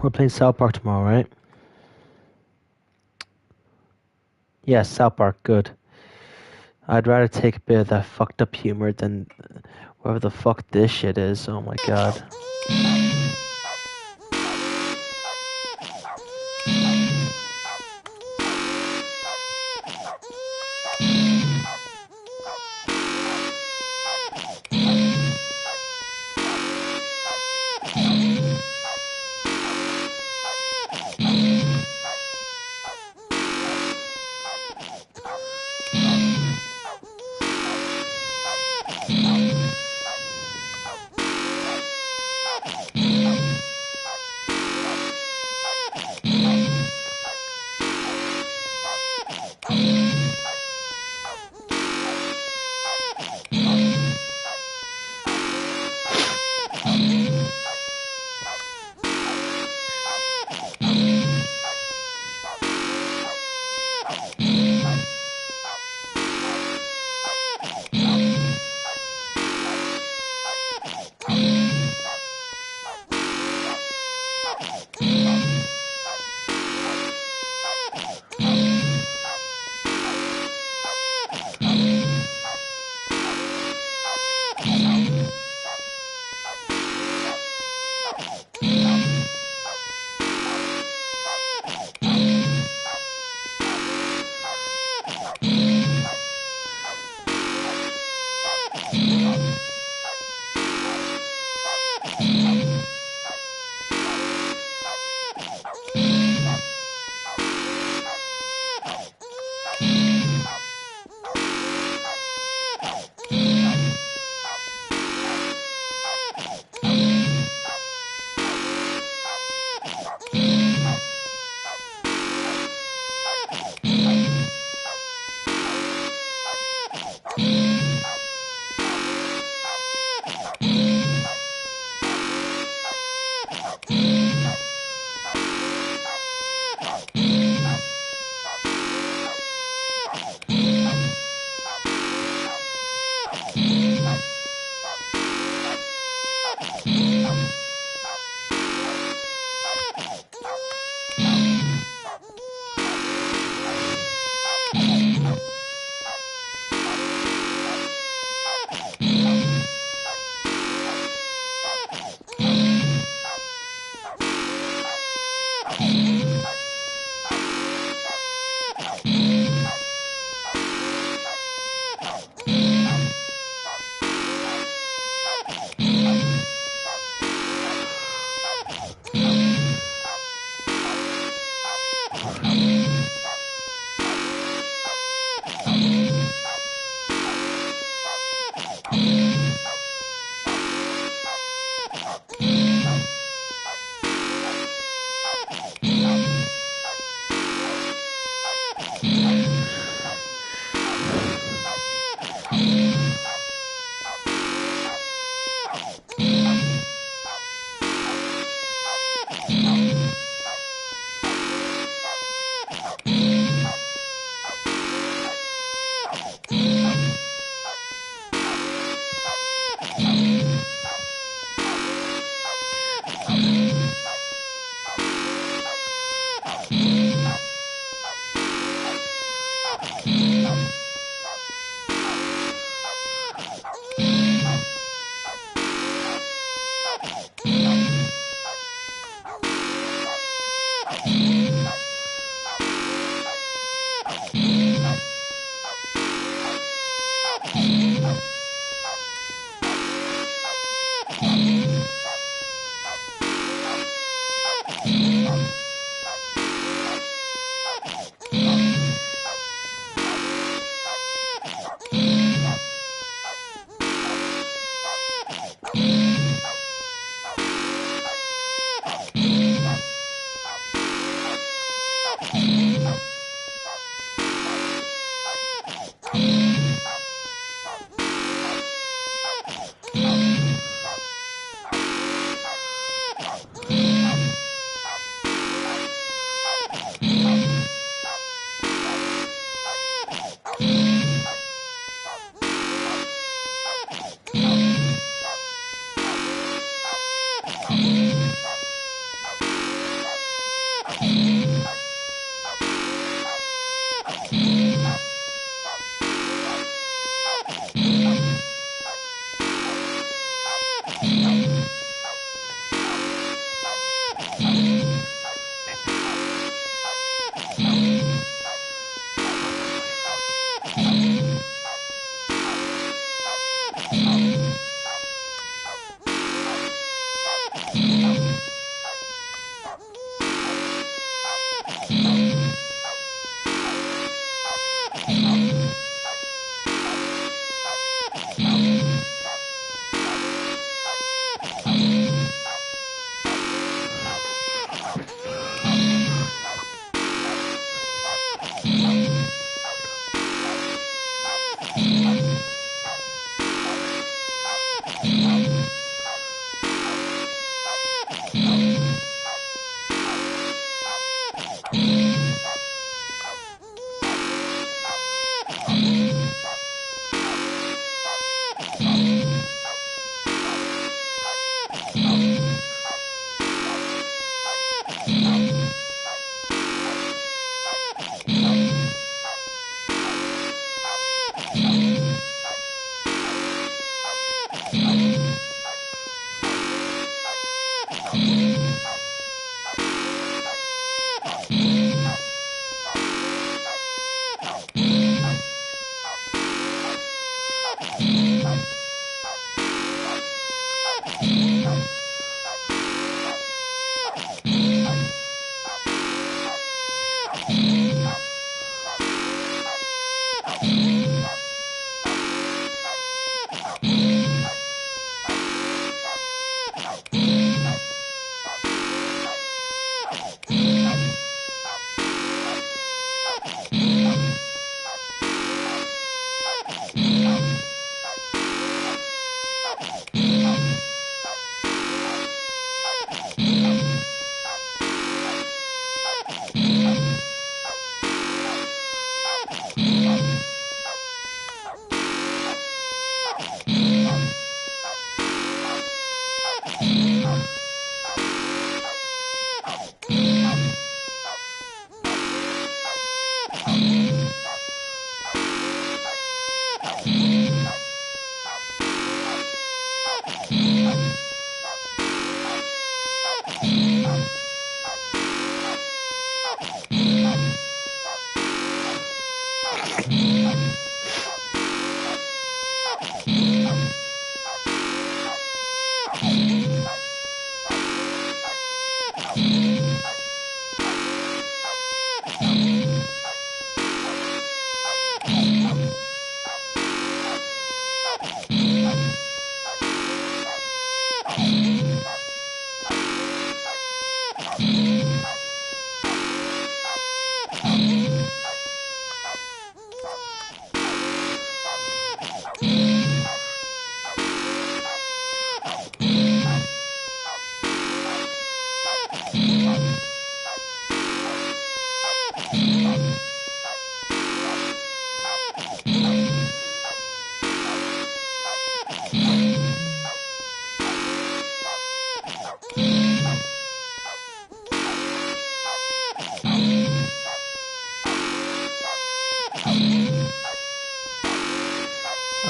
We're playing South Park tomorrow, right? Yes, South Park, good. I'd rather take a bit of that fucked up humor than whatever the fuck this shit is. Oh my god.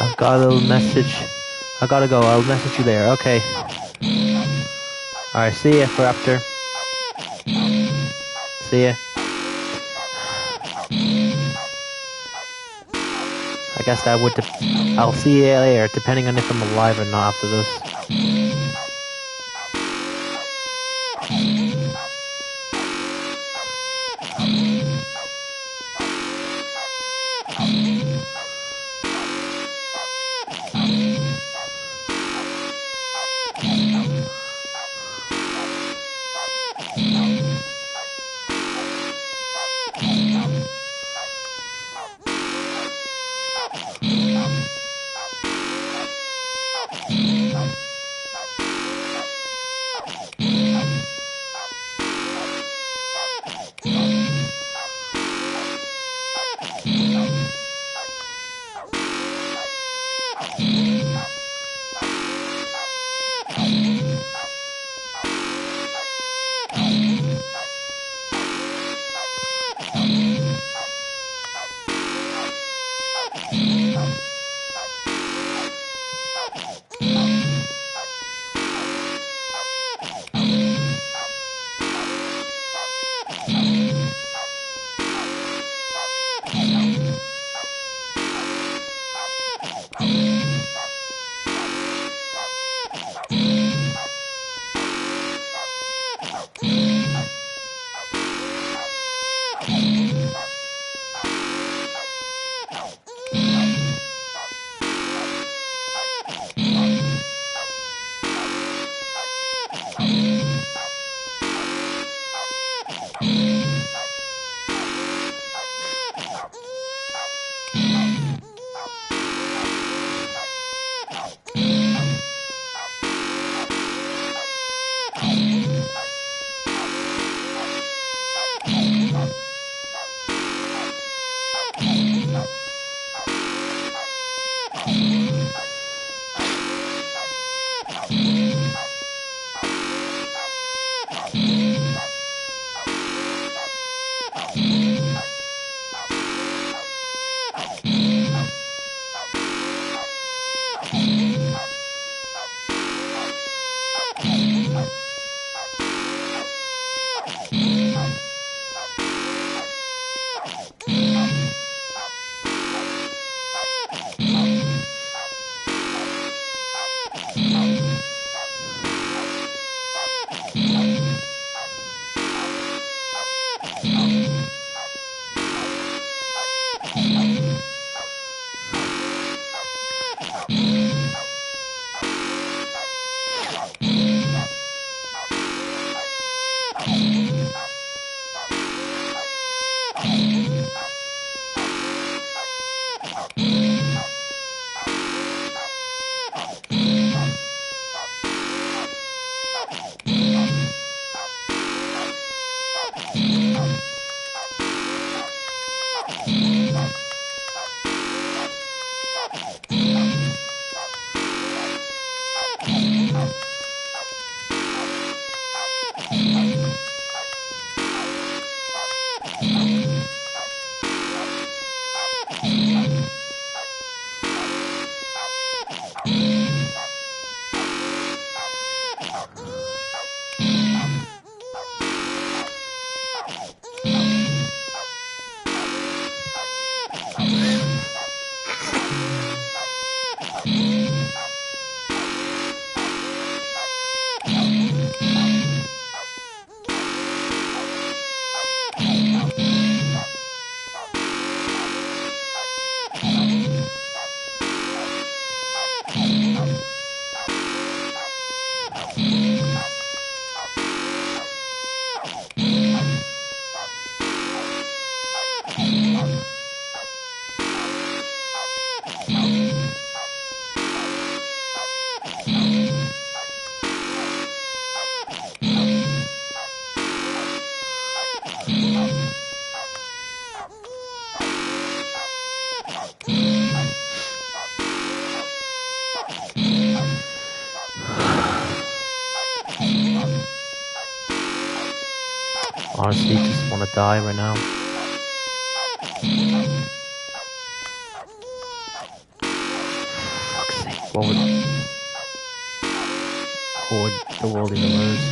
I've got a little message. I gotta go. I'll message you there. Okay. Alright, see ya, Raptor. See ya. I guess that would... I'll see you later, depending on if I'm alive or not after this. Honestly, just want to die right now. Fuck's sake, what would the world even lose?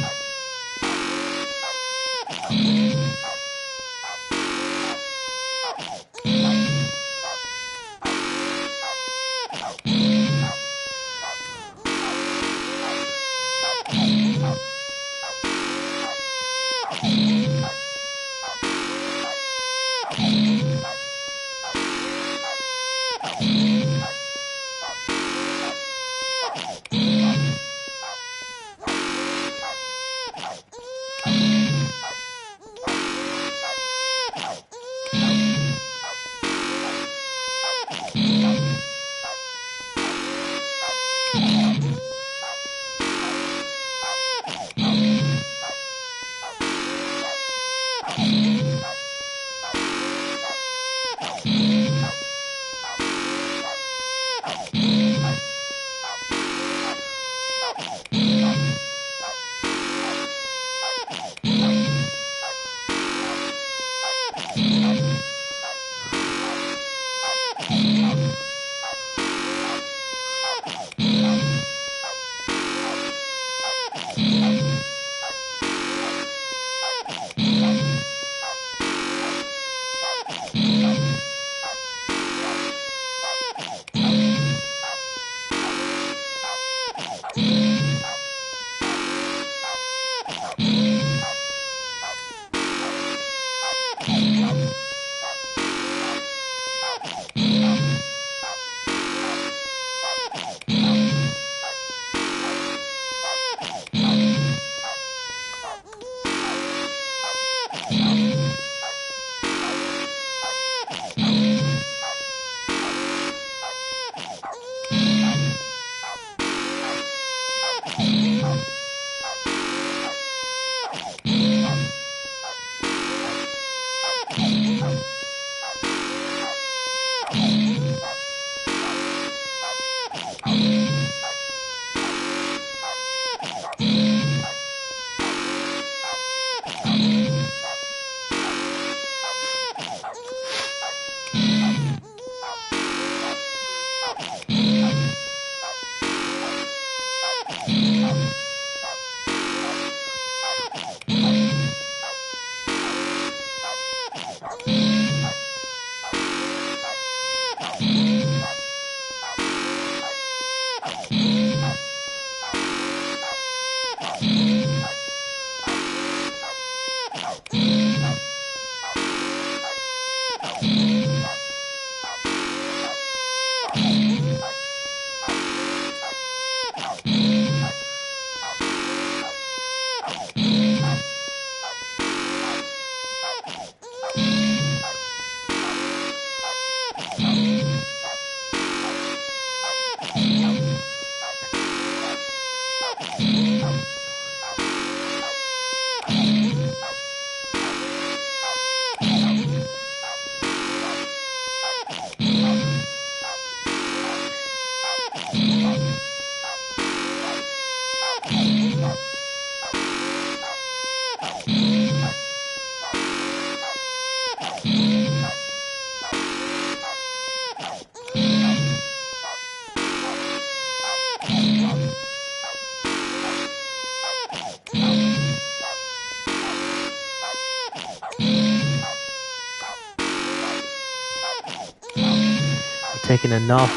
Taking enough.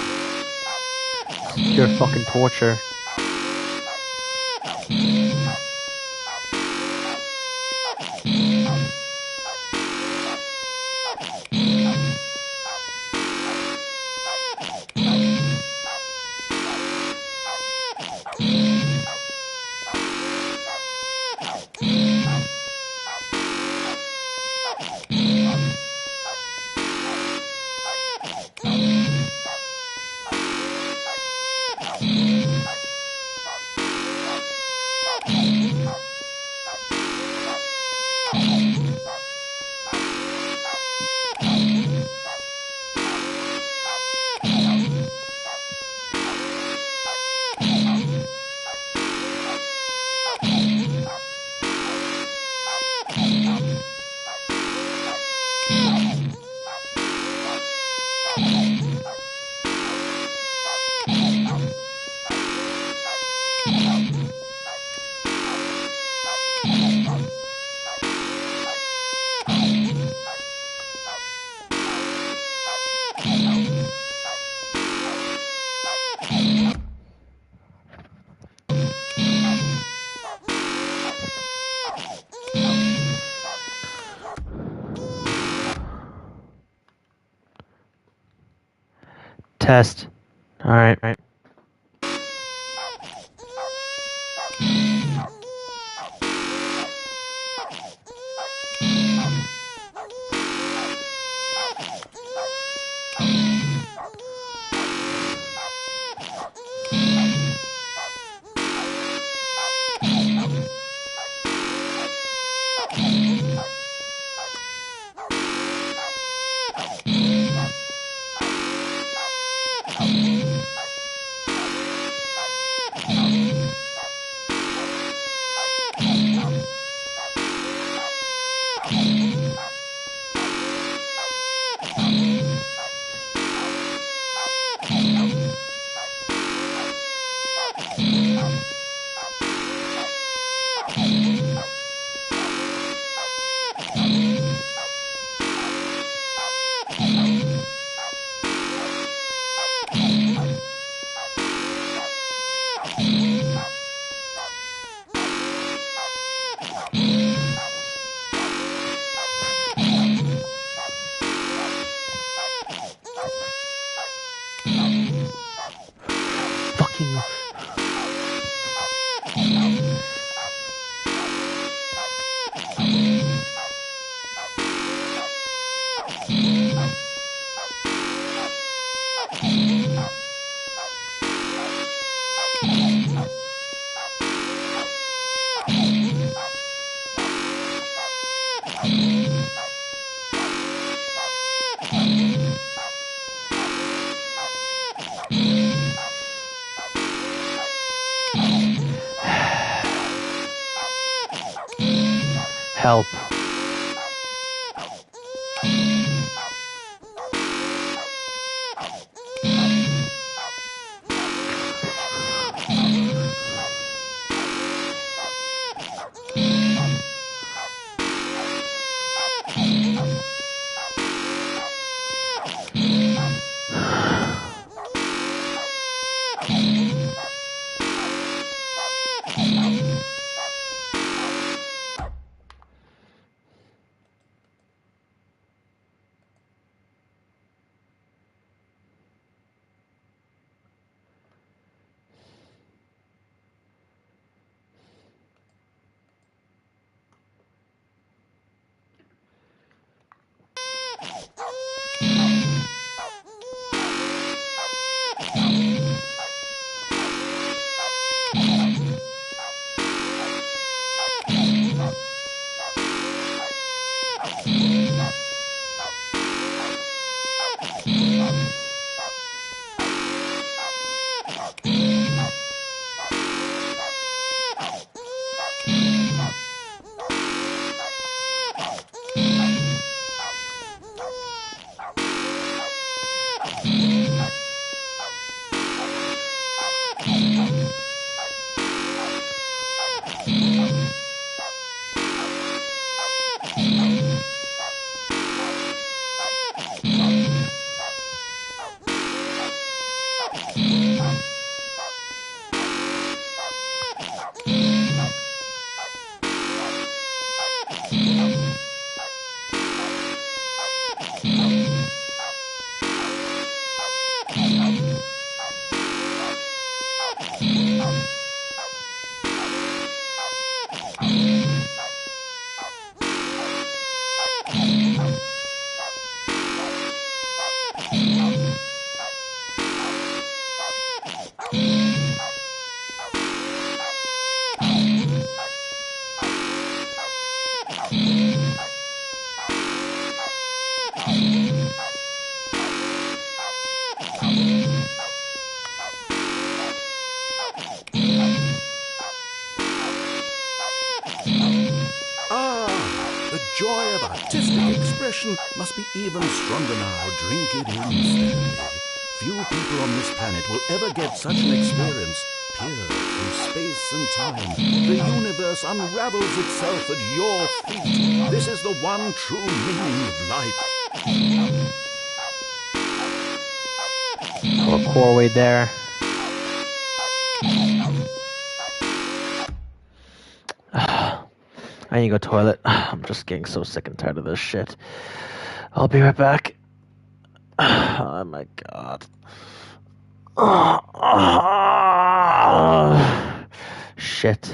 Pure fucking torture. test. All right. Fucking. Help. The joy of artistic expression must be even stronger now. Drink it in, Stanley. Few people on this planet will ever get such an experience. Peer through space and time. The universe unravels itself at your feet. This is the one true meaning of life. Or core weight there. I need to go toilet. I'm just getting so sick and tired of this shit. I'll be right back. Oh my god. Shit.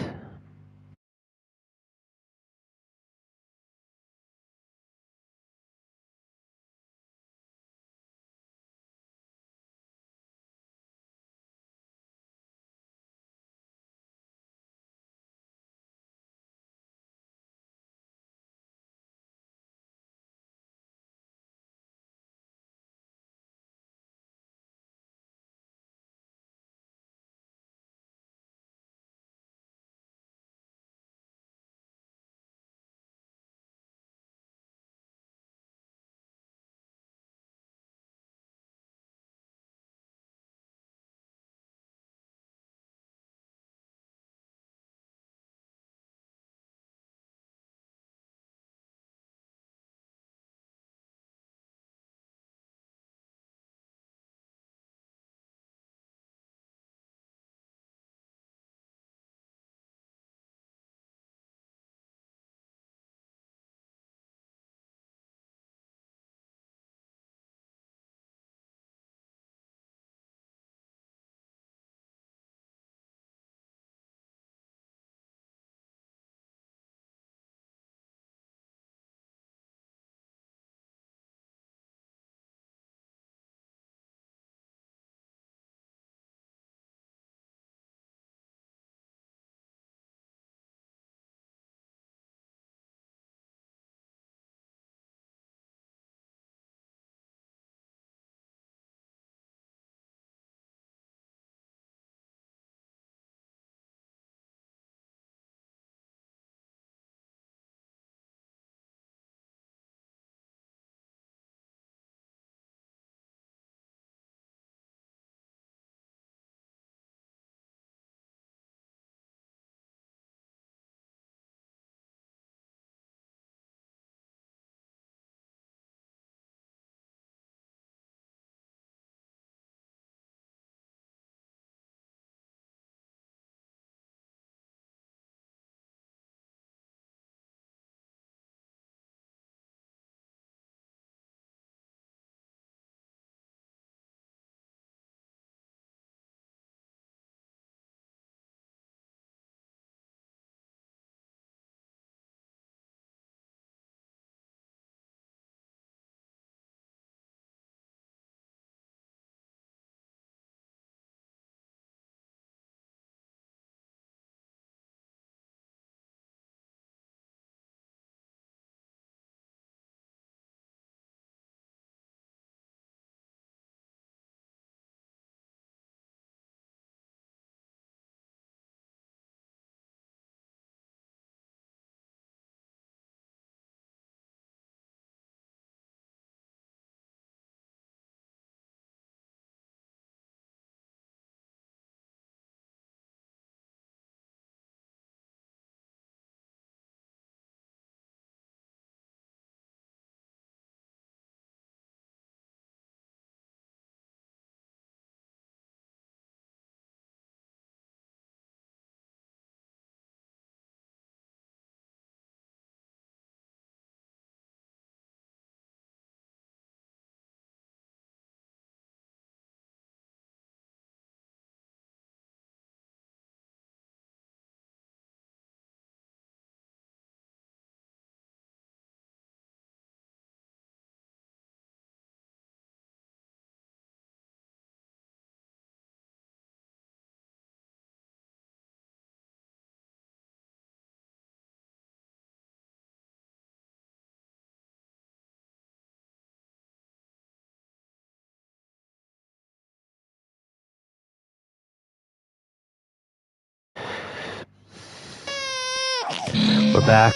We're back.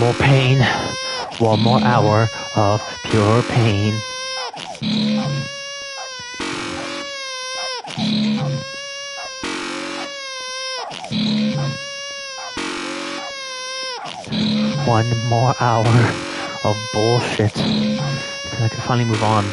More pain. One more hour of pure pain. One more hour of bullshit. I can finally move on.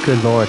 Good lord.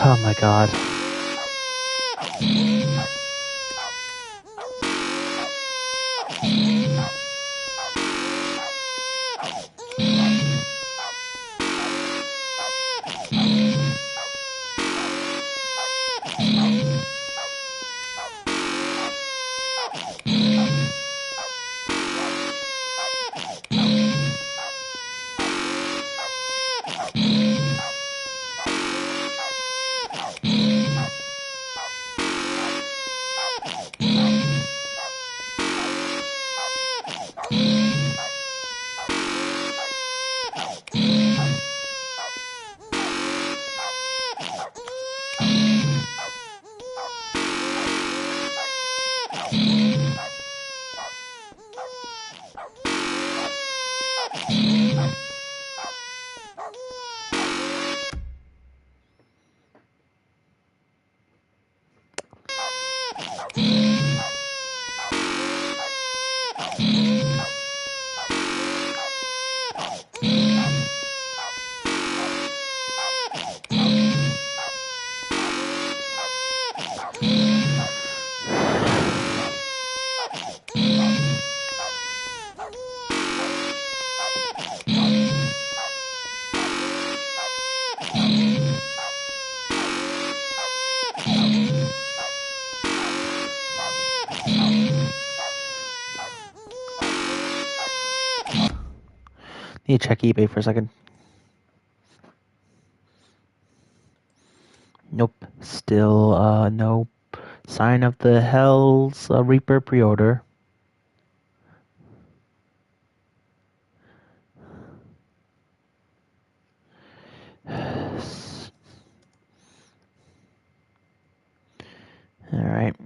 Oh my god. Need to check eBay for a second. Nope. Still, no sign of the Hell's Reaper pre-order. Alright.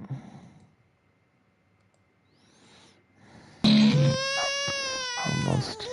Almost.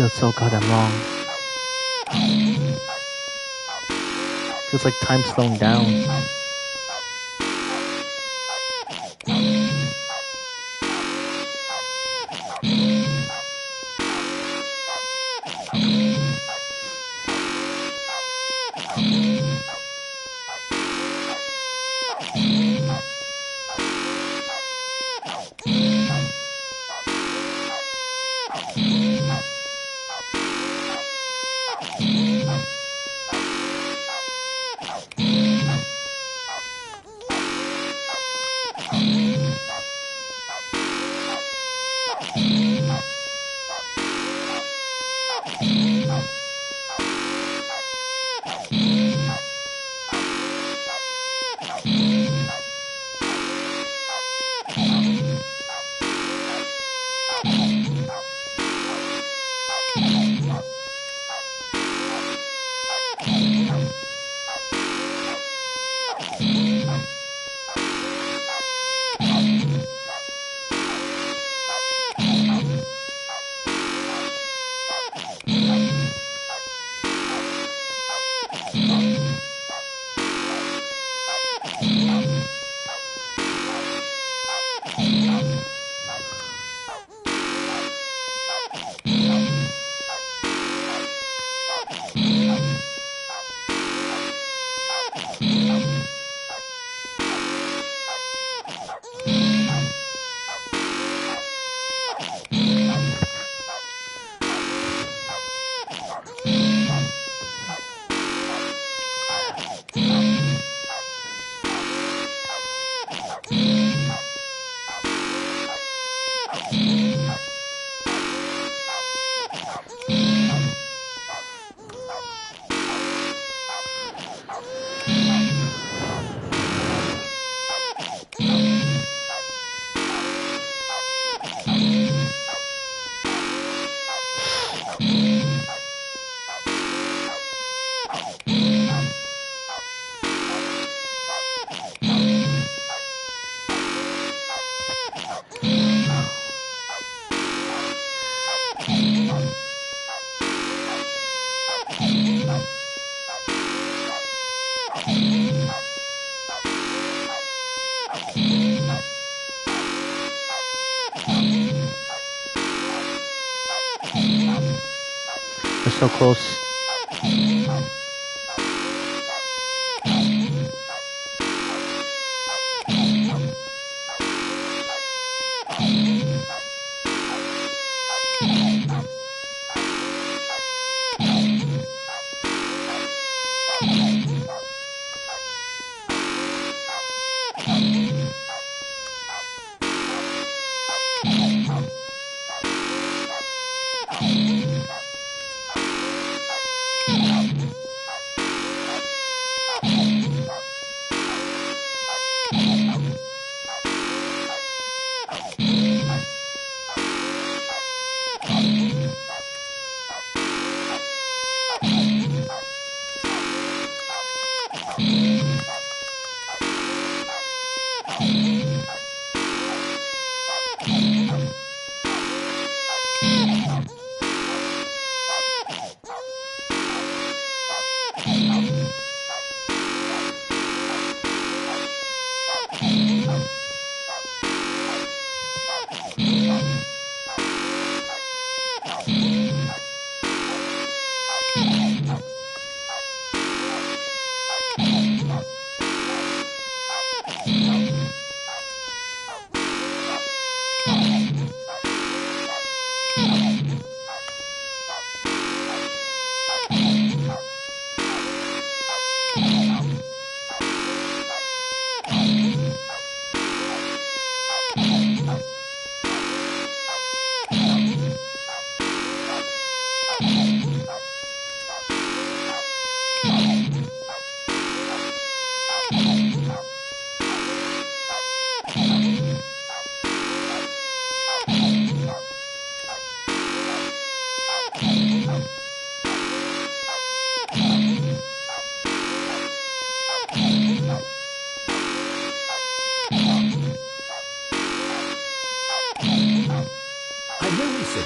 feels so goddamn long. Feels like time's slowing down. We're so close.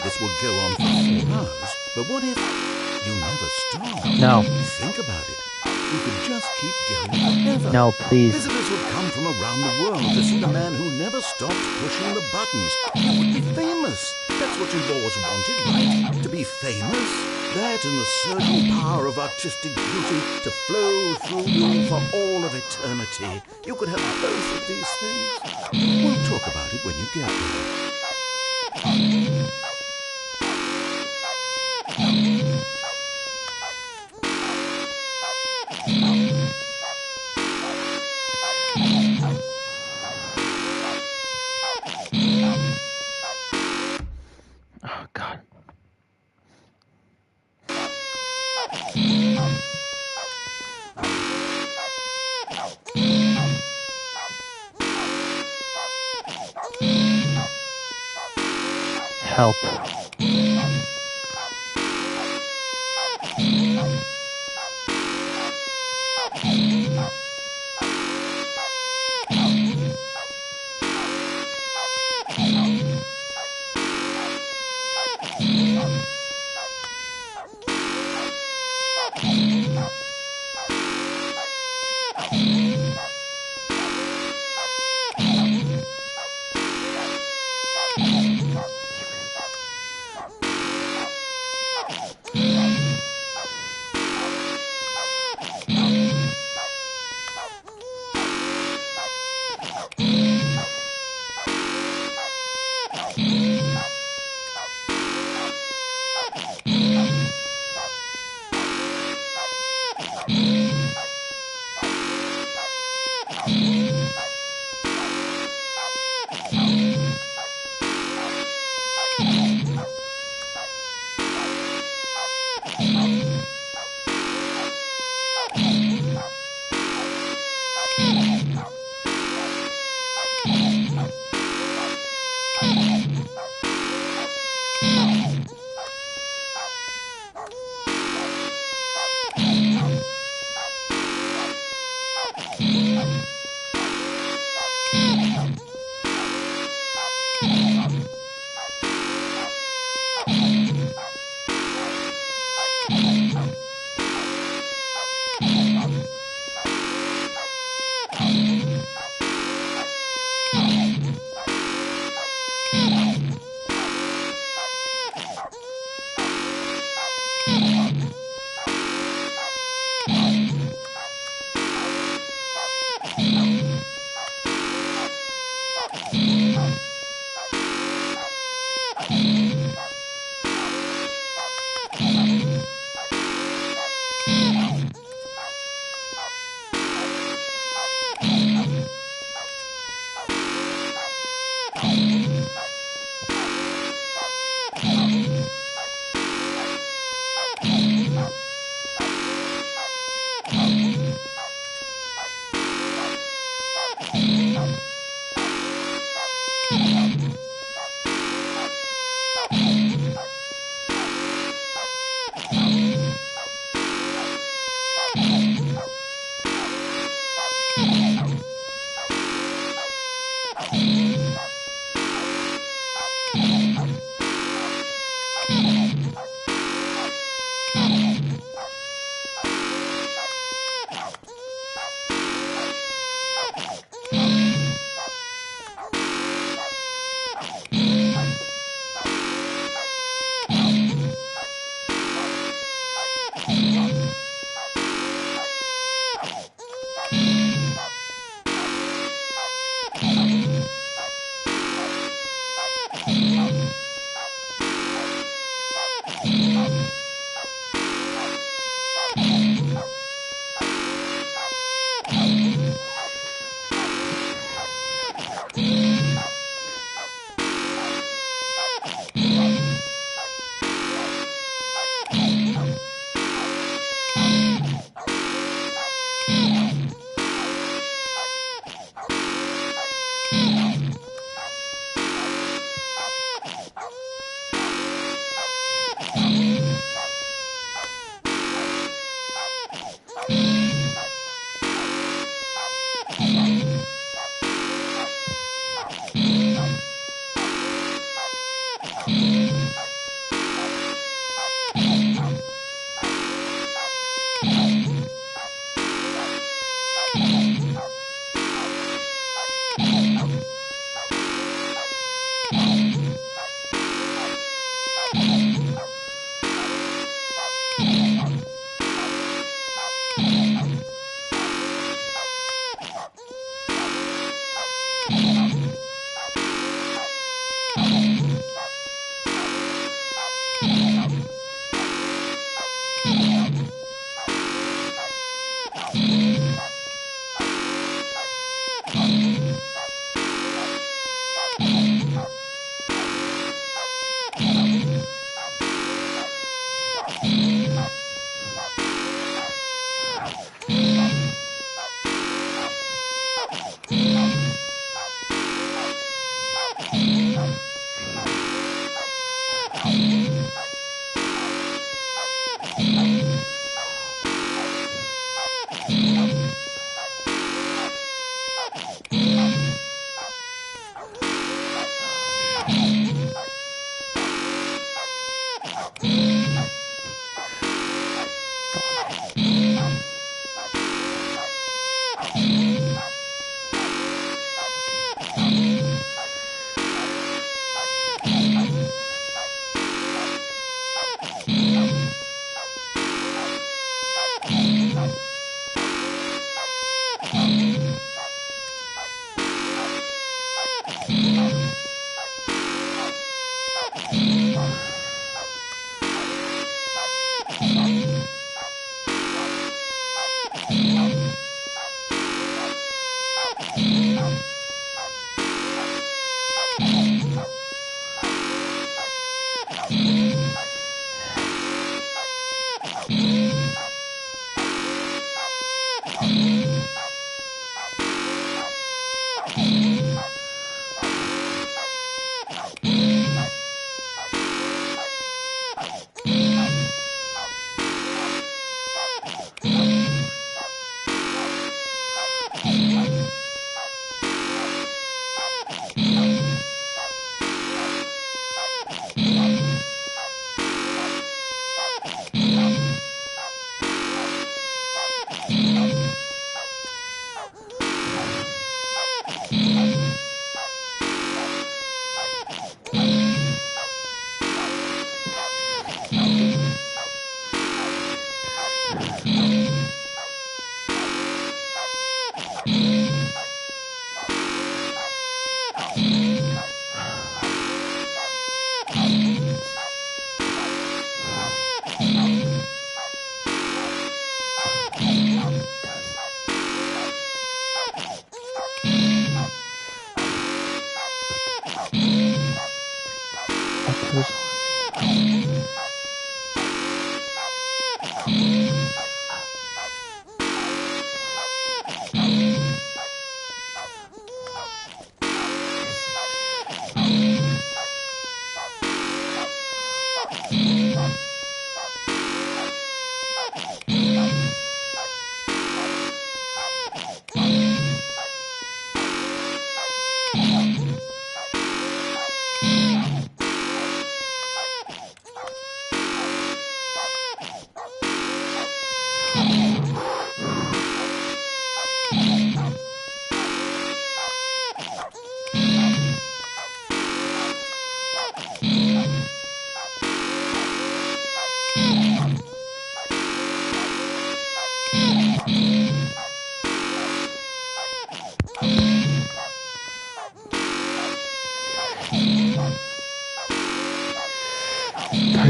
This will go on for 4 hours, But what if you never stop? No. Think about it. You could just keep going forever. No, please. Visitors would come from around the world to see the man who never stopped pushing the buttons. You would be famous. That's what you've always wanted, right? To be famous. That and the surging power of artistic beauty to flow through you for all of eternity. You could have both of these things. We'll talk about it when you get there. Oh, God. Help.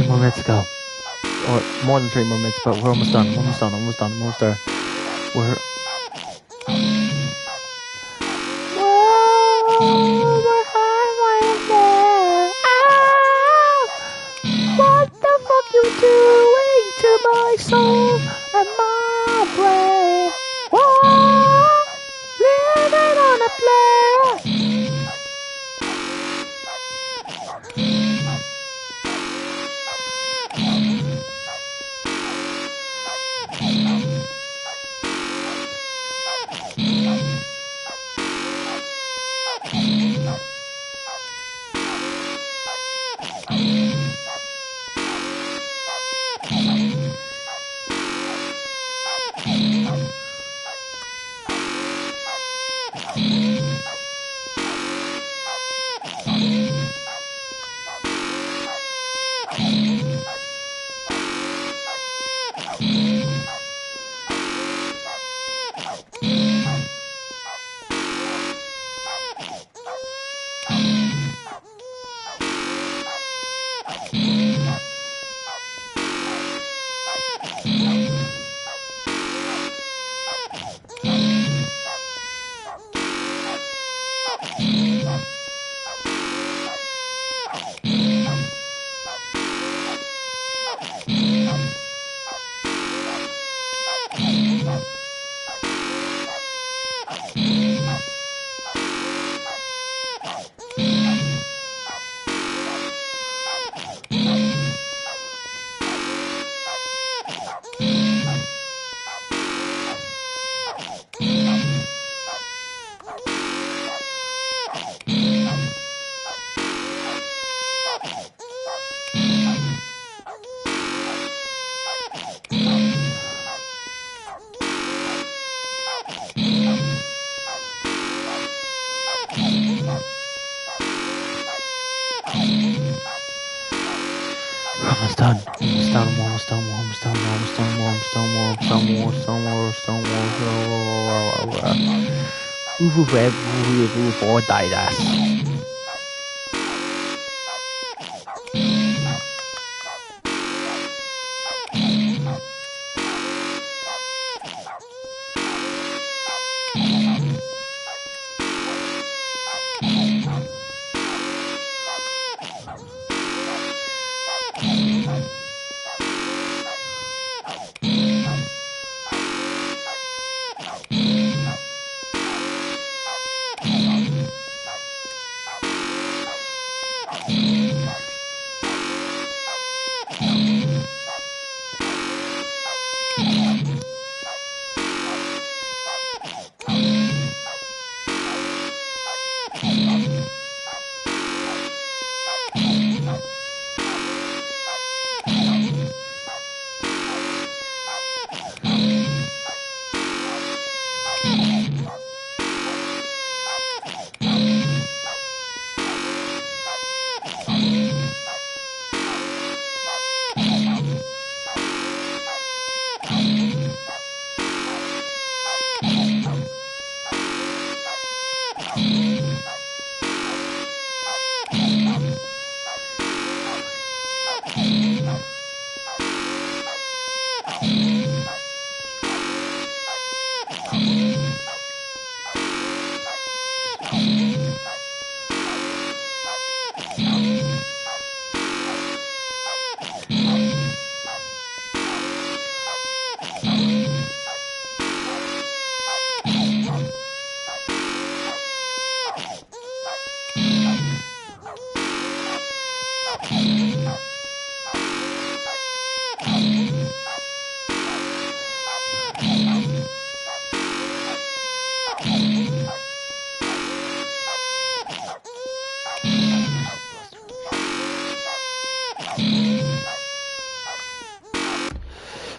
Minutes ago, or more than 3 more minutes, but we're almost done. Almost there. We're halfway there. What the fuck you doing to my soul and my brain? Whoa, living on a plane. Almost done. Almost done. Almost done. Almost done. Almost done. Almost done. Almost done. Almost done. Almost done. Almost done. Almost done.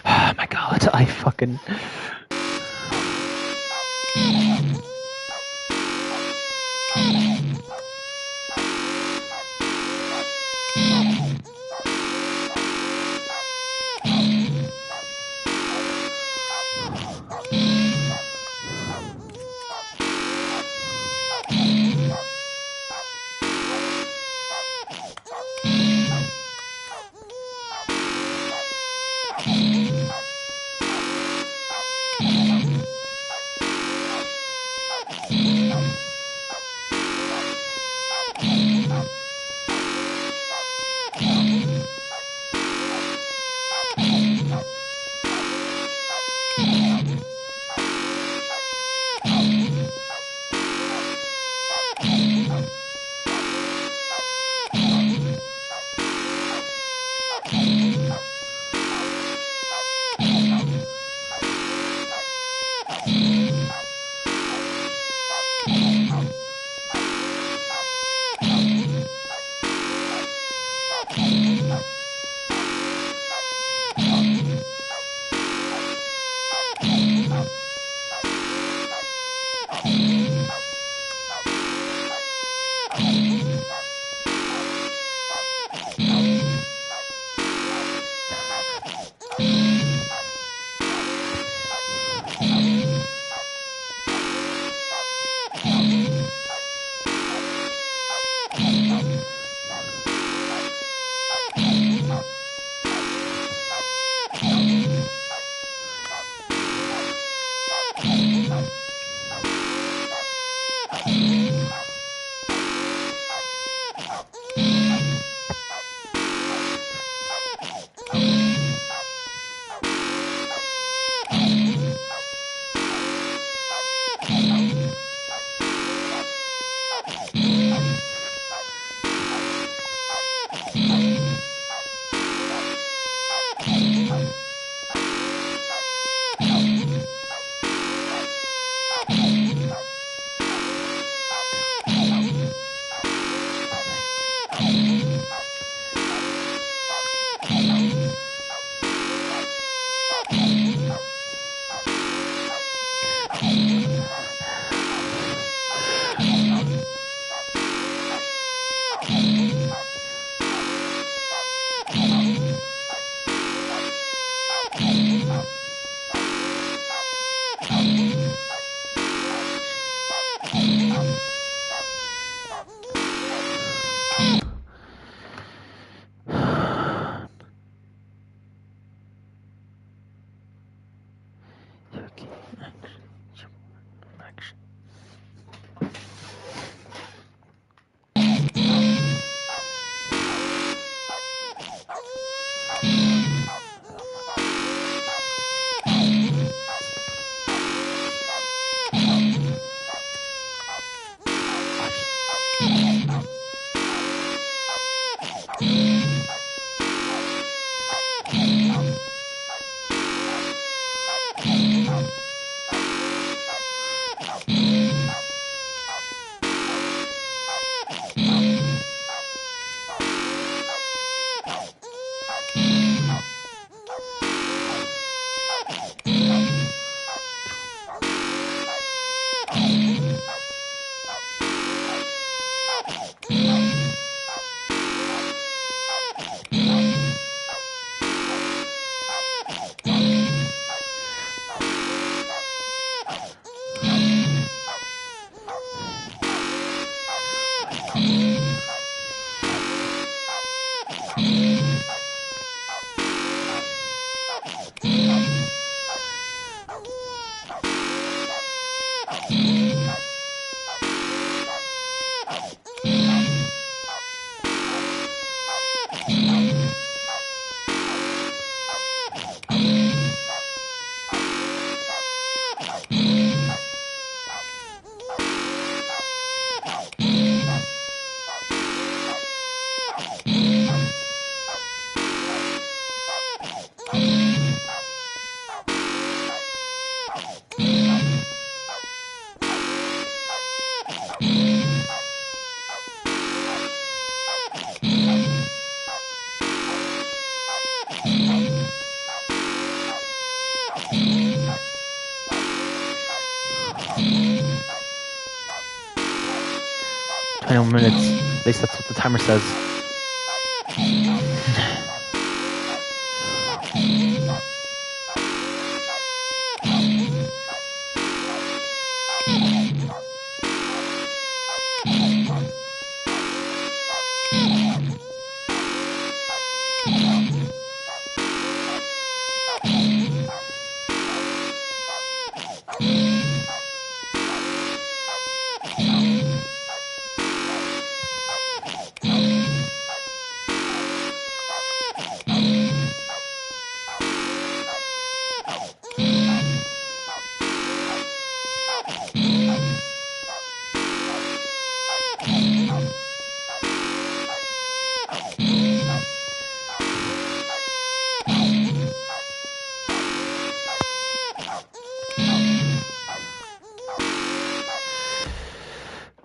Oh my god, I fucking... Minutes. At least that's what the timer says.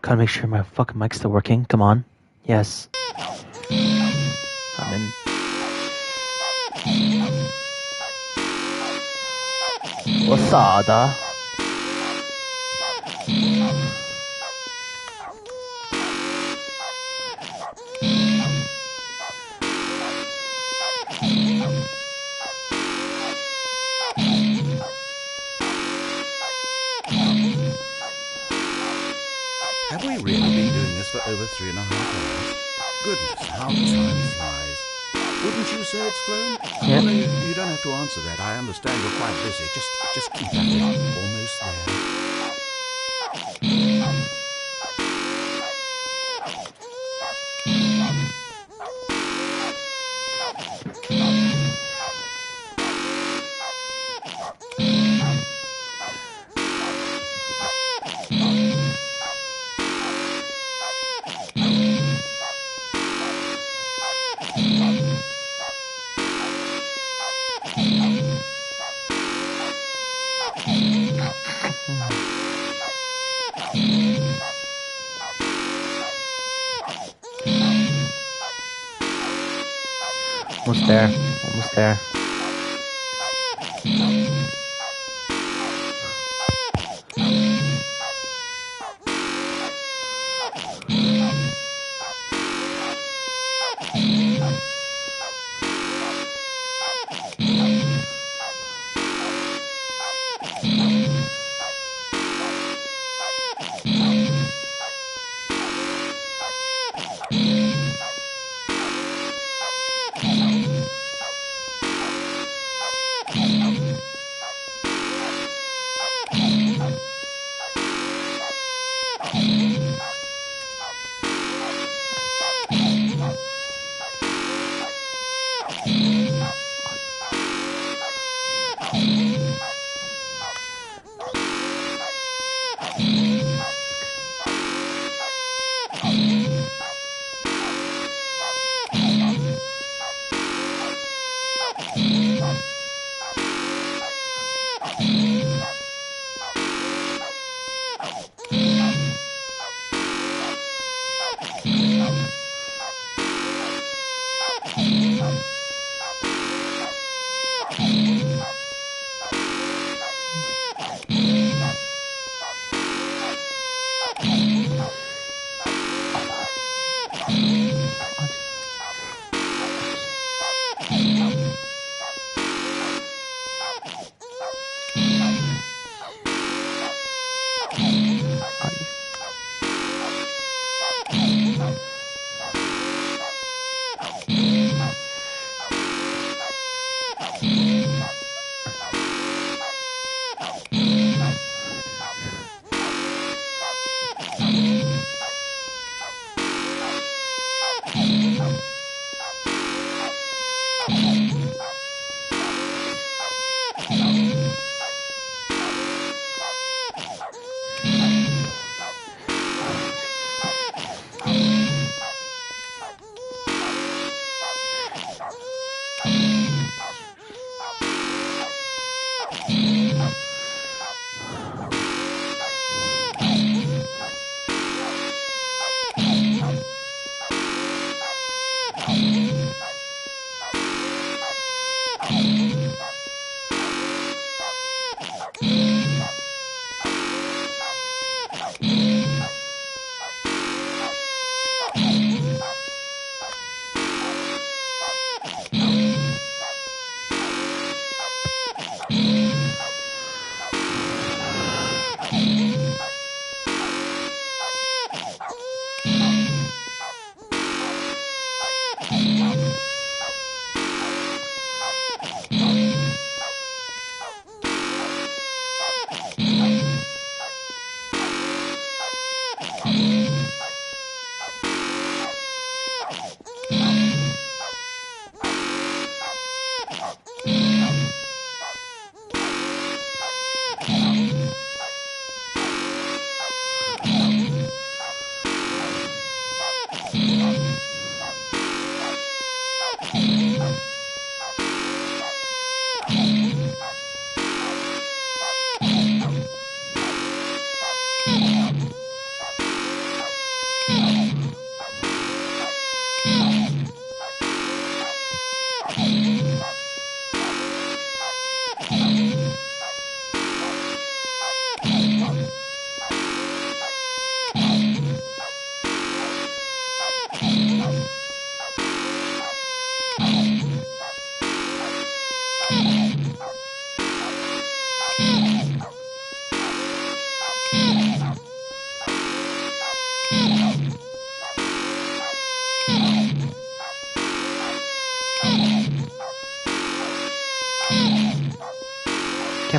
Gotta make sure my fucking mic's still working. Come on. Yes. I'm in. Wasada. Have we really been doing this for over 3.5 hours? Goodness, how time flies. Wouldn't you say it's flown? Yeah. Well, you don't have to answer that. I understand you're quite busy. Just keep at it. Almost there. Almost there. Almost there.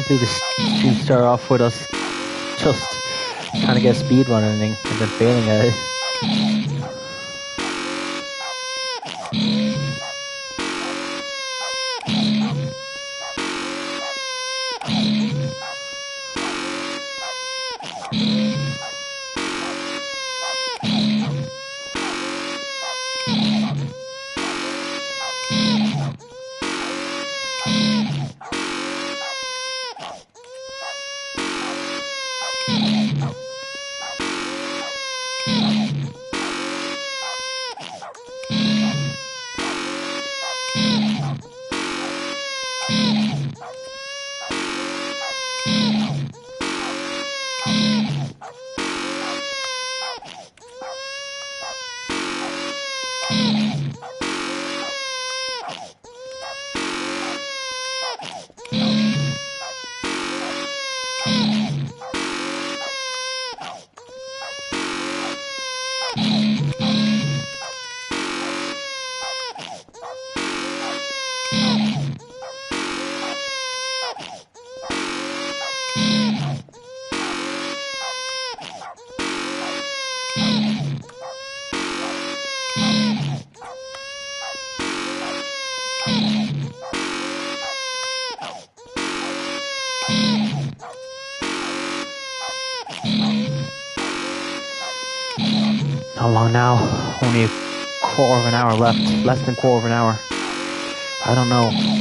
can't believe this stream started off with us just trying to get speed running and then failing at it. How long now? Only a quarter of an hour left. Less than a quarter of an hour. I don't know.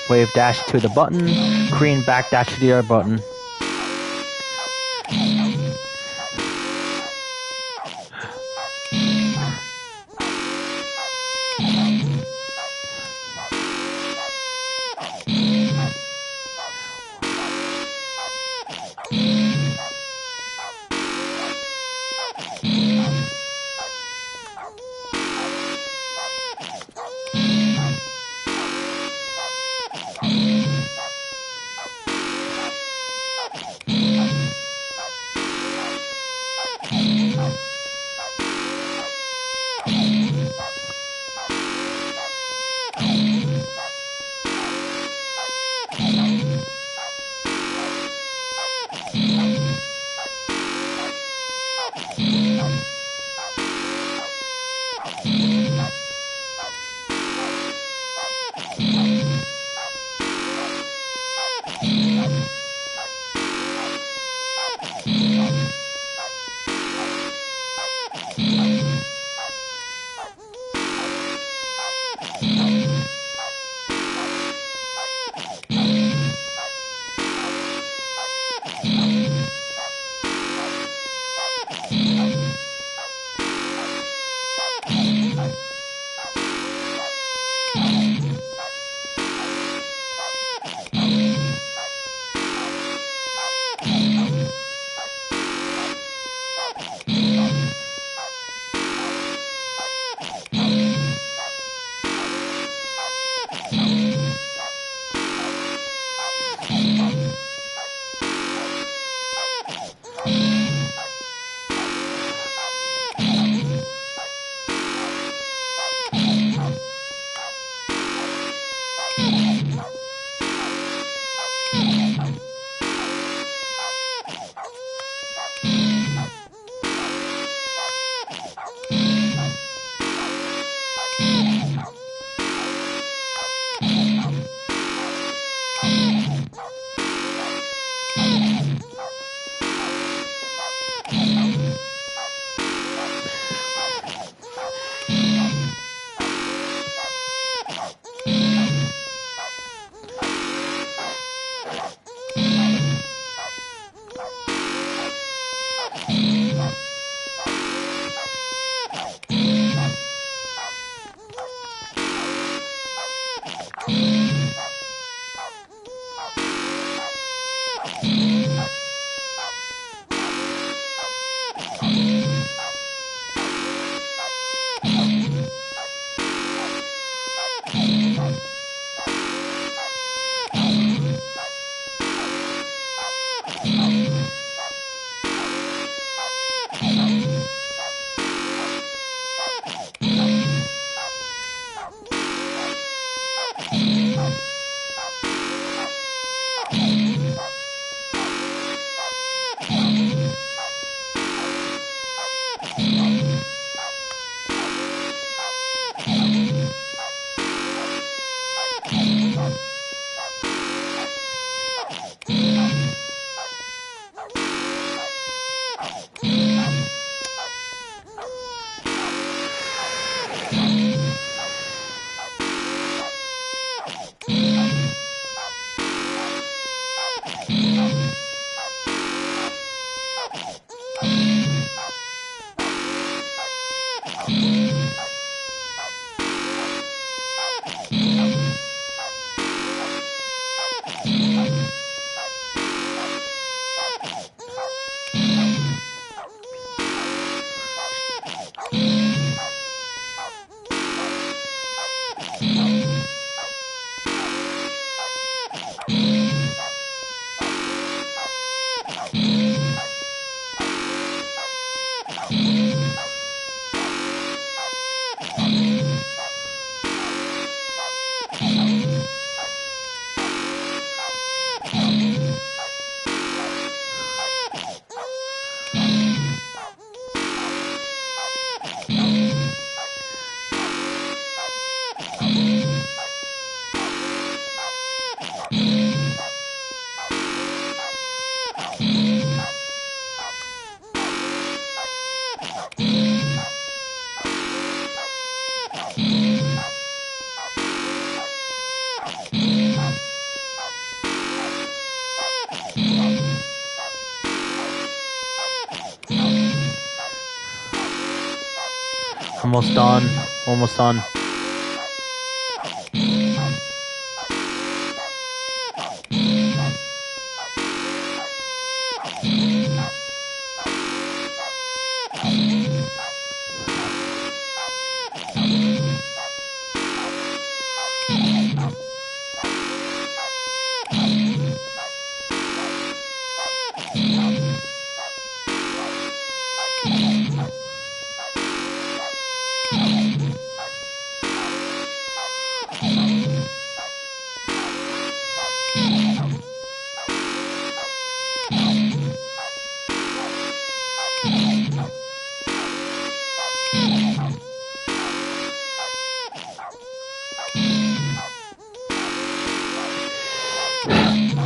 Wave dash to the button, green back dash to the other button. Almost done. Almost done.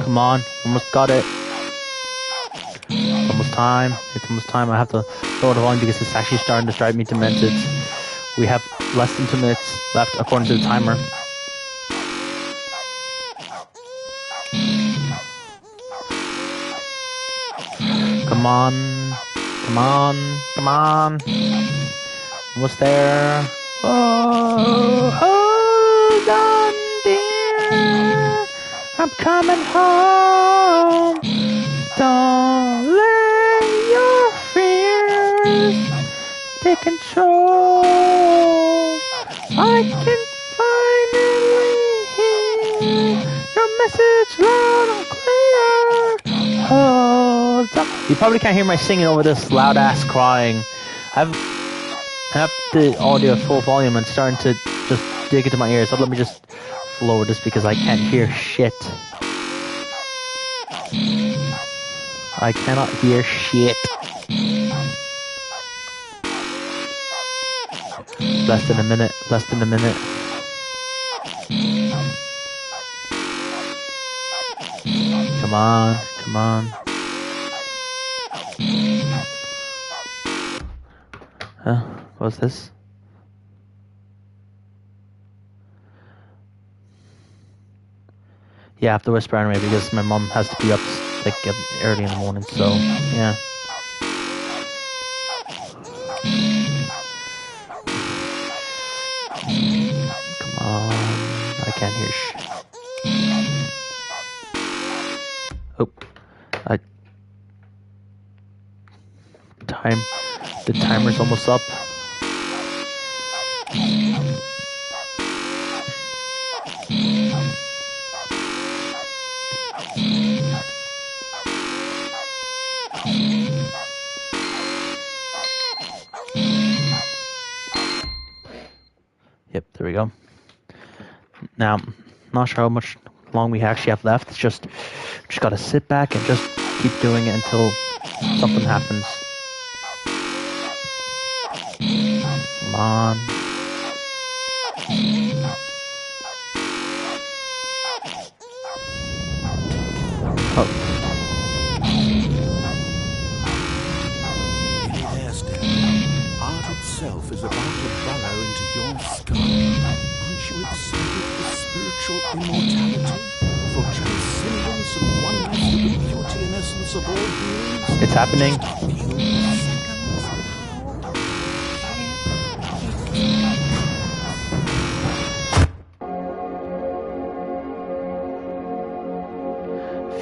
Come on, almost got it. It's almost time. It's almost time. I have to lower the volume because it's actually starting to drive me demented. We have less than 2 minutes left according to the timer. Come on. Come on. Come on. Almost there. Oh, hold on, dear. I'm coming home. Don't let your fears take control. I can finally hear your message loud and clear. Hold on. You probably can't hear my singing over this loud ass crying. I have the audio at full volume and starting to just dig into my ears. So let me just lower this because I can't hear shit. I cannot hear shit. Less than a minute. Less than a minute. Come on. Come on. What's this? Yeah, I have to whisper anyway because my mom has to be up like early in the morning, so yeah. Come on, I can't hear shit. Oh, the timer's almost up. Yep, there we go. Now, I'm not sure how much long we actually have left. It's just gotta sit back and just keep doing it until something happens. Come on. Oh. Art itself is about to burrow into your skull. Aren't you excited for spiritual immortality? For transcendence and oneness with the beauty and essence of all beings? It's happening.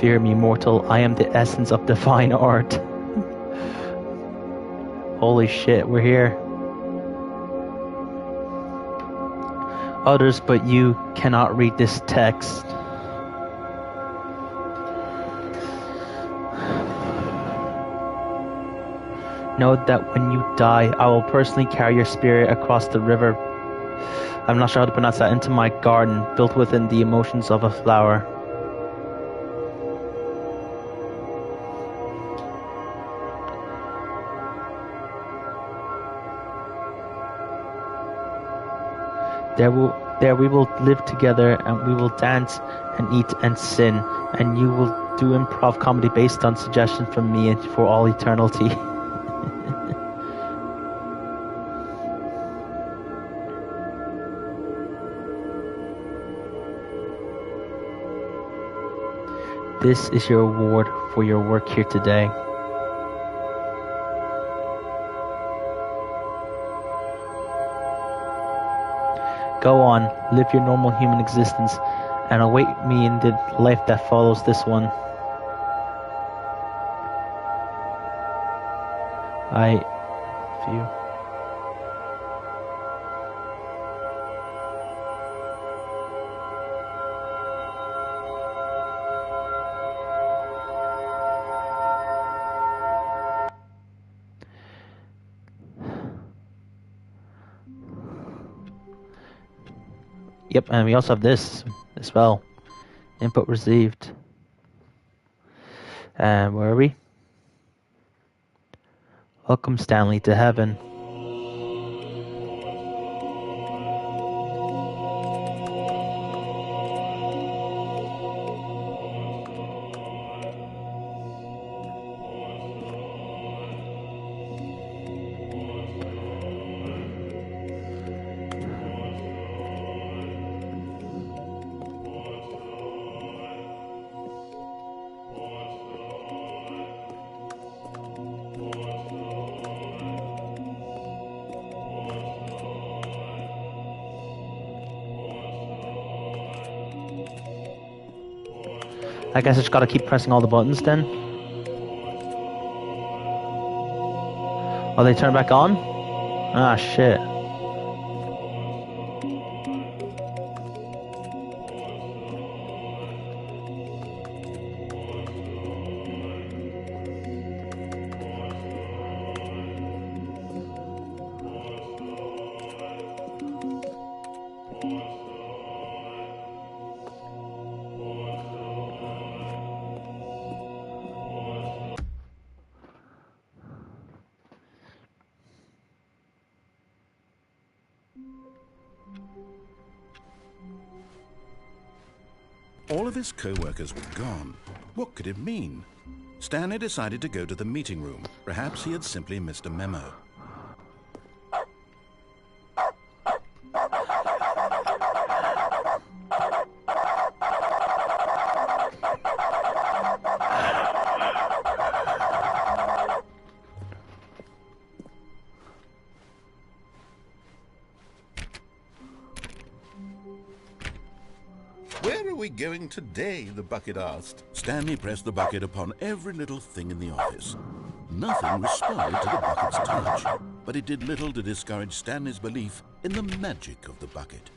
Fear me, mortal, I am the essence of divine art. Holy shit, we're here. Others but you cannot read this text. Know that when you die, I will personally carry your spirit across the river. I'm not sure how to pronounce that. Into my garden, built within the emotions of a flower. There we will live together, and we will dance and eat and sin, and you will do improv comedy based on suggestion from me and for all eternity. This is your reward for your work here today. Go on, live your normal human existence, and await me in the life that follows this one. View. Yep, and we also have this as well. Input received. And where are we? Welcome, Stanley, to heaven. I guess I just gotta keep pressing all the buttons then. Oh, they turn back on? Ah, shit. All of his co-workers were gone. What could it mean? Stanley decided to go to the meeting room. Perhaps he had simply missed a memo. Where are we going today? The bucket asked. Stanley pressed the bucket upon every little thing in the office. Nothing responded to the bucket's touch, but it did little to discourage Stanley's belief in the magic of the bucket.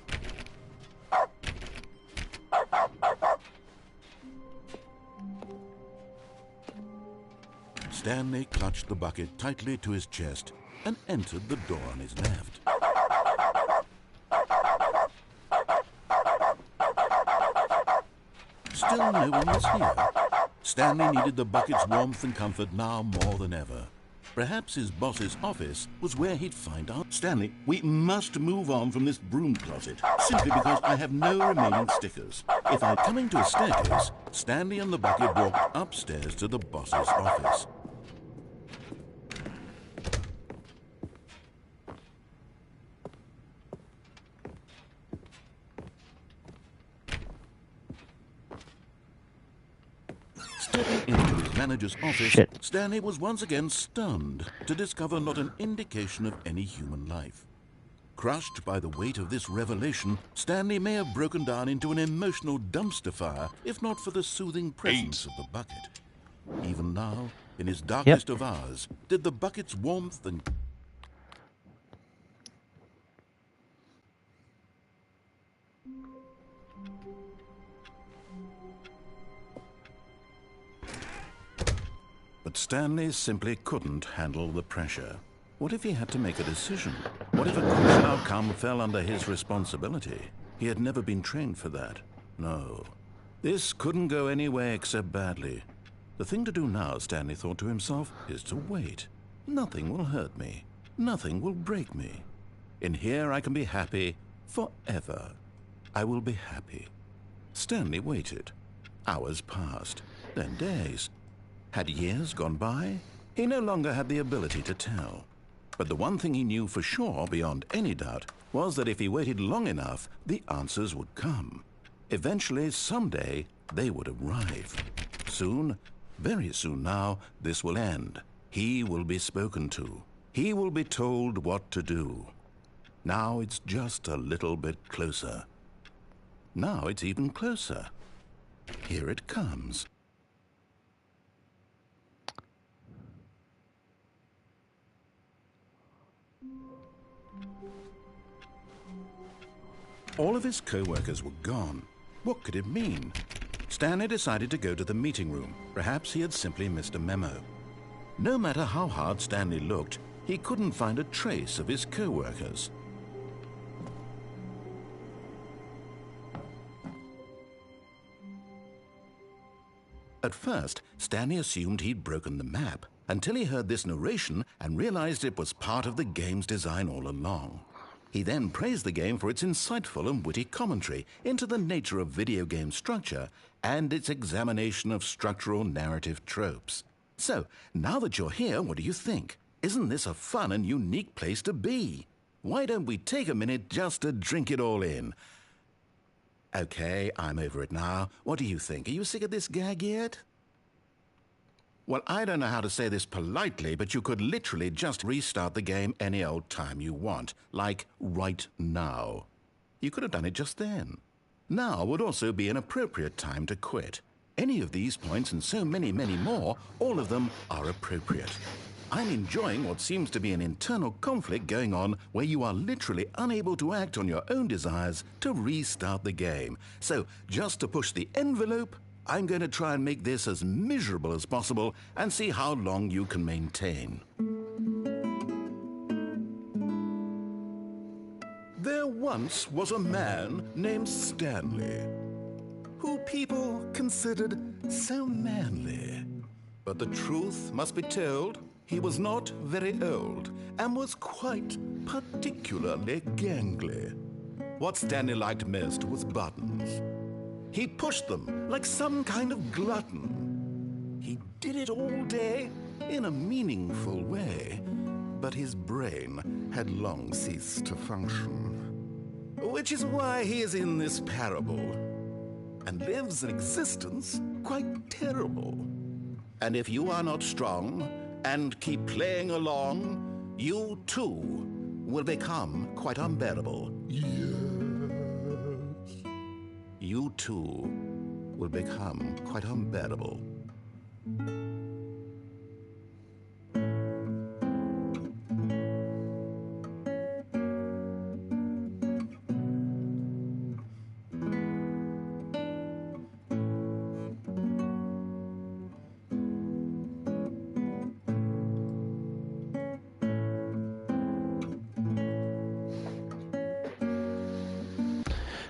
Stanley clutched the bucket tightly to his chest and entered the door on his left. Still no one was here. Stanley needed the bucket's warmth and comfort now more than ever. Perhaps his boss's office was where he'd find out. Stanley, we must move on from this broom closet, simply because I have no remaining stickers. If I come into a staircase, Stanley and the bucket walked upstairs to the boss's office. Stepping into his manager's office, Stanley was once again stunned to discover not an indication of any human life. Crushed by the weight of this revelation, Stanley may have broken down into an emotional dumpster fire if not for the soothing presence of the bucket. Even now, in his darkest of hours, did the bucket's warmth and... But Stanley simply couldn't handle the pressure. What if he had to make a decision? What if a crucial outcome fell under his responsibility? He had never been trained for that. No. This couldn't go any way except badly. The thing to do now, Stanley thought to himself, is to wait. Nothing will hurt me. Nothing will break me. In here I can be happy forever. I will be happy. Stanley waited. Hours passed, then days. Had years gone by? He no longer had the ability to tell. But the one thing he knew for sure, beyond any doubt, was that if he waited long enough, the answers would come. Eventually, someday, they would arrive. Soon, very soon now, this will end. He will be spoken to. He will be told what to do. Now it's just a little bit closer. Now it's even closer. Here it comes. All of his co-workers were gone. What could it mean? Stanley decided to go to the meeting room. Perhaps he had simply missed a memo. No matter how hard Stanley looked, he couldn't find a trace of his co-workers. At first, Stanley assumed he'd broken the map, until he heard this narration and realized it was part of the game's design all along. He then praised the game for its insightful and witty commentary into the nature of video game structure and its examination of structural narrative tropes. So, now that you're here, what do you think? Isn't this a fun and unique place to be? Why don't we take a minute just to drink it all in? Okay, I'm over it now. What do you think? Are you sick of this gag yet? Well, I don't know how to say this politely, but you could literally just restart the game any old time you want, like right now. You could have done it just then. Now would also be an appropriate time to quit. Any of these points and so many, many more, all of them are appropriate. I'm enjoying what seems to be an internal conflict going on where you are literally unable to act on your own desires to restart the game. So, just to push the envelope, I'm going to try and make this as miserable as possible and see how long you can maintain. There once was a man named Stanley, who people considered so manly. But the truth must be told, he was not very old and was quite particularly gangly. What Stanley liked most was buttons. He pushed them like some kind of glutton. He did it all day in a meaningful way, but his brain had long ceased to function. Which is why he is in this parable and lives an existence quite terrible. And if you are not strong and keep playing along, you too will become quite unbearable. You too will become quite unbearable.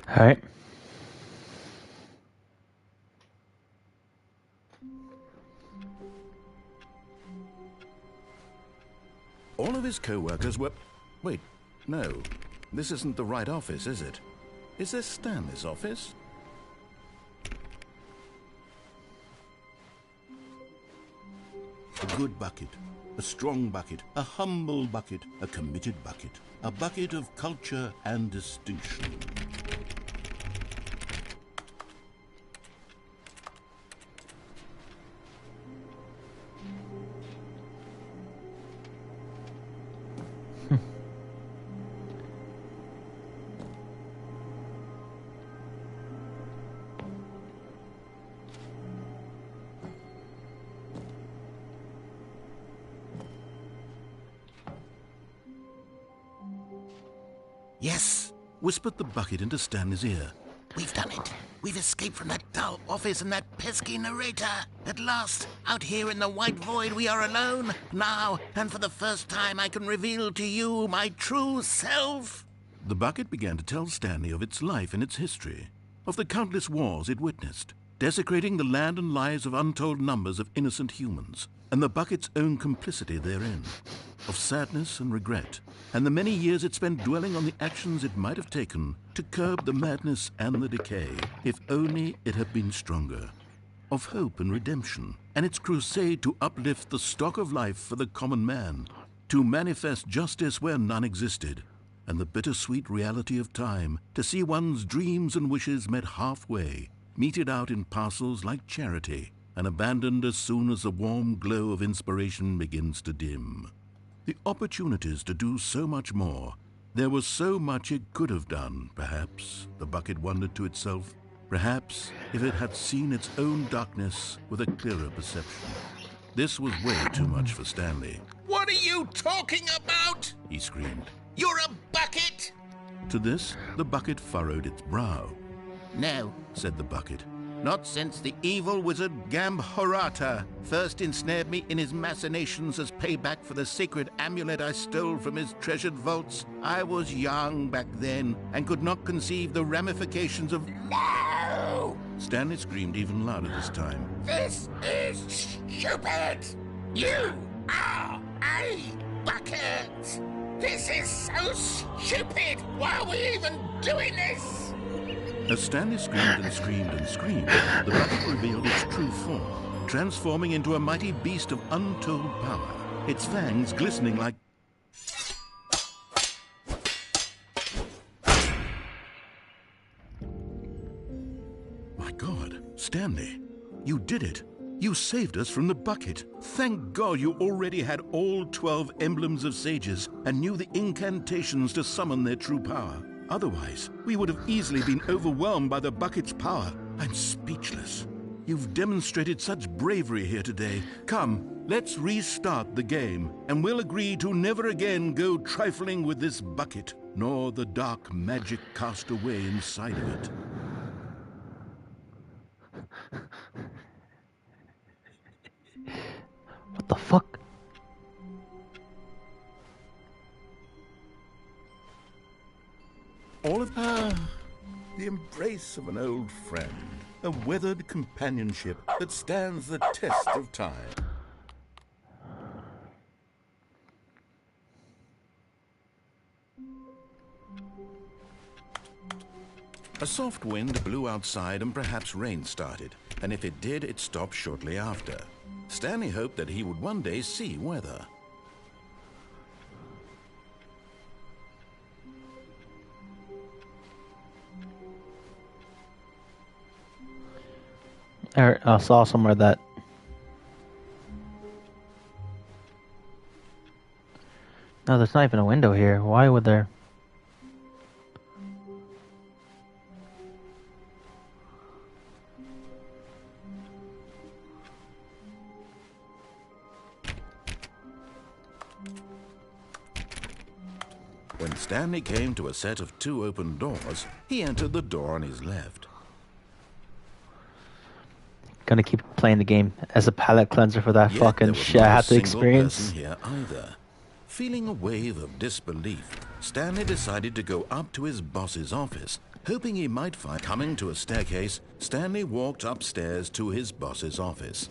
All right. All of his co-workers were... Wait, no. This isn't the right office, is it? Is this Stanley's office? A good bucket. A strong bucket. A humble bucket. A committed bucket. A bucket of culture and distinction. Yes, whispered the bucket into Stanley's ear. We've done it. We've escaped from that dull office and that pesky narrator. At last, out here in the white void, we are alone. Now, and for the first time, I can reveal to you my true self. The bucket began to tell Stanley of its life and its history, of the countless wars it witnessed, desecrating the land and lives of untold numbers of innocent humans, and the bucket's own complicity therein, of sadness and regret, and the many years it spent dwelling on the actions it might have taken to curb the madness and the decay, if only it had been stronger, of hope and redemption, and its crusade to uplift the stock of life for the common man, to manifest justice where none existed, and the bittersweet reality of time to see one's dreams and wishes met halfway, meted out in parcels like charity, and abandoned as soon as the warm glow of inspiration begins to dim. The opportunities to do so much more, There was so much it could have done, perhaps, the bucket wondered to itself. Perhaps if it had seen its own darkness with a clearer perception. This was way too much for Stanley. What are you talking about? He screamed. You're a bucket! To this, the bucket furrowed its brow. No, Said the bucket. not since the evil wizard Gambhorata first ensnared me in his machinations as payback for the sacred amulet I stole from his treasured vaults. I was young back then and could not conceive the ramifications of... No! Stanley screamed even louder this time. This is stupid! You are a bucket! This is so stupid! Why are we even doing this? As Stanley screamed and screamed and screamed, the bucket revealed its true form, transforming into a mighty beast of untold power, its fangs glistening like... My God, Stanley, you did it. You saved us from the bucket. Thank God you already had all 12 emblems of sages and knew the incantations to summon their true power. Otherwise, we would have easily been overwhelmed by the bucket's power. I'm speechless. You've demonstrated such bravery here today. Come, let's restart the game, and we'll agree to never again go trifling with this bucket, nor the dark magic cast away inside of it. What the fuck? All of the embrace of an old friend, a weathered companionship that stands the test of time. A soft wind blew outside and perhaps rain started, and if it did, it stopped shortly after. Stanley hoped that he would one day see weather. I saw somewhere that no, there's not even a window here. Why would there? When Stanley came to a set of 2 open doors, he entered the door on his left. Gonna keep playing the game as a palate cleanser for that Yet fucking there was shit I not a had to single experience. person here either. Feeling a wave of disbelief, Stanley decided to go up to his boss's office, hoping he might find... Coming to a staircase, Stanley walked upstairs to his boss's office.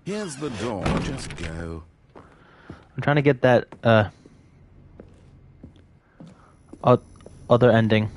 Here's the door, just go. I'm trying to get that other ending.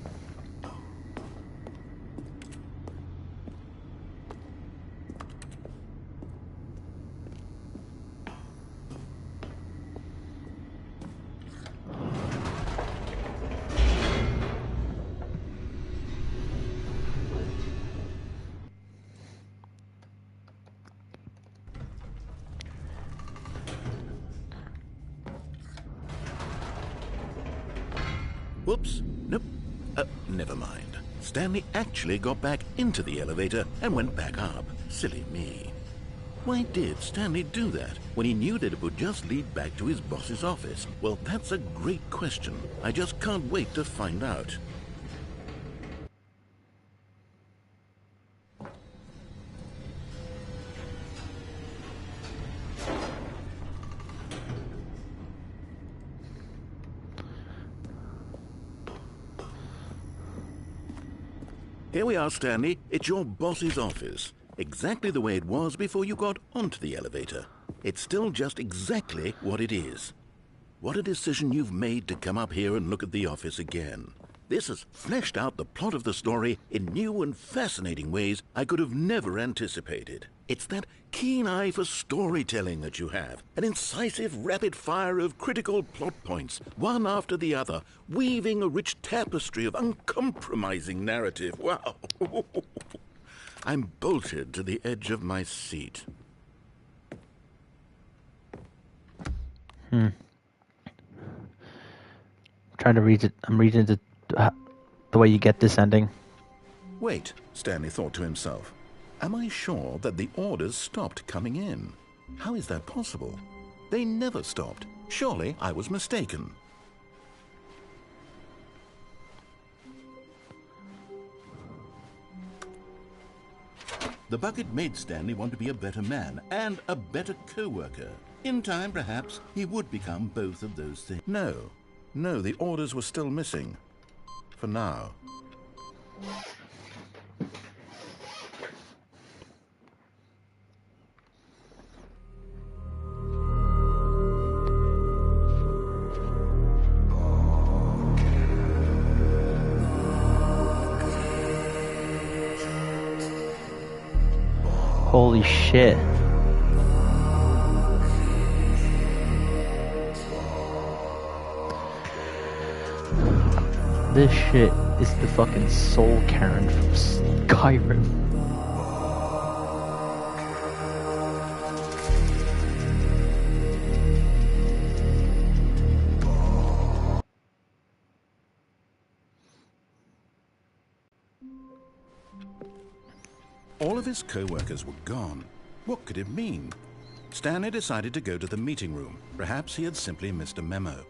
Whoops. Nope. Never mind. Stanley actually got back into the elevator and went back up. Silly me. Why did Stanley do that when he knew that it would just lead back to his boss's office? Well, that's a great question. I just can't wait to find out. Here we are, Stanley. It's your boss's office. Exactly the way it was before you got onto the elevator. It's still just exactly what it is. What a decision you've made to come up here and look at the office again. This has fleshed out the plot of the story in new and fascinating ways I could have never anticipated. It's that keen eye for storytelling that you have. An incisive rapid fire of critical plot points, one after the other, weaving a rich tapestry of uncompromising narrative. Wow. I'm bolted to the edge of my seat. Trying to read it. I'm reading the way you get this ending. Wait, Stanley thought to himself. Am I sure that the orders stopped coming in? How is that possible? They never stopped. Surely I was mistaken. The bucket made Stanley want to be a better man and a better co-worker. In time, perhaps, he would become both of those things. No, the orders were still missing. For now. Holy shit. This shit is the fucking Soul Karen from Skyrim. All of his co-workers were gone. What could it mean? Stanley decided to go to the meeting room. Perhaps he had simply missed a memo.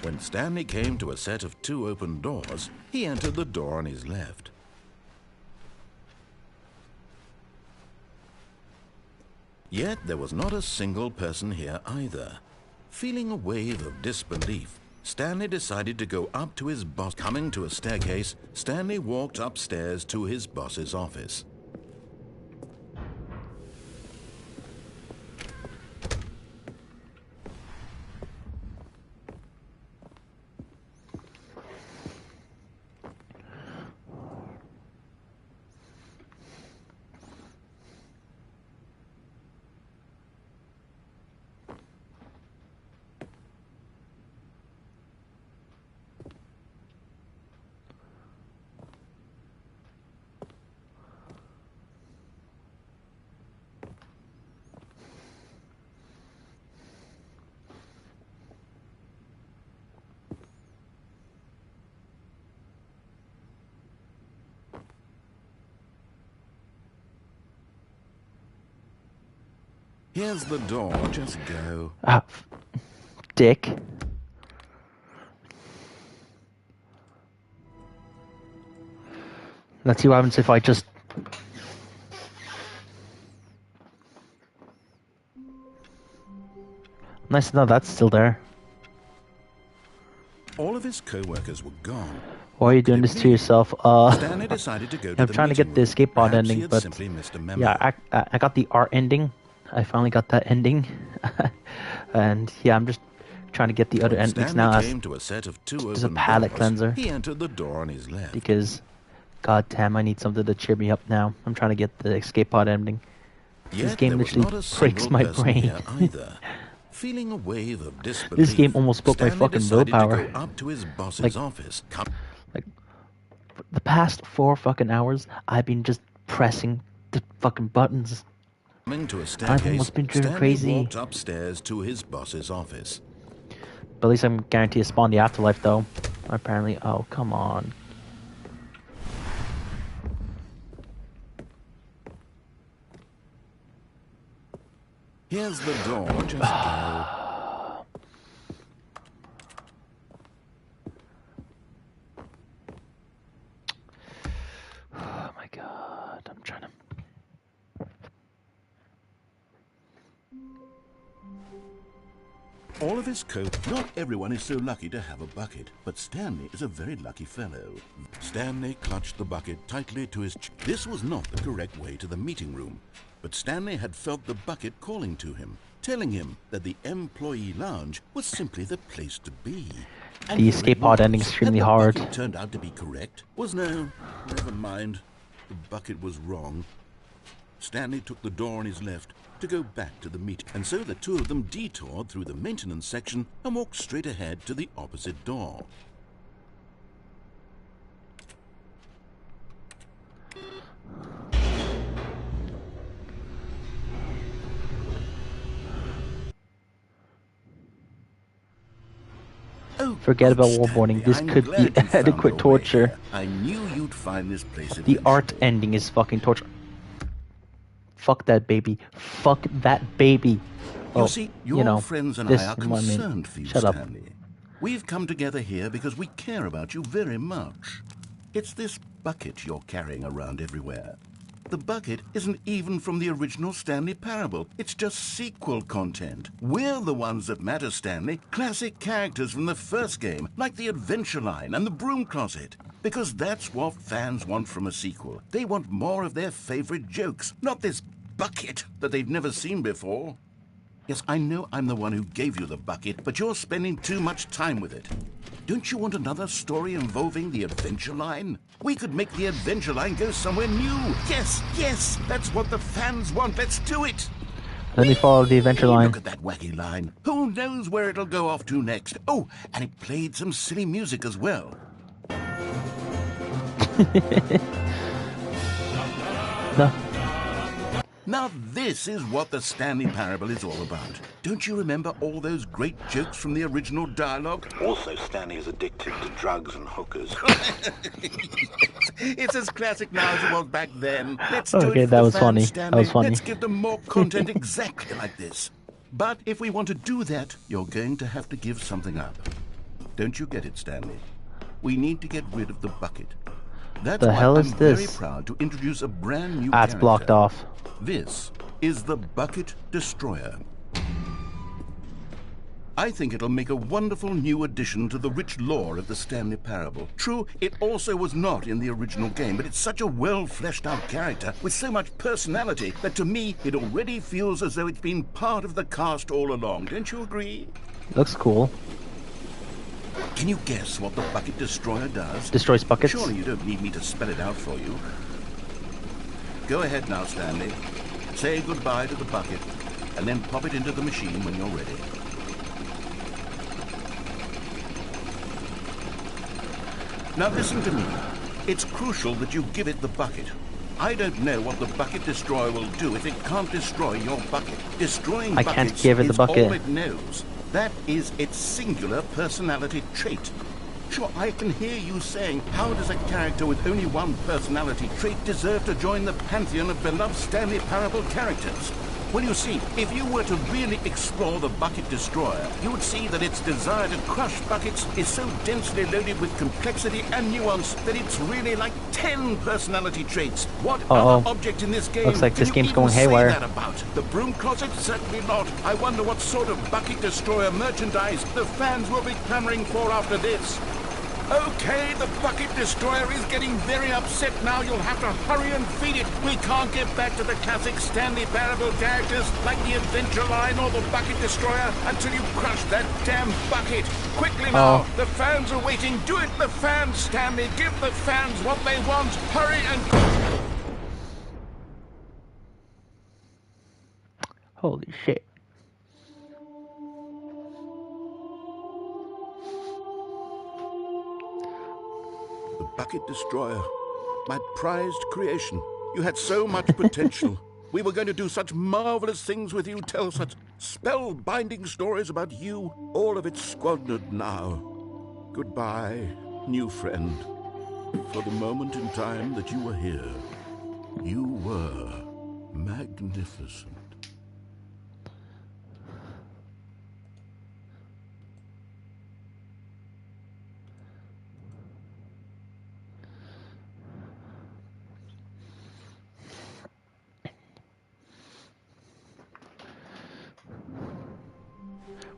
When Stanley came to a set of 2 open doors, he entered the door on his left. Yet there was not a single person here either. Feeling a wave of disbelief, Stanley decided to go up to his boss. Coming to a staircase, Stanley walked upstairs to his boss's office. Here's the door, just go. Dick. Let's see what happens if I just... Nice to know that's still there. All of his co-workers were gone. Why are you doing this to yourself? Stanley decided to go to I'm the trying to get the meeting escape room. pod Perhaps he ending, had but simply missed a memo. yeah, I got the art ending. I finally got that ending. And yeah, I'm just trying to get the other endings Stanley now. came to a set of 2 There's a open palate doors. cleanser. He entered the door on his left. Because, god damn, I need something to cheer me up now. I'm trying to get the escape pod ending. Yet This game there was literally not a breaks single my person brain. here either. Feeling a wave of disbelief, This game almost broke my Stanley fucking decided willpower. to go up to his boss's Like- office. Like, for the past 4 fucking hours, I've been just pressing the fucking buttons. Coming to a I've staircase, almost been driven Stanley crazy. walked upstairs to his boss's office. But at least I'm guaranteed to spawn the afterlife, though. Apparently. Oh, come on. Here's the door, just go. Oh my god. I'm trying to... All of his coat. Not everyone is so lucky to have a bucket, but Stanley is a very lucky fellow. Stanley clutched the bucket tightly to his This was not the correct way to the meeting room, but Stanley had felt the bucket calling to him. telling him that the employee lounge was simply the place to be. And The here escape it pod was, ending extremely and the hard. bucket turned out to be correct. Was no, never mind. The bucket was wrong. Stanley took the door on his left to go back to the meet, and so the two of them detoured through the maintenance section and walked straight ahead to the opposite door. Oh, Forget good, about Stanley. warboarding. This I'm could glad be you found adequate your way torture. here. I knew you'd find this place The art eventually. ending is fucking torture. Fuck that baby. Fuck that baby. You see, your you know, friends and this I are is what I mean. concerned for you, Shut up. Stanley. We've come together here because we care about you very much. It's this bucket you're carrying around everywhere. The bucket isn't even from the original Stanley Parable. It's just sequel content. We're the ones that matter, Stanley. Classic characters from the first game, like the Adventure Line and the Broom Closet. Because that's what fans want from a sequel. They want more of their favorite jokes, not this bucket that they've never seen before. Yes, I know I'm the one who gave you the bucket, but you're spending too much time with it. Don't you want another story involving the Adventure Line? We could make the Adventure Line go somewhere new. Yes, yes, that's what the fans want. Let's do it. Let me follow the adventure line. Look at that wacky line. Who knows where it'll go off to next? Oh, and it played some silly music as well. No. Now this is what the Stanley Parable is all about. Don't you remember all those great jokes from the original dialogue? Also, Stanley is addicted to drugs and hookers. It's as classic now as it was back then. Let's do Okay, it for that the was fans, funny. Stanley. That was funny. Let's give them more content exactly like this. But if we want to do that, you're going to have to give something up. Don't you get it, Stanley? We need to get rid of the bucket. That's The why hell is I'm this? very proud to introduce a brand new It's character. blocked off. This is the Bucket Destroyer. I think it'll make a wonderful new addition to the rich lore of the Stanley Parable. True, it also was not in the original game, but it's such a well-fleshed-out character with so much personality that to me it already feels as though it's been part of the cast all along. Don't you agree? Looks cool. Can you guess what the Bucket Destroyer does? Destroys buckets. Surely you don't need me to spell it out for you. Go ahead now, Stanley. Say goodbye to the bucket, and then pop it into the machine when you're ready. Now listen to me. It's crucial that you give it the bucket. I don't know what the Bucket Destroyer will do if it can't destroy your bucket. Destroying I buckets can't give it the is bucket. all it knows. That is its singular personality trait. Sure, I can hear you saying, how does a character with only one personality trait deserve to join the pantheon of beloved Stanley Parable characters? Well, you see, if you were to really explore the Bucket Destroyer, you would see that its desire to crush buckets is so densely loaded with complexity and nuance that it's really like 10 personality traits. What other object in this game Looks like can this you game's even going say haywire. that about? The Broom Closet? Certainly not. I wonder what sort of Bucket Destroyer merchandise the fans will be clamoring for after this. Okay, the Bucket Destroyer is getting very upset now. You'll have to hurry and feed it. We can't get back to the classic Stanley Parable characters like the Adventure Line or the Bucket Destroyer until you crush that damn bucket. Quickly now, the fans are waiting. Do it, the fans, Stanley. Give the fans what they want. Hurry and... Holy shit. The Bucket Destroyer, my prized creation. You had so much potential. We were going to do such marvelous things with you, tell such spellbinding stories about you. All of it squandered now. Goodbye, new friend. For the moment in time that you were here, you were magnificent.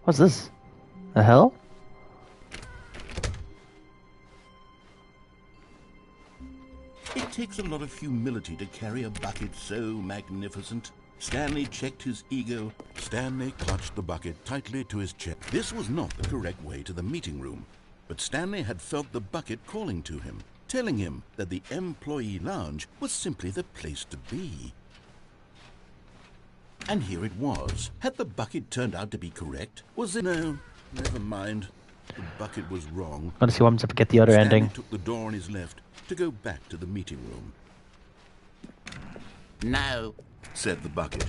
What's this? The hell? It takes a lot of humility to carry a bucket so magnificent. Stanley checked his ego. Stanley clutched the bucket tightly to his chest. This was not the correct way to the meeting room, but Stanley had felt the bucket calling to him, telling him that the employee lounge was simply the place to be. And here it was. Had the bucket turned out to be correct? Was it? No, never mind. The bucket was wrong. I want to see what happens if I get the other Stanley ending. took the door on his left to go back to the meeting room. No, Said the bucket.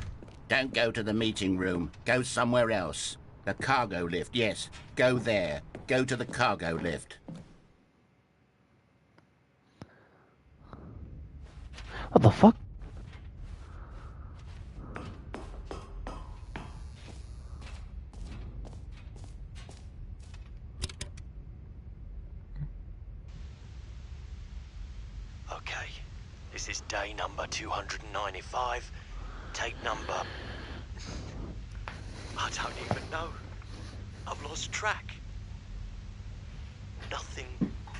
don't go to the meeting room. Go somewhere else. The cargo lift, yes. Go there. Go to the cargo lift. What the fuck? Okay, this is day number 295. Tape number... I don't even know. I've lost track. Nothing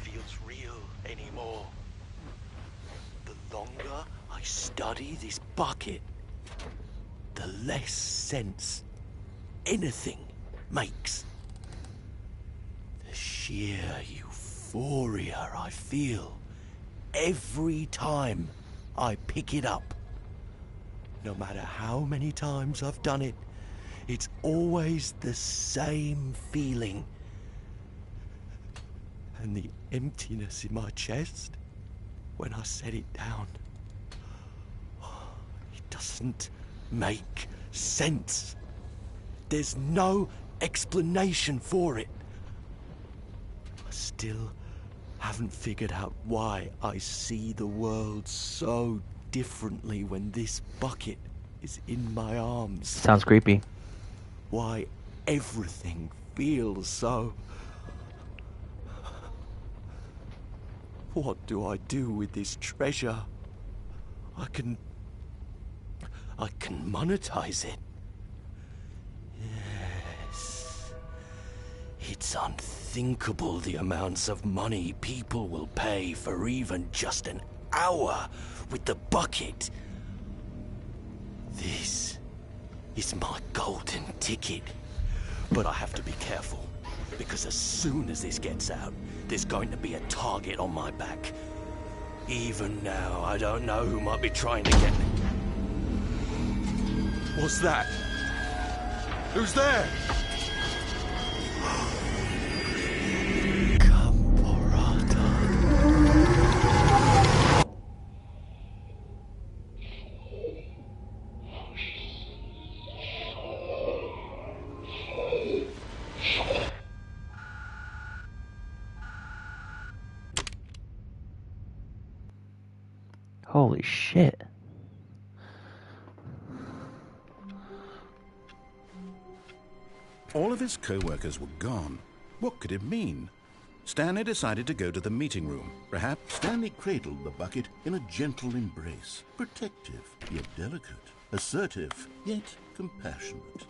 feels real anymore. The longer I study this bucket, the less sense anything makes. The sheer euphoria I feel every time I pick it up. No matter how many times I've done it, it's always the same feeling. And the emptiness in my chest when I set it down. It doesn't make sense. There's no explanation for it. I still haven't figured out why I see the world so differently when this bucket is in my arms. Sounds creepy. Why everything feels so... What do I do with this treasure? I can monetize it. Yes. It's unthinkable the amounts of money people will pay for even just an hour with the bucket. This is my golden ticket. But I have to be careful, because as soon as this gets out, there's going to be a target on my back. Even now, I don't know who might be trying to get me. What's that? Who's there? Holy shit. All of his co-workers were gone. What could it mean? Stanley decided to go to the meeting room. Perhaps Stanley cradled the bucket in a gentle embrace. Protective, yet delicate. Assertive, yet compassionate.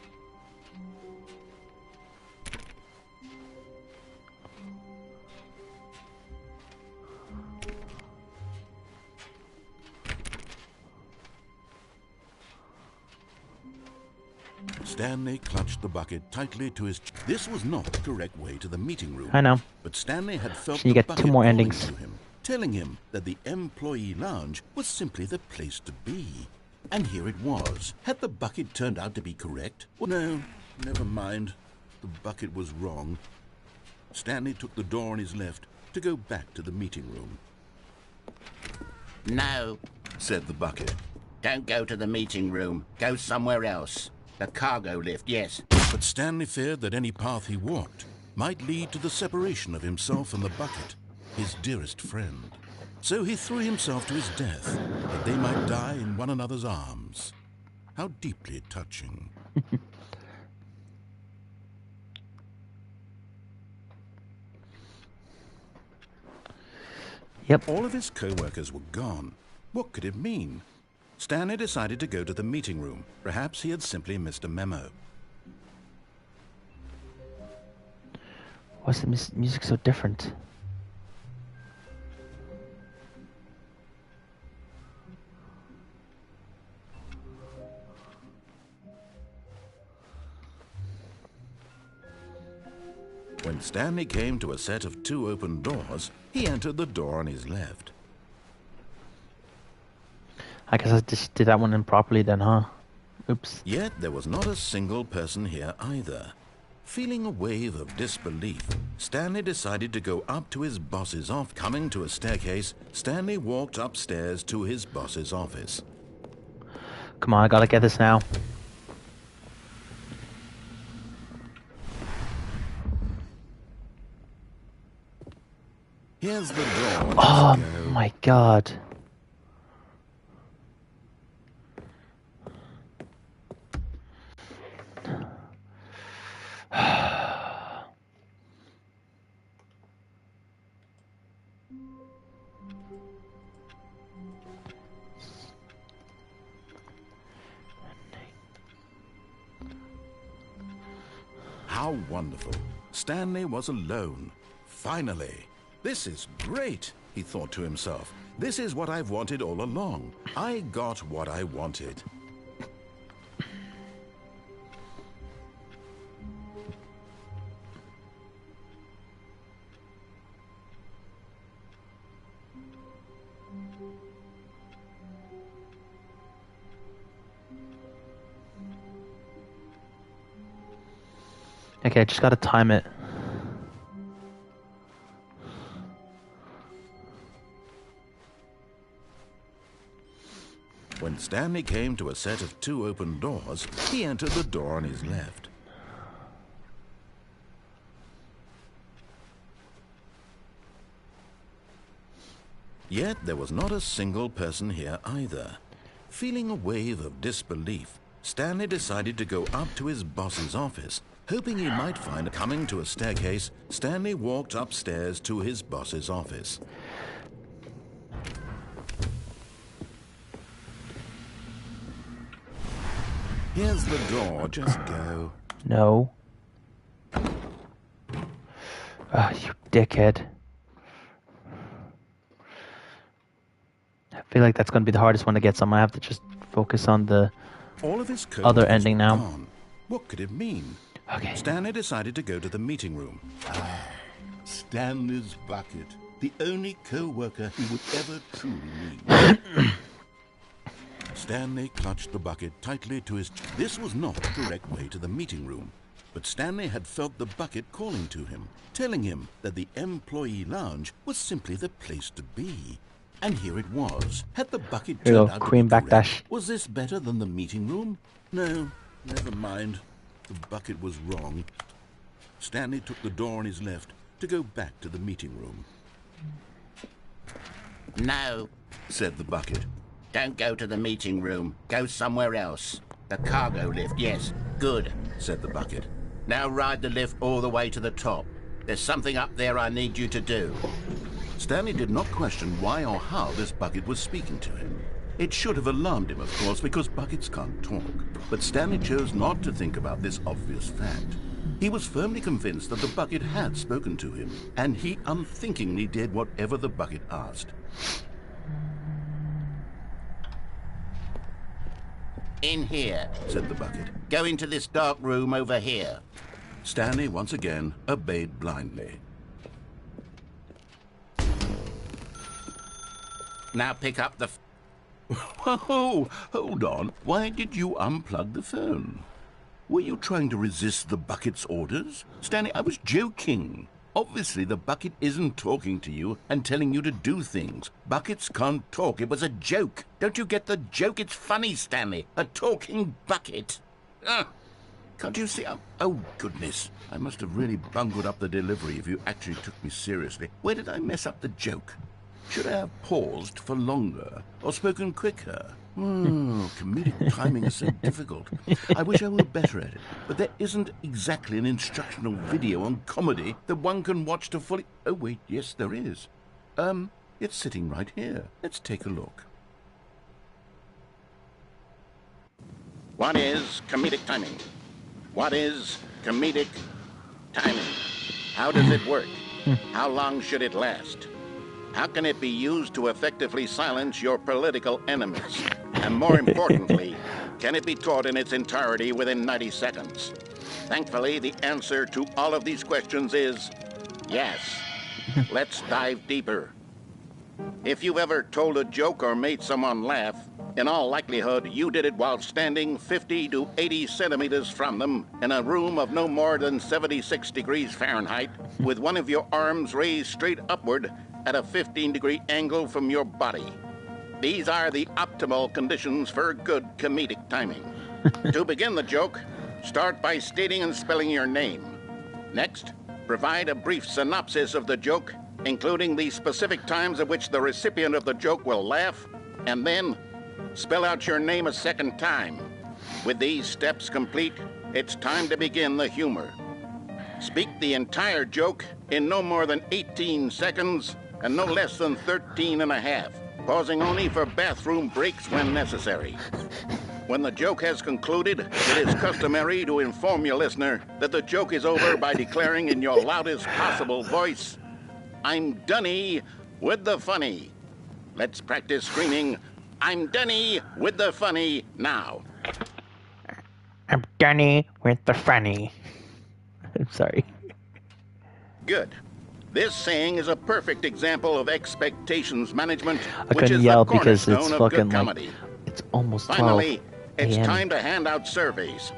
Stanley clutched the bucket tightly to his chest. This was not the correct way to the meeting room. I know. But Stanley had felt So you the get bucket two more calling endings. to him, telling him that the employee lounge was simply the place to be. And here it was. Had the bucket turned out to be correct? Well, no, never mind. The bucket was wrong. Stanley took the door on his left to go back to the meeting room. No, Said the bucket. don't go to the meeting room. Go somewhere else. The cargo lift, yes. But Stanley feared that any path he walked might lead to the separation of himself and the bucket, his dearest friend. So he threw himself to his death, that they might die in one another's arms. How deeply touching. Yep. All of his co-workers were gone. What could it mean? Stanley decided to go to the meeting room. Perhaps he had simply missed a memo. Why's the music so different? Stanley came to a set of 2 open doors, he entered the door on his left. I guess I just did that one improperly then, huh? Oops. Yet there was not a single person here either. Feeling a wave of disbelief, Stanley decided to go up to his boss's office. Coming to a staircase, Stanley walked upstairs to his boss's office. Come on, I gotta get this now. Here's the door. Oh my god. How wonderful. Stanley was alone. Finally. This is great, he thought to himself. This is what I've wanted all along. I got what I wanted. Okay, I just gotta time it. When Stanley came to a set of 2 open doors, he entered the door on his left. Yet there was not a single person here either. Feeling a wave of disbelief, Stanley decided to go up to his boss's office, hoping he might find. Coming to a staircase, Stanley walked upstairs to his boss's office. Here's the door, just go. No. Ah, you dickhead. I feel like that's gonna be the hardest one to get, so I'm gonna have to just focus on the All of his other coworkers ending were now. gone. What could it mean? Okay. Stanley decided to go to the meeting room. Stanley's bucket. The only co-worker he would ever truly need. Stanley clutched the bucket tightly to his... This was not the correct way to the meeting room. But Stanley had felt the bucket calling to him, telling him that the employee lounge was simply the place to be. And here it was. Had the bucket Here you turned go, out cream to be correct? backdash. Was this better than the meeting room? No, never mind. The bucket was wrong. Stanley took the door on his left to go back to the meeting room. No, Said the bucket. don't go to the meeting room. Go somewhere else. The cargo lift, yes. Good. Said the bucket. Now ride the lift all the way to the top. There's something up there I need you to do. Stanley did not question why or how this bucket was speaking to him. It should have alarmed him, of course, because buckets can't talk. But Stanley chose not to think about this obvious fact. He was firmly convinced that the bucket had spoken to him, and he unthinkingly did whatever the bucket asked. In here. Said the bucket. Go into this dark room over here. Stanley once again obeyed blindly. Now pick up the... Whoa, hold on. Why did you unplug the phone? Were you trying to resist the bucket's orders? Stanley, I was joking. Obviously, the bucket isn't talking to you and telling you to do things. Buckets can't talk. It was a joke. Don't you get the joke? It's funny, Stanley. A talking bucket. Can't you see? Oh, goodness. I must have really bungled up the delivery if you actually took me seriously. Where did I mess up the joke? Should I have paused for longer or spoken quicker? Comedic timing is so difficult. I wish I were better at it, but there isn't exactly an instructional video on comedy that one can watch to fully... Oh, wait, yes, there is. It's sitting right here. Let's take a look. What is comedic timing? What is comedic timing? How does it work? How long should it last? How can it be used to effectively silence your political enemies? And more importantly, can it be taught in its entirety within 90 seconds? Thankfully, the answer to all of these questions is yes. Let's dive deeper. If you've ever told a joke or made someone laugh, in all likelihood, you did it while standing 50 to 80 centimeters from them in a room of no more than 76 degrees Fahrenheit, with one of your arms raised straight upward at a 15-degree angle from your body. These are the optimal conditions for good comedic timing. To begin the joke, start by stating and spelling your name. Next, provide a brief synopsis of the joke, including the specific times at which the recipient of the joke will laugh, and then spell out your name a second time. With these steps complete, it's time to begin the humor. Speak the entire joke in no more than 18 seconds and no less than 13 and a half, pausing only for bathroom breaks when necessary. When the joke has concluded, it is customary to inform your listener that the joke is over by declaring in your loudest possible voice, "I'm Dunny with the funny." Let's practice screaming, "I'm Dunny with the funny" now. I'm Dunny with the funny. I'm sorry. Good. This saying is a perfect example of expectations management, I which couldn't is yell the because cornerstone it's of fucking good comedy. it's almost 12 Finally, it's a.m. time to hand out surveys.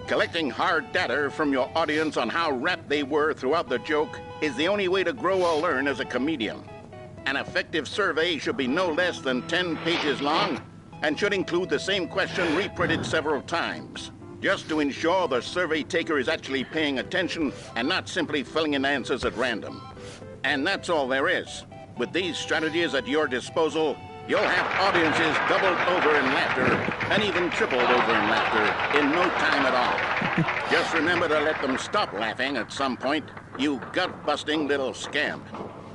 Collecting hard data from your audience on how rapt they were throughout the joke is the only way to grow or learn as a comedian. An effective survey should be no less than 10 pages long and should include the same question reprinted several times, just to ensure the survey taker is actually paying attention and not simply filling in answers at random. And that's all there is. With these strategies at your disposal, you'll have audiences doubled over in laughter and even tripled over in laughter in no time at all. Just remember to let them stop laughing at some point, you gut-busting little scamp.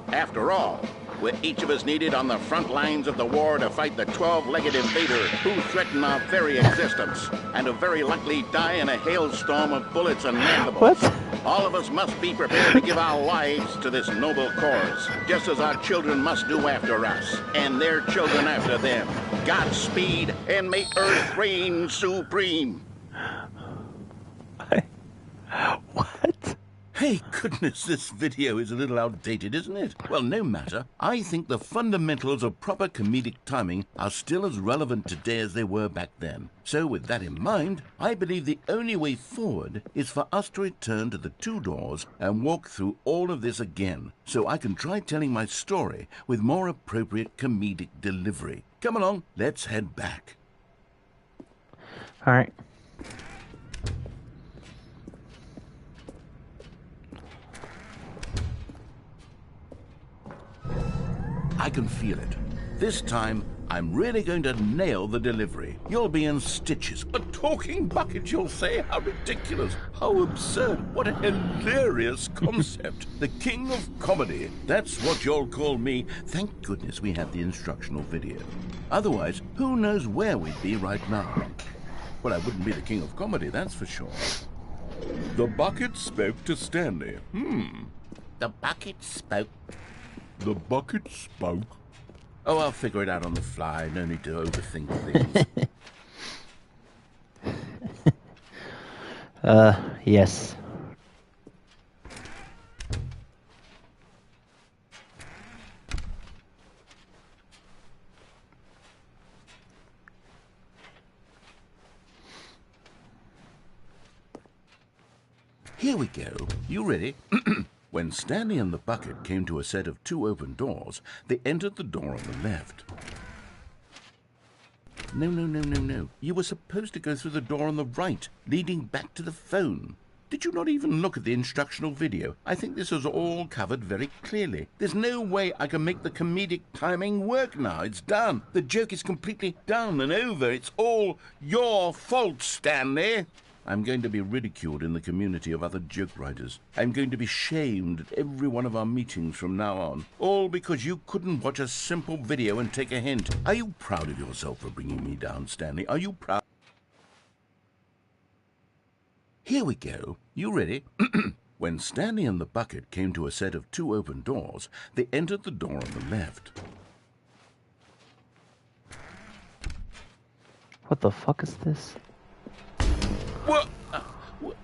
After all, we're each of us needed on the front lines of the war to fight the 12-legged invader who threaten our very existence and who very likely die in a hailstorm of bullets and mandibles. What? All of us must be prepared to give our lives to this noble cause, just as our children must do after us, and their children after them. Godspeed, and may Earth reign supreme. What? Hey, goodness, this video is a little outdated, isn't it? Well, no matter. I think the fundamentals of proper comedic timing are still as relevant today as they were back then. So with that in mind, I believe the only way forward is for us to return to the two doors and walk through all of this again, so I can try telling my story with more appropriate comedic delivery. Come along, let's head back. All right. I can feel it. This time, I'm really going to nail the delivery. You'll be in stitches. A talking bucket, you'll say? How ridiculous. How absurd. What a hilarious concept. The king of comedy. That's what you'll call me. Thank goodness we have the instructional video. Otherwise, who knows where we'd be right now. Well, I wouldn't be the king of comedy, that's for sure. The bucket spoke to Stanley. The bucket spoke. The bucket spoke. Oh, I'll figure it out on the fly. No need to overthink things. Yes. Here we go. You ready? When Stanley and the bucket came to a set of two open doors, they entered the door on the left. No. You were supposed to go through the door on the right, leading back to the phone. Did you not even look at the instructional video? I think this is all covered very clearly. There's no way I can make the comedic timing work now. It's done. The joke is completely done and over. It's all your fault, Stanley. I'm going to be ridiculed in the community of other joke writers. I'm going to be shamed at every one of our meetings from now on. All because you couldn't watch a simple video and take a hint. Are you proud of yourself for bringing me down, Stanley? Are you proud? Here we go. You ready? When Stanley and the bucket came to a set of two open doors, they entered the door on the left. What the fuck is this? What?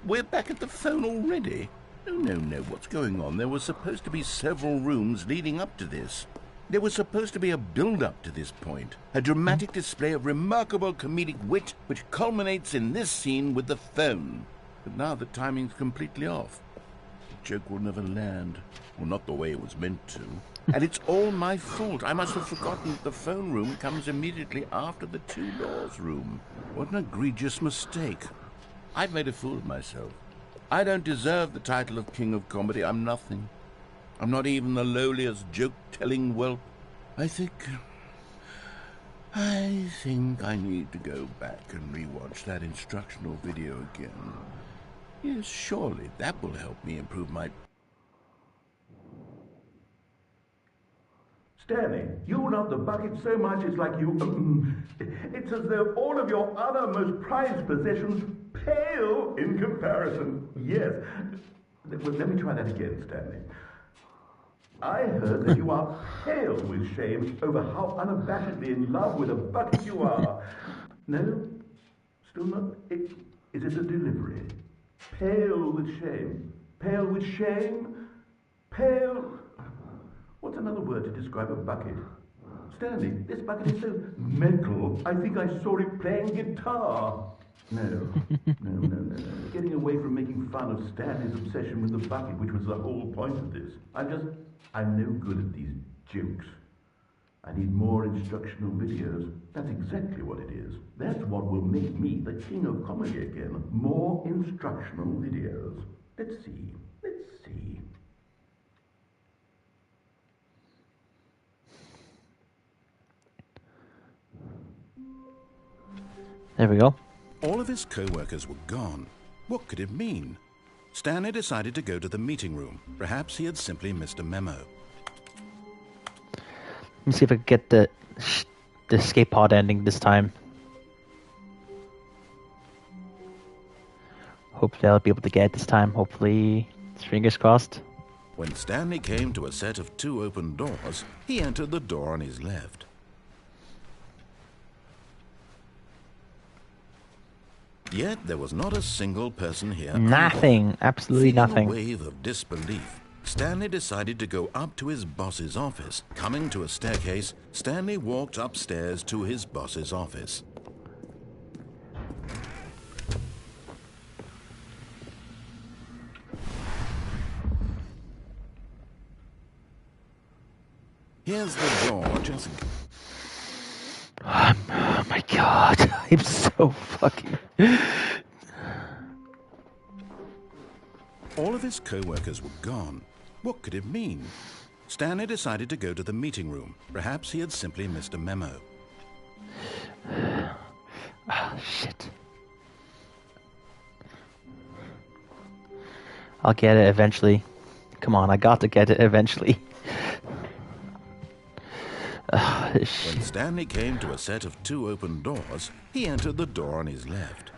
We're back at the phone already? No, what's going on? There were supposed to be several rooms leading up to this. There was supposed to be a build-up to this point, a dramatic display of remarkable comedic wit which culminates in this scene with the phone. But now the timing's completely off. The joke will never land. Well, not the way it was meant to. And it's all my fault. I must have forgotten that the phone room comes immediately after the two doors room. What an egregious mistake. I've made a fool of myself. I don't deserve the title of King of Comedy. I'm nothing. I'm not even the lowliest joke-telling whelp. I think I need to go back and rewatch that instructional video again. Yes, surely that will help me improve my... Stanley, you love the bucket so much it's like you... it's as though all of your other most prized possessions pale in comparison. Yes. Well, let me try that again, Stanley. I heard that you are pale with shame over how unabashedly in love with a bucket you are. No? Still not? Is it the delivery? Pale with shame. Pale with shame? Pale... What's another word to describe a bucket? Stanley, this bucket is so metal. I think I saw it playing guitar. No. Getting away from making fun of Stanley's obsession with the bucket, which was the whole point of this. I'm no good at these jokes. I need more instructional videos. That's exactly what it is. That's what will make me the king of comedy again. More instructional videos. Let's see. There we go. All of his co-workers were gone. What could it mean? Stanley decided to go to the meeting room. Perhaps he had simply missed a memo. Let me see if I can get the escape pod ending this time. Hopefully I'll be able to get it this time. Hopefully, fingers crossed. When Stanley came to a set of two open doors, he entered the door on his left. Yet there was not a single person here. Nothing. Absolutely nothing. Feeling a wave of disbelief, Stanley decided to go up to his boss's office. Coming to a staircase, Stanley walked upstairs to his boss's office. Here's the door, just... Oh my god, I'm so fucking... All of his co-workers were gone. What could it mean? Stanley decided to go to the meeting room. Perhaps he had simply missed a memo. Oh, shit. I'll get it eventually. Come on, I got to get it eventually. When Stanley came to a set of two open doors, he entered the door on his left.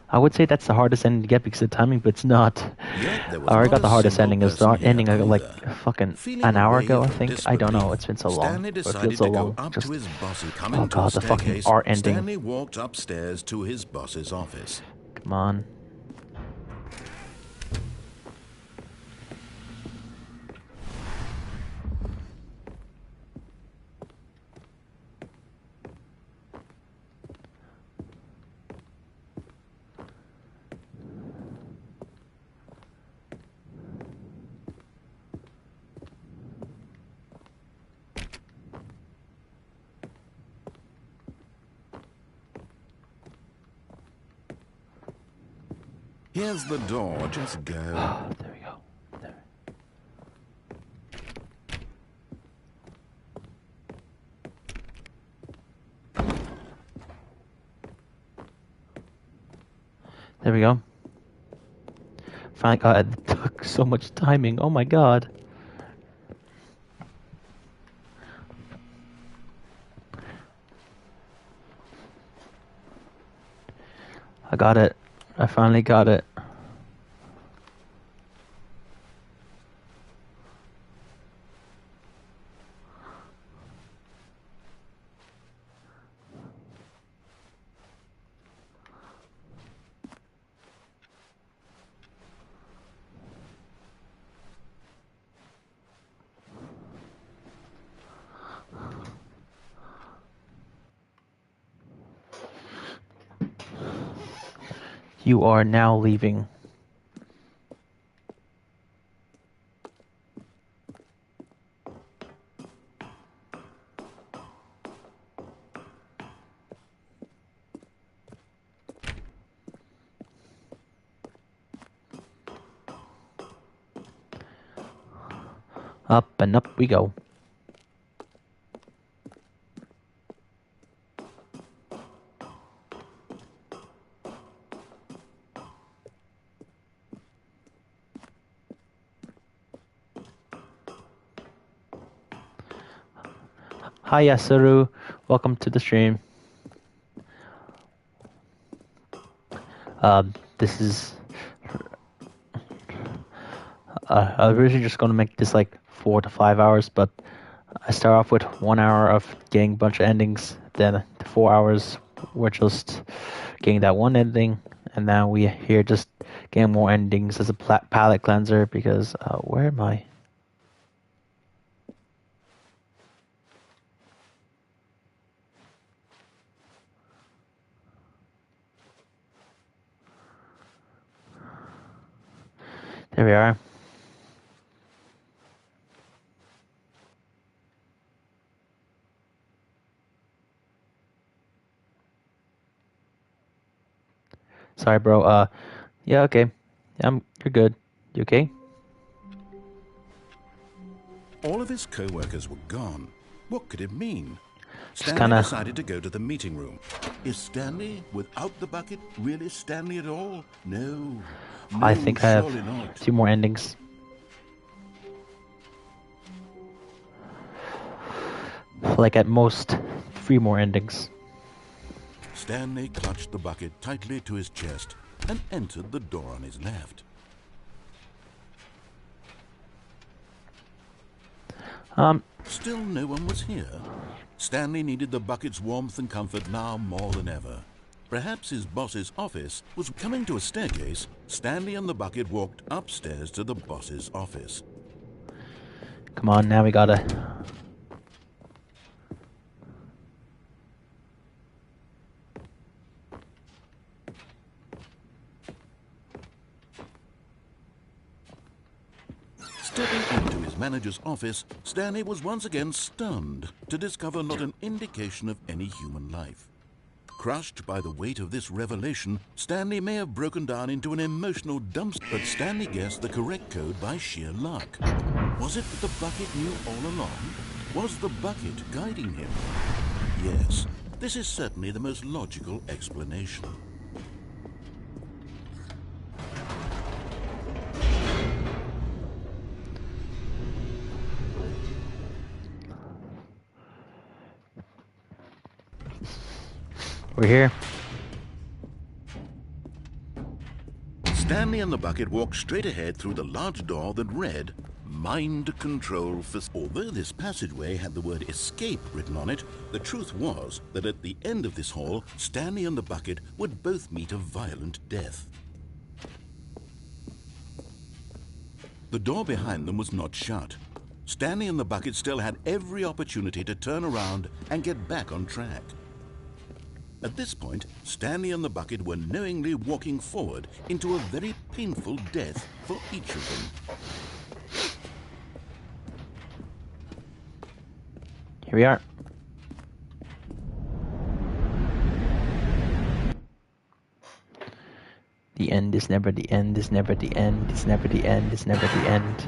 I would say that's the hardest ending to get because of the timing, but it's not. I already got the hardest ending. It's the ending like fucking an hour ago, I think. I don't know. It's been so long. It feels so long. Just, oh god, the fucking art ending. Stanley walked upstairs to his boss's office. Come on. Here's the door, just go. Oh, there we go. There. There we go. Finally got it. It took so much timing. Oh my god. I got it. I finally got it. You are now leaving. Up and up we go. Hi Yasuru, welcome to the stream. This is... I was originally just going to make this like 4 to 5 hours, but I start off with 1 hour of getting a bunch of endings, then the 4 hours we're just getting that one ending, and now we here just getting more endings as a palette cleanser because, where am I? There we are. Sorry, bro. Yeah, okay. You're good. You okay? All of his co-workers were gone. What could it mean? Just Stanley kinda... decided to go to the meeting room. Is Stanley, without the bucket, really Stanley at all? No. I think I have surely not. 2 more endings. Like at most 3 more endings. Stanley clutched the bucket tightly to his chest and entered the door on his left. Still no one was here. Stanley needed the bucket's warmth and comfort now more than ever. Perhaps his boss's office was coming to a staircase. Stanley and the bucket walked upstairs to the boss's office. Come on, now we gotta... Stepping into his manager's office, Stanley was once again stunned to discover not an indication of any human life. Crushed by the weight of this revelation, Stanley may have broken down into an emotional dumpster, but Stanley guessed the correct code by sheer luck. Was it that the bucket knew all along? Was the bucket guiding him? Yes, this is certainly the most logical explanation. We're here. Stanley and the bucket walked straight ahead through the large door that read, Mind Control Facility. Although this passageway had the word escape written on it, the truth was that at the end of this hall, Stanley and the bucket would both meet a violent death. The door behind them was not shut. Stanley and the bucket still had every opportunity to turn around and get back on track. At this point, Stanley and the bucket were knowingly walking forward into a very painful death for each of them. Here we are. The end is never the end, is never the end, is never the end, is never the end.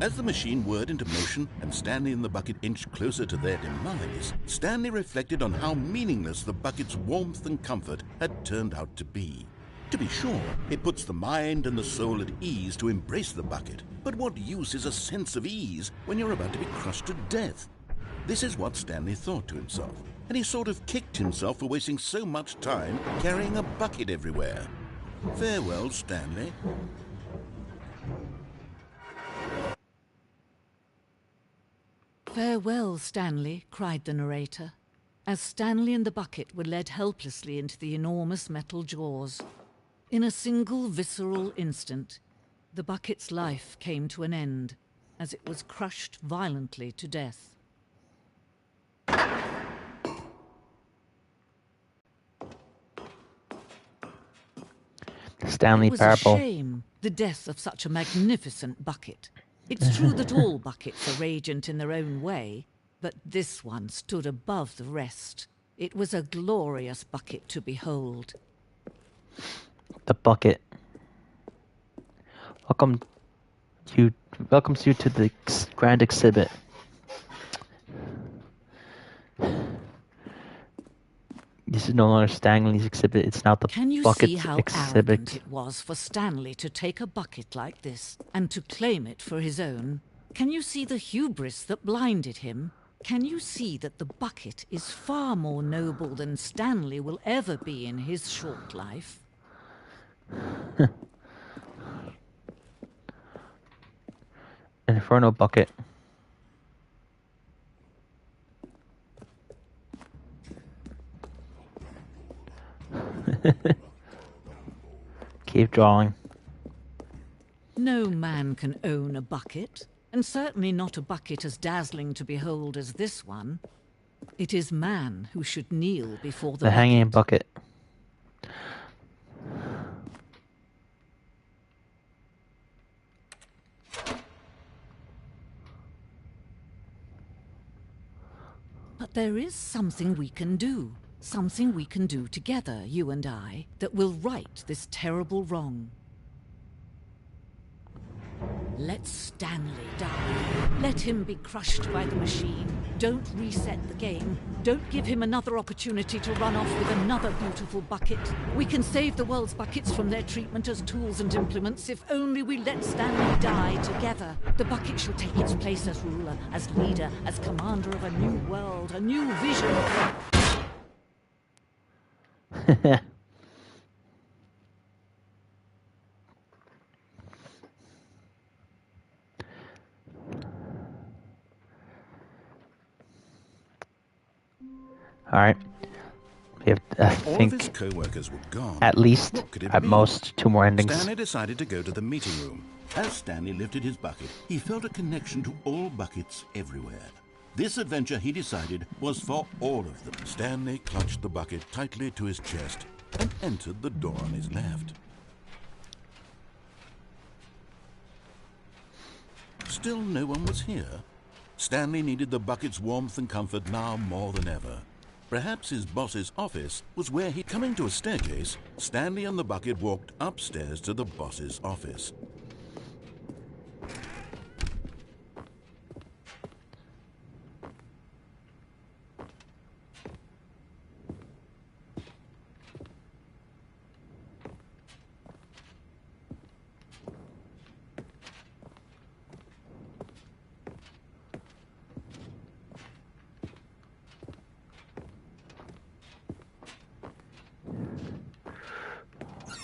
As the machine whirred into motion and Stanley and the bucket inched closer to their demise, Stanley reflected on how meaningless the bucket's warmth and comfort had turned out to be. To be sure, it puts the mind and the soul at ease to embrace the bucket, but what use is a sense of ease when you're about to be crushed to death? This is what Stanley thought to himself, and he sort of kicked himself for wasting so much time carrying a bucket everywhere. Farewell, Stanley. "Farewell, Stanley," cried the narrator, as Stanley and the bucket were led helplessly into the enormous metal jaws. In a single visceral instant, The bucket's life came to an end as it was crushed violently to death. Stanley It was Parable. a shame, the death of such a magnificent bucket. It's true that all buckets are radiant in their own way, but this one stood above the rest. It was a glorious bucket to behold. The bucket. Welcomes you to the grand exhibit. This is no longer Stanley's exhibit, it's now the Can you bucket's see how exhibit. arrogant it was for Stanley to take a bucket like this and to claim it for his own? Can you see the hubris that blinded him? Can you see that the bucket is far more noble than Stanley will ever be in his short life? Inferno bucket. Keep drawing. No man can own a bucket, and certainly not a bucket as dazzling to behold as this one. It is man who should kneel before the hanging bucket. But there is something we can do. Something we can do together, you and I, that will right this terrible wrong. Let Stanley die. Let him be crushed by the machine. Don't reset the game. Don't give him another opportunity to run off with another beautiful bucket. We can save the world's buckets from their treatment as tools and implements if only we let Stanley die together. The bucket shall take its place as ruler, as leader, as commander of a new world, a new vision. All right. We have, I All think, of his co-workers were gone. at least, What could it at be? most, 2 more endings. Stanley decided to go to the meeting room. As Stanley lifted his bucket, he felt a connection to all buckets everywhere. This adventure, he decided, was for all of them. Stanley clutched the bucket tightly to his chest and entered the door on his left. Still no one was here. Stanley needed the bucket's warmth and comfort now more than ever. Perhaps his boss's office was where he... Coming to a staircase, Stanley and the bucket walked upstairs to the boss's office.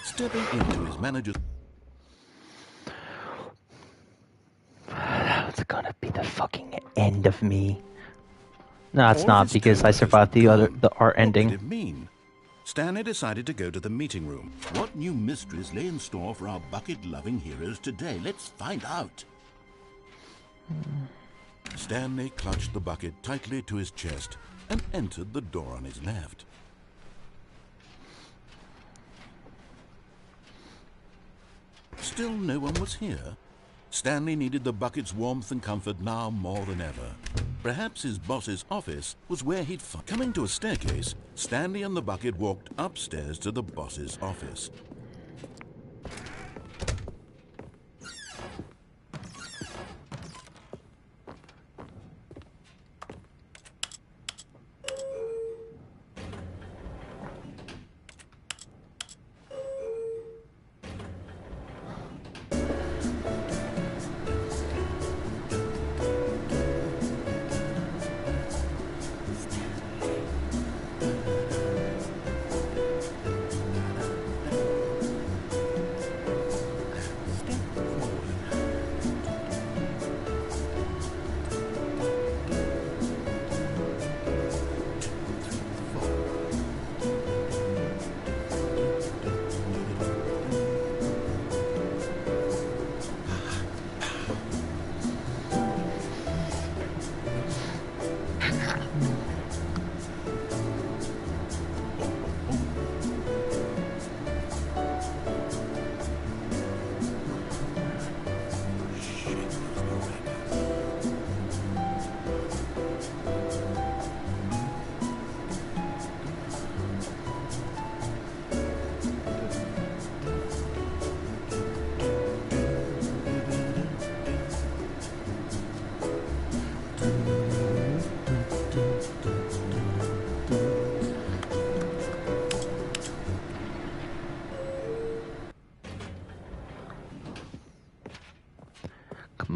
Stepping into his manager's... That's gonna be the fucking end of me. No, it's All not, his because I co-workers survived were the gone. art What ending. could it mean? Stanley decided to go to the meeting room. What new mysteries lay in store for our bucket-loving heroes today? Let's find out. Stanley clutched the bucket tightly to his chest and entered the door on his left. Still no one was here. Stanley needed the bucket's warmth and comfort now more than ever. Perhaps his boss's office was where he'd find... Coming to a staircase, Stanley and the bucket walked upstairs to the boss's office.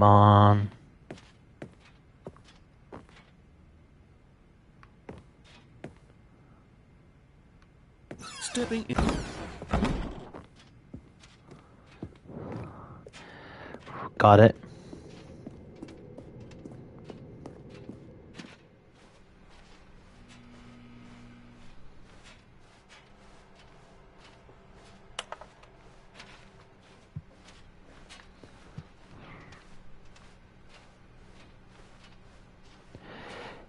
Come on. Stepping in. Got it.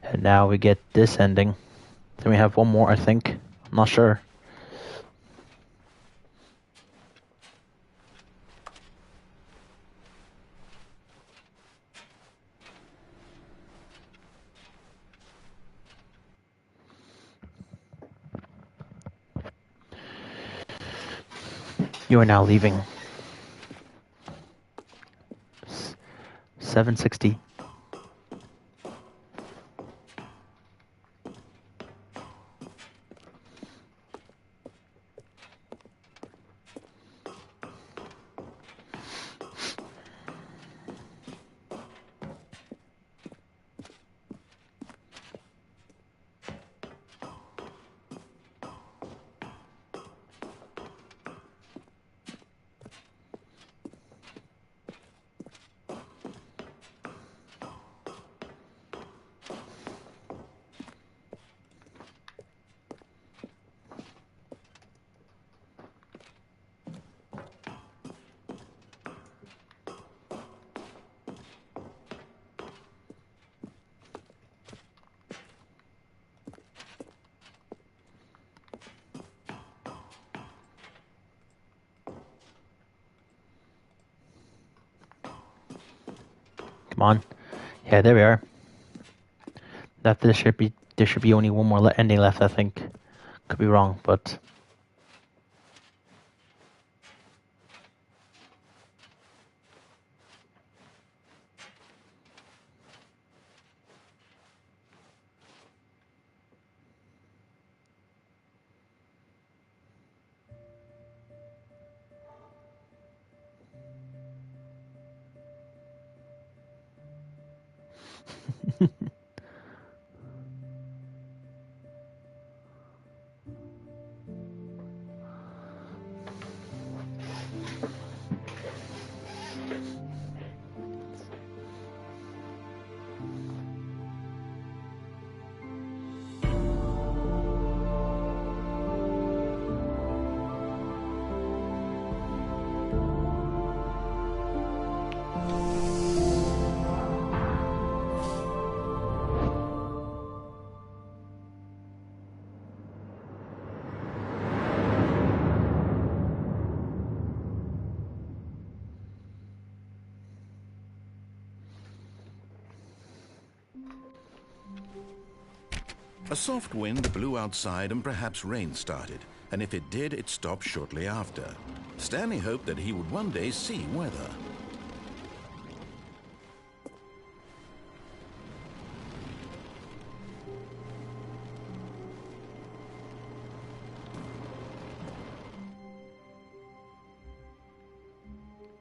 And now we get this ending. Then we have one more, I think. I'm not sure. You are now leaving. 760. Come on. Yeah, there we are. There should be only one more ending left, I think. Could be wrong, but A soft wind blew outside and perhaps rain started, and if it did, it stopped shortly after. Stanley hoped that he would one day see weather.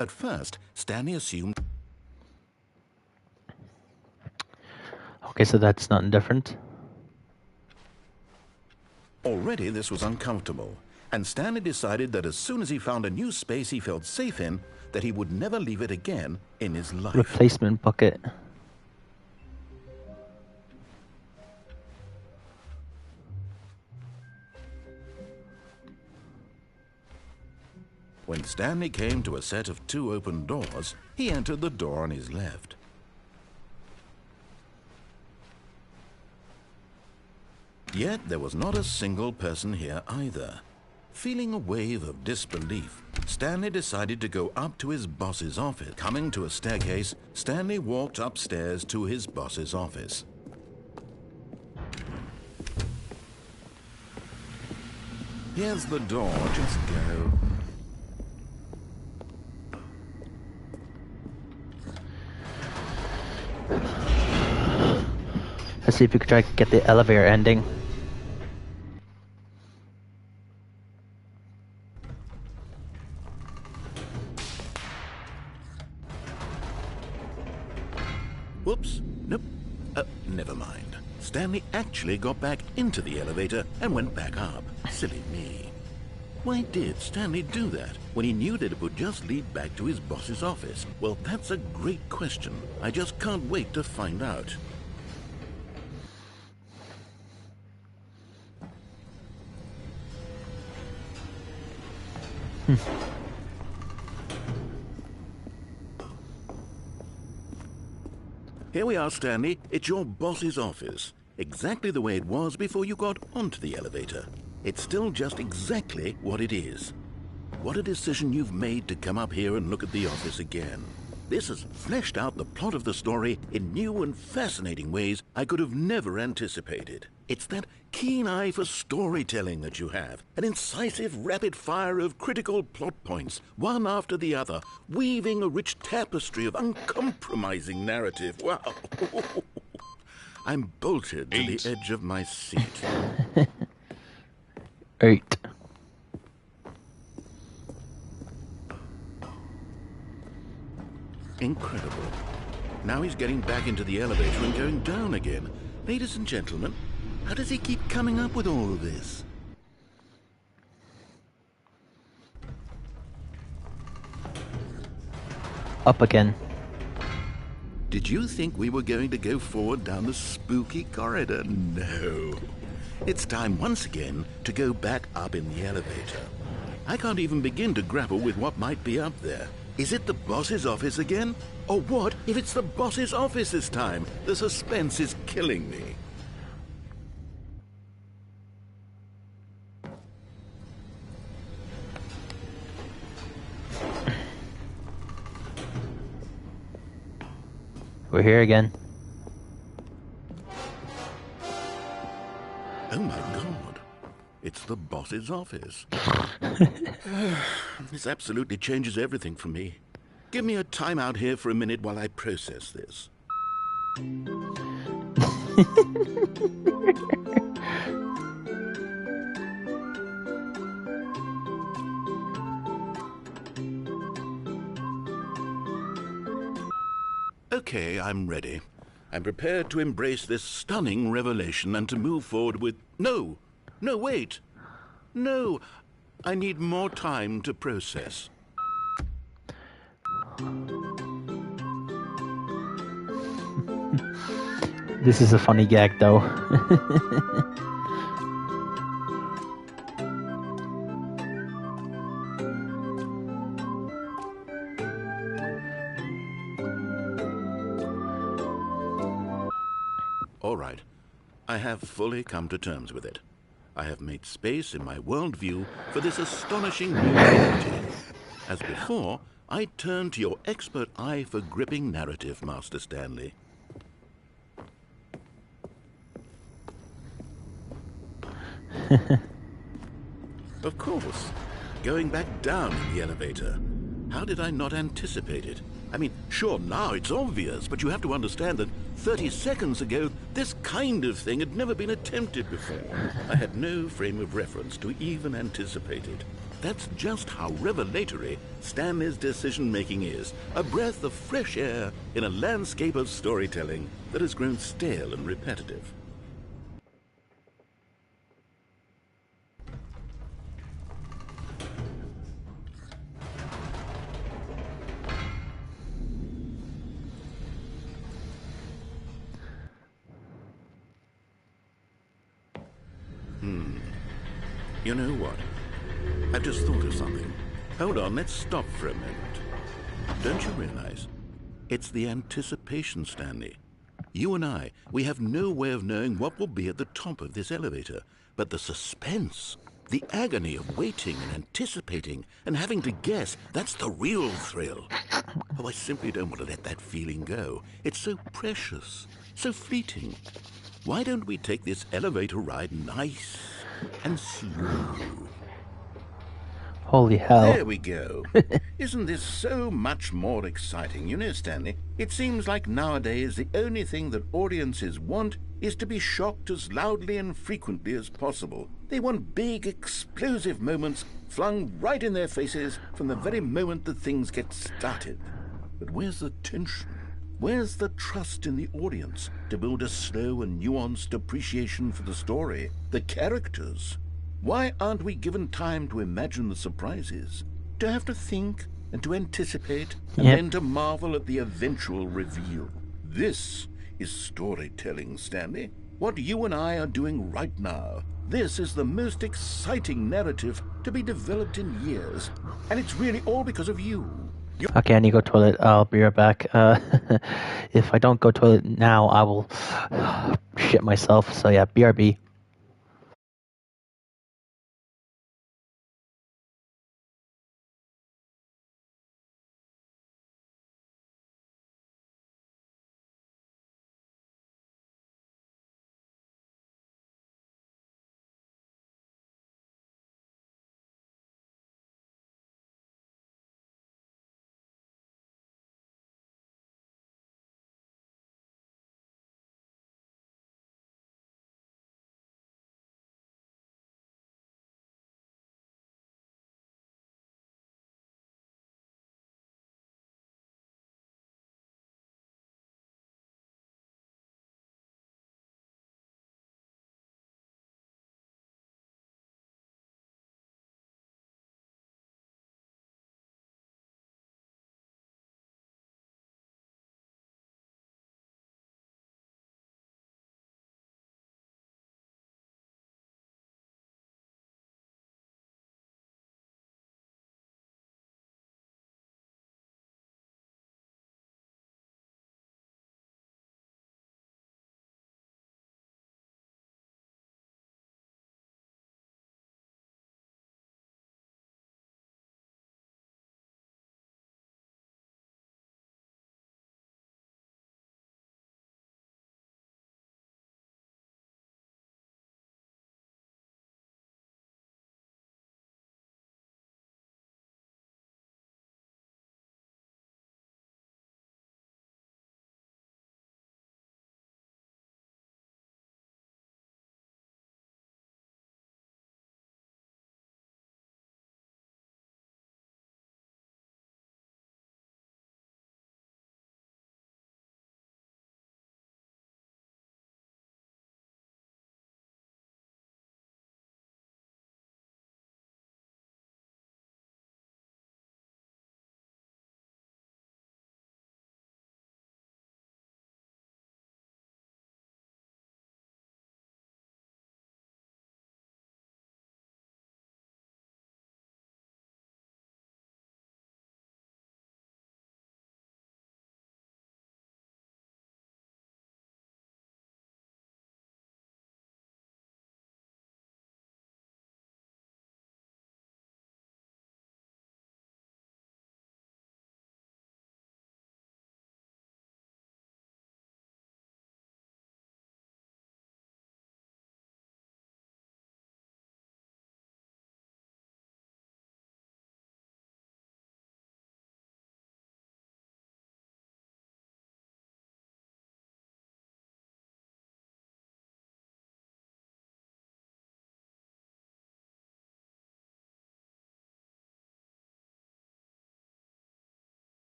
At first, Stanley assumed... okay, so that's nothing different. Already this was uncomfortable, and Stanley decided that as soon as he found a new space he felt safe in, that he would never leave it again in his life. Replacement bucket. When Stanley came to a set of 2 open doors, he entered the door on his left. Yet there was not a single person here either. Feeling a wave of disbelief, Stanley decided to go up to his boss's office. Coming to a staircase, Stanley walked upstairs to his boss's office. Here's the door, just go. Let's see if we can try to get the elevator ending. Stanley actually got back into the elevator and went back up. Silly me. Why did Stanley do that when he knew that it would just lead back to his boss's office? Well, that's a great question. I just can't wait to find out. Here we are, Stanley. It's your boss's office. Exactly the way it was before you got onto the elevator. It's still just exactly what it is. What a decision you've made to come up here and look at the office again. This has fleshed out the plot of the story in new and fascinating ways I could have never anticipated. It's that keen eye for storytelling that you have, an incisive rapid fire of critical plot points, one after the other, weaving a rich tapestry of uncompromising narrative. Wow. I'm bolted to the edge of my seat. 8. Incredible. Now he's getting back into the elevator and going down again. Ladies and gentlemen, how does he keep coming up with all of this? Up again. Did you think we were going to go forward down the spooky corridor? No. It's time once again to go back up in the elevator. I can't even begin to grapple with what might be up there. Is it the boss's office again? Or what if it's the boss's office this time? The suspense is killing me. We're here again. Oh my God. It's the boss's office. This absolutely changes everything for me. Give me a time out here for a minute while I process this. Okay, I'm ready. I'm prepared to embrace this stunning revelation and to move forward with... No, wait. No, I need more time to process. This is a funny gag, though. All right, I have fully come to terms with it. I have made space in my worldview for this astonishing new reality. As before, I turn to your expert eye for gripping narrative, Master Stanley. Of course, going back down in the elevator. How did I not anticipate it? I mean, sure, now it's obvious, but you have to understand that 30 seconds ago, this kind of thing had never been attempted before. I had no frame of reference to even anticipate it. That's just how revelatory Stanley's decision-making is. A breath of fresh air in a landscape of storytelling that has grown stale and repetitive. You know what? I've just thought of something. Hold on, let's stop for a moment. Don't you realize? It's the anticipation, Stanley. You and I, we have no way of knowing what will be at the top of this elevator. But the suspense, the agony of waiting and anticipating and having to guess, that's the real thrill. Oh, I simply don't want to let that feeling go. It's so precious, so fleeting. Why don't we take this elevator ride nice and slow? Holy hell. There we go. Isn't this so much more exciting? You know, Stanley, it seems like nowadays the only thing that audiences want is to be shocked as loudly and frequently as possible. They want big, explosive moments flung right in their faces from the very moment that things get started. But where's the tension? Where's the trust in the audience to build a slow and nuanced appreciation for the story, the characters? Why aren't we given time to imagine the surprises, to have to think and to anticipate, and then to marvel at the eventual reveal? This is storytelling, Stanley. What you and I are doing right now. This is the most exciting narrative to be developed in years, and it's really all because of you. Okay, I need to go to the toilet. I'll be right back. If I don't go to the toilet now, I will shit myself. So yeah, BRB.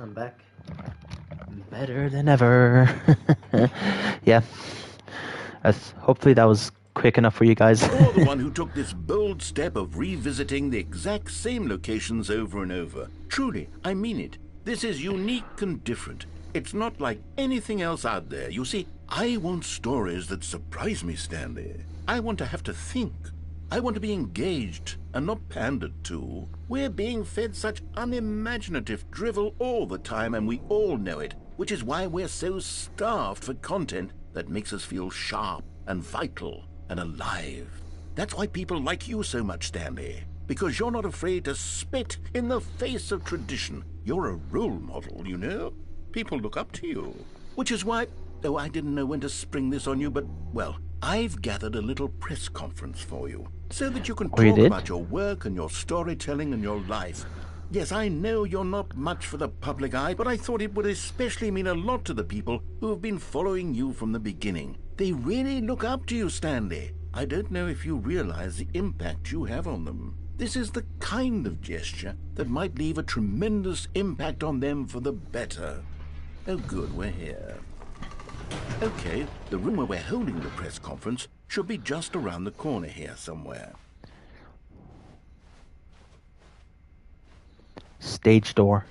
I'm back. Better than ever. Yeah. Hopefully that was quick enough for you guys. Or the one who took this bold step of revisiting the exact same locations over and over. Truly, I mean it. This is unique and different. It's not like anything else out there. You see, I want stories that surprise me, Stanley. I want to have to think. I want to be engaged and not pandered to. We're being fed such unimaginative drivel all the time, and we all know it, which is why we're so starved for content that makes us feel sharp and vital and alive. That's why people like you so much, Stanley, because you're not afraid to spit in the face of tradition. You're a role model, you know? People look up to you. Which is why, though I didn't know when to spring this on you, but, well, I've gathered a little press conference for you, so that you can talk about your work and your storytelling and your life. Yes, I know you're not much for the public eye, but I thought it would especially mean a lot to the people who have been following you from the beginning. They really look up to you, Stanley. I don't know if you realize the impact you have on them. This is the kind of gesture that might leave a tremendous impact on them for the better. Oh good, we're here. Okay, the room where we're holding the press conference should be just around the corner here somewhere. Stage door.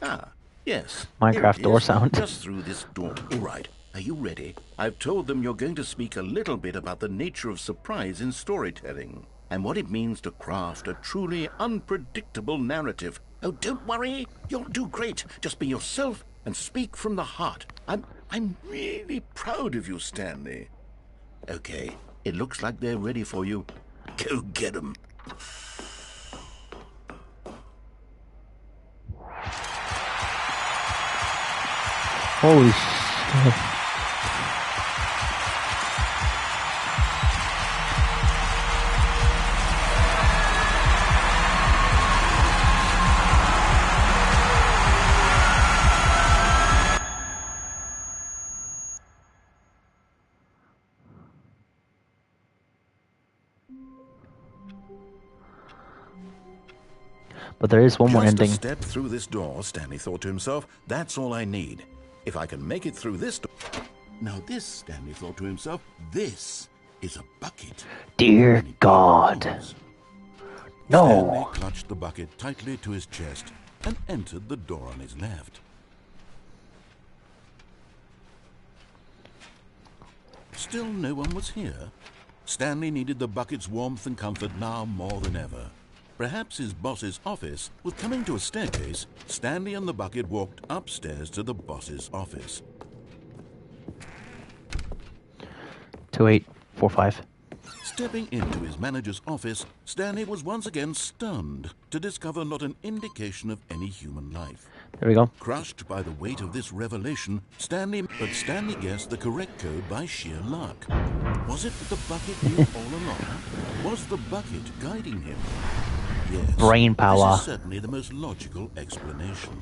Ah, yes. Minecraft door sound. Just through this door. All right. Are you ready? I've told them you're going to speak a little bit about the nature of surprise in storytelling and what it means to craft a truly unpredictable narrative. Oh, don't worry. You'll do great. Just be yourself and speak from the heart. I'm really proud of you, Stanley. Okay, it looks like they're ready for you. Go get them. Holy shit. But there is one more ending. Just a step through this door, Stanley thought to himself. That's all I need. If I can make it through this door... Now this, Stanley thought to himself, this is a bucket. Dear God. No. Stanley clutched the bucket tightly to his chest and entered the door on his left. Still no one was here. Stanley needed the bucket's warmth and comfort now more than ever. Perhaps his boss's office was coming to a staircase. Stanley and the bucket walked upstairs to the boss's office. 2845. Stepping into his manager's office, Stanley was once again stunned to discover not an indication of any human life. There we go. Crushed by the weight of this revelation, Stanley guessed the correct code by sheer luck. Was it that the bucket knew all along? Was the bucket guiding him? Yes. Brain power. This is certainly the most logical explanation.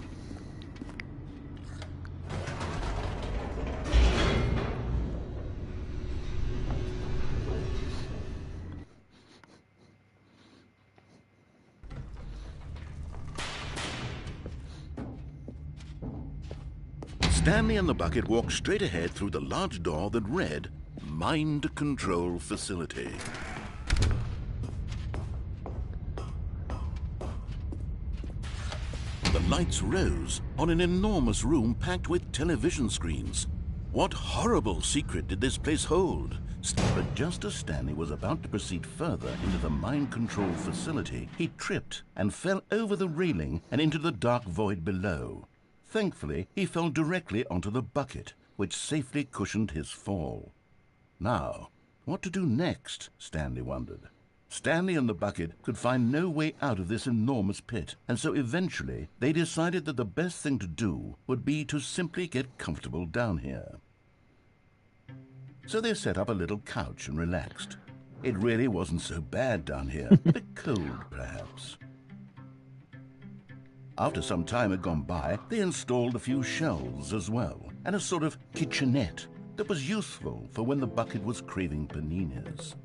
Stanley and the bucket walked straight ahead through the large door that read, Mind Control Facility. The lights rose on an enormous room packed with television screens. What horrible secret did this place hold? But just as Stanley was about to proceed further into the mind control facility, he tripped and fell over the railing and into the dark void below. Thankfully, he fell directly onto the bucket, which safely cushioned his fall. Now, what to do next, Stanley wondered. Stanley and the bucket could find no way out of this enormous pit, and so eventually they decided that the best thing to do would be to simply get comfortable down here. So they set up a little couch and relaxed. It really wasn't so bad down here, a bit cold perhaps. After some time had gone by, they installed a few shelves as well, and a sort of kitchenette that was useful for when the bucket was craving paninis.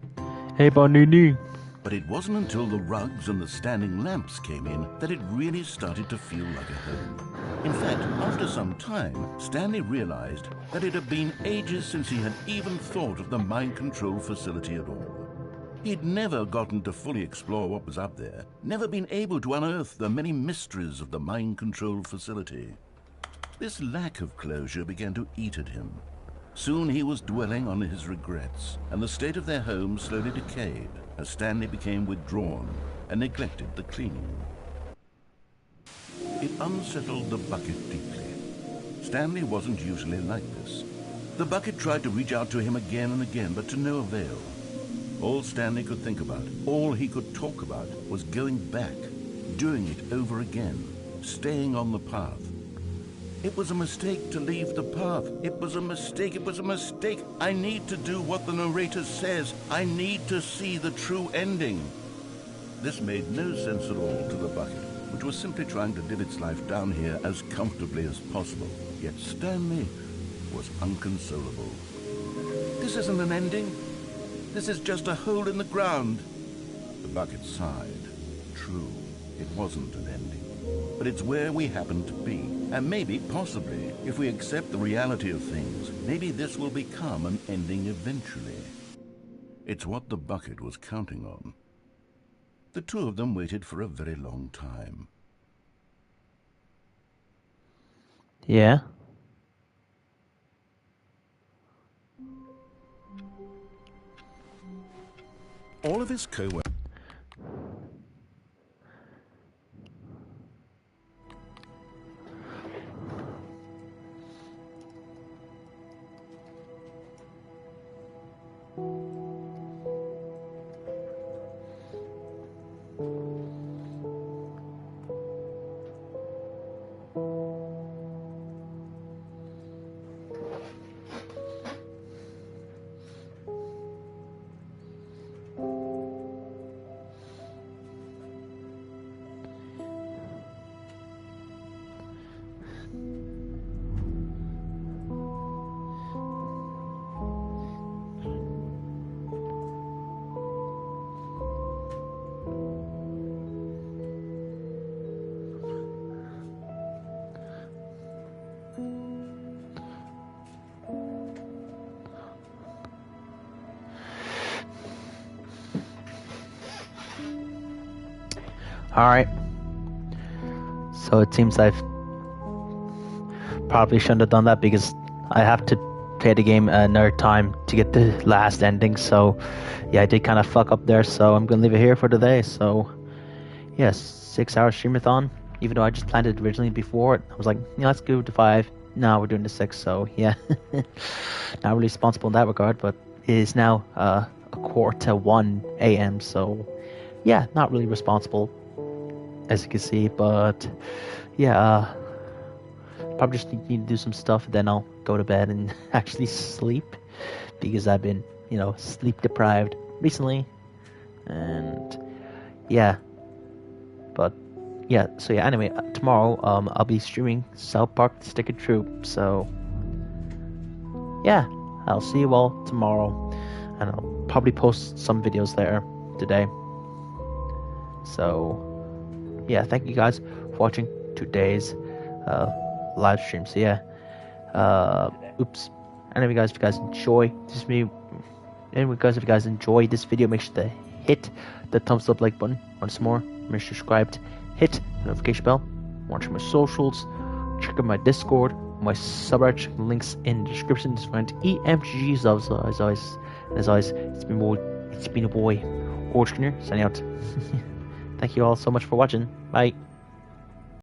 Hey, panini. But it wasn't until the rugs and the standing lamps came in that it really started to feel like a home. In fact, after some time, Stanley realized that it had been ages since he had even thought of the mind control facility at all. He'd never gotten to fully explore what was up there, never been able to unearth the many mysteries of the mind control facility. This lack of closure began to eat at him. Soon he was dwelling on his regrets, and the state of their home slowly decayed as Stanley became withdrawn and neglected the cleaning. It unsettled the bucket deeply. Stanley wasn't usually like this. The bucket tried to reach out to him again and again, but to no avail. All Stanley could think about, all he could talk about, was going back, doing it over again, staying on the path. It was a mistake to leave the path. It was a mistake. It was a mistake. I need to do what the narrator says. I need to see the true ending. This made no sense at all to the bucket, which was simply trying to live its life down here as comfortably as possible. Yet Stanley was unconsolable. This isn't an ending. This is just a hole in the ground. The bucket sighed. True, it wasn't an ending. But it's where we happen to be. And maybe, possibly, if we accept the reality of things, maybe this will become an ending eventually. It's what the bucket was counting on. The two of them waited for a very long time. Yeah. All of his co-workers. Alright. So it seems I've probably shouldn't have done that because I have to play the game another time to get the last ending. So yeah, I did kind of fuck up there. So I'm going to leave it here for today. So yes, 6 hour streamathon. Even though I just planned it originally before it, I was like, yeah, let's go to 5. Now we're doing the 6. So yeah, not really responsible in that regard. But it is now 1:45 a.m. So yeah, not really responsible, as you can see. But yeah, probably just need to do some stuff, then I'll go to bed and actually sleep, because I've been, sleep deprived recently. And yeah, but yeah, so yeah, anyway, tomorrow I'll be streaming South Park Sticker Troop. So yeah, I'll see you all tomorrow, and I'll probably post some videos there today. So yeah, thank you guys for watching today's live stream. So yeah, anyway guys, if you guys enjoy this video, make sure to hit the thumbs up like button. Once more, remember to subscribe, hit the notification bell, watch my socials, check out my Discord, my subreddit, links in the description. Just find EMGG as always. It's been a boy, AuraDragoon, signing out. Thank you all so much for watching. Bye.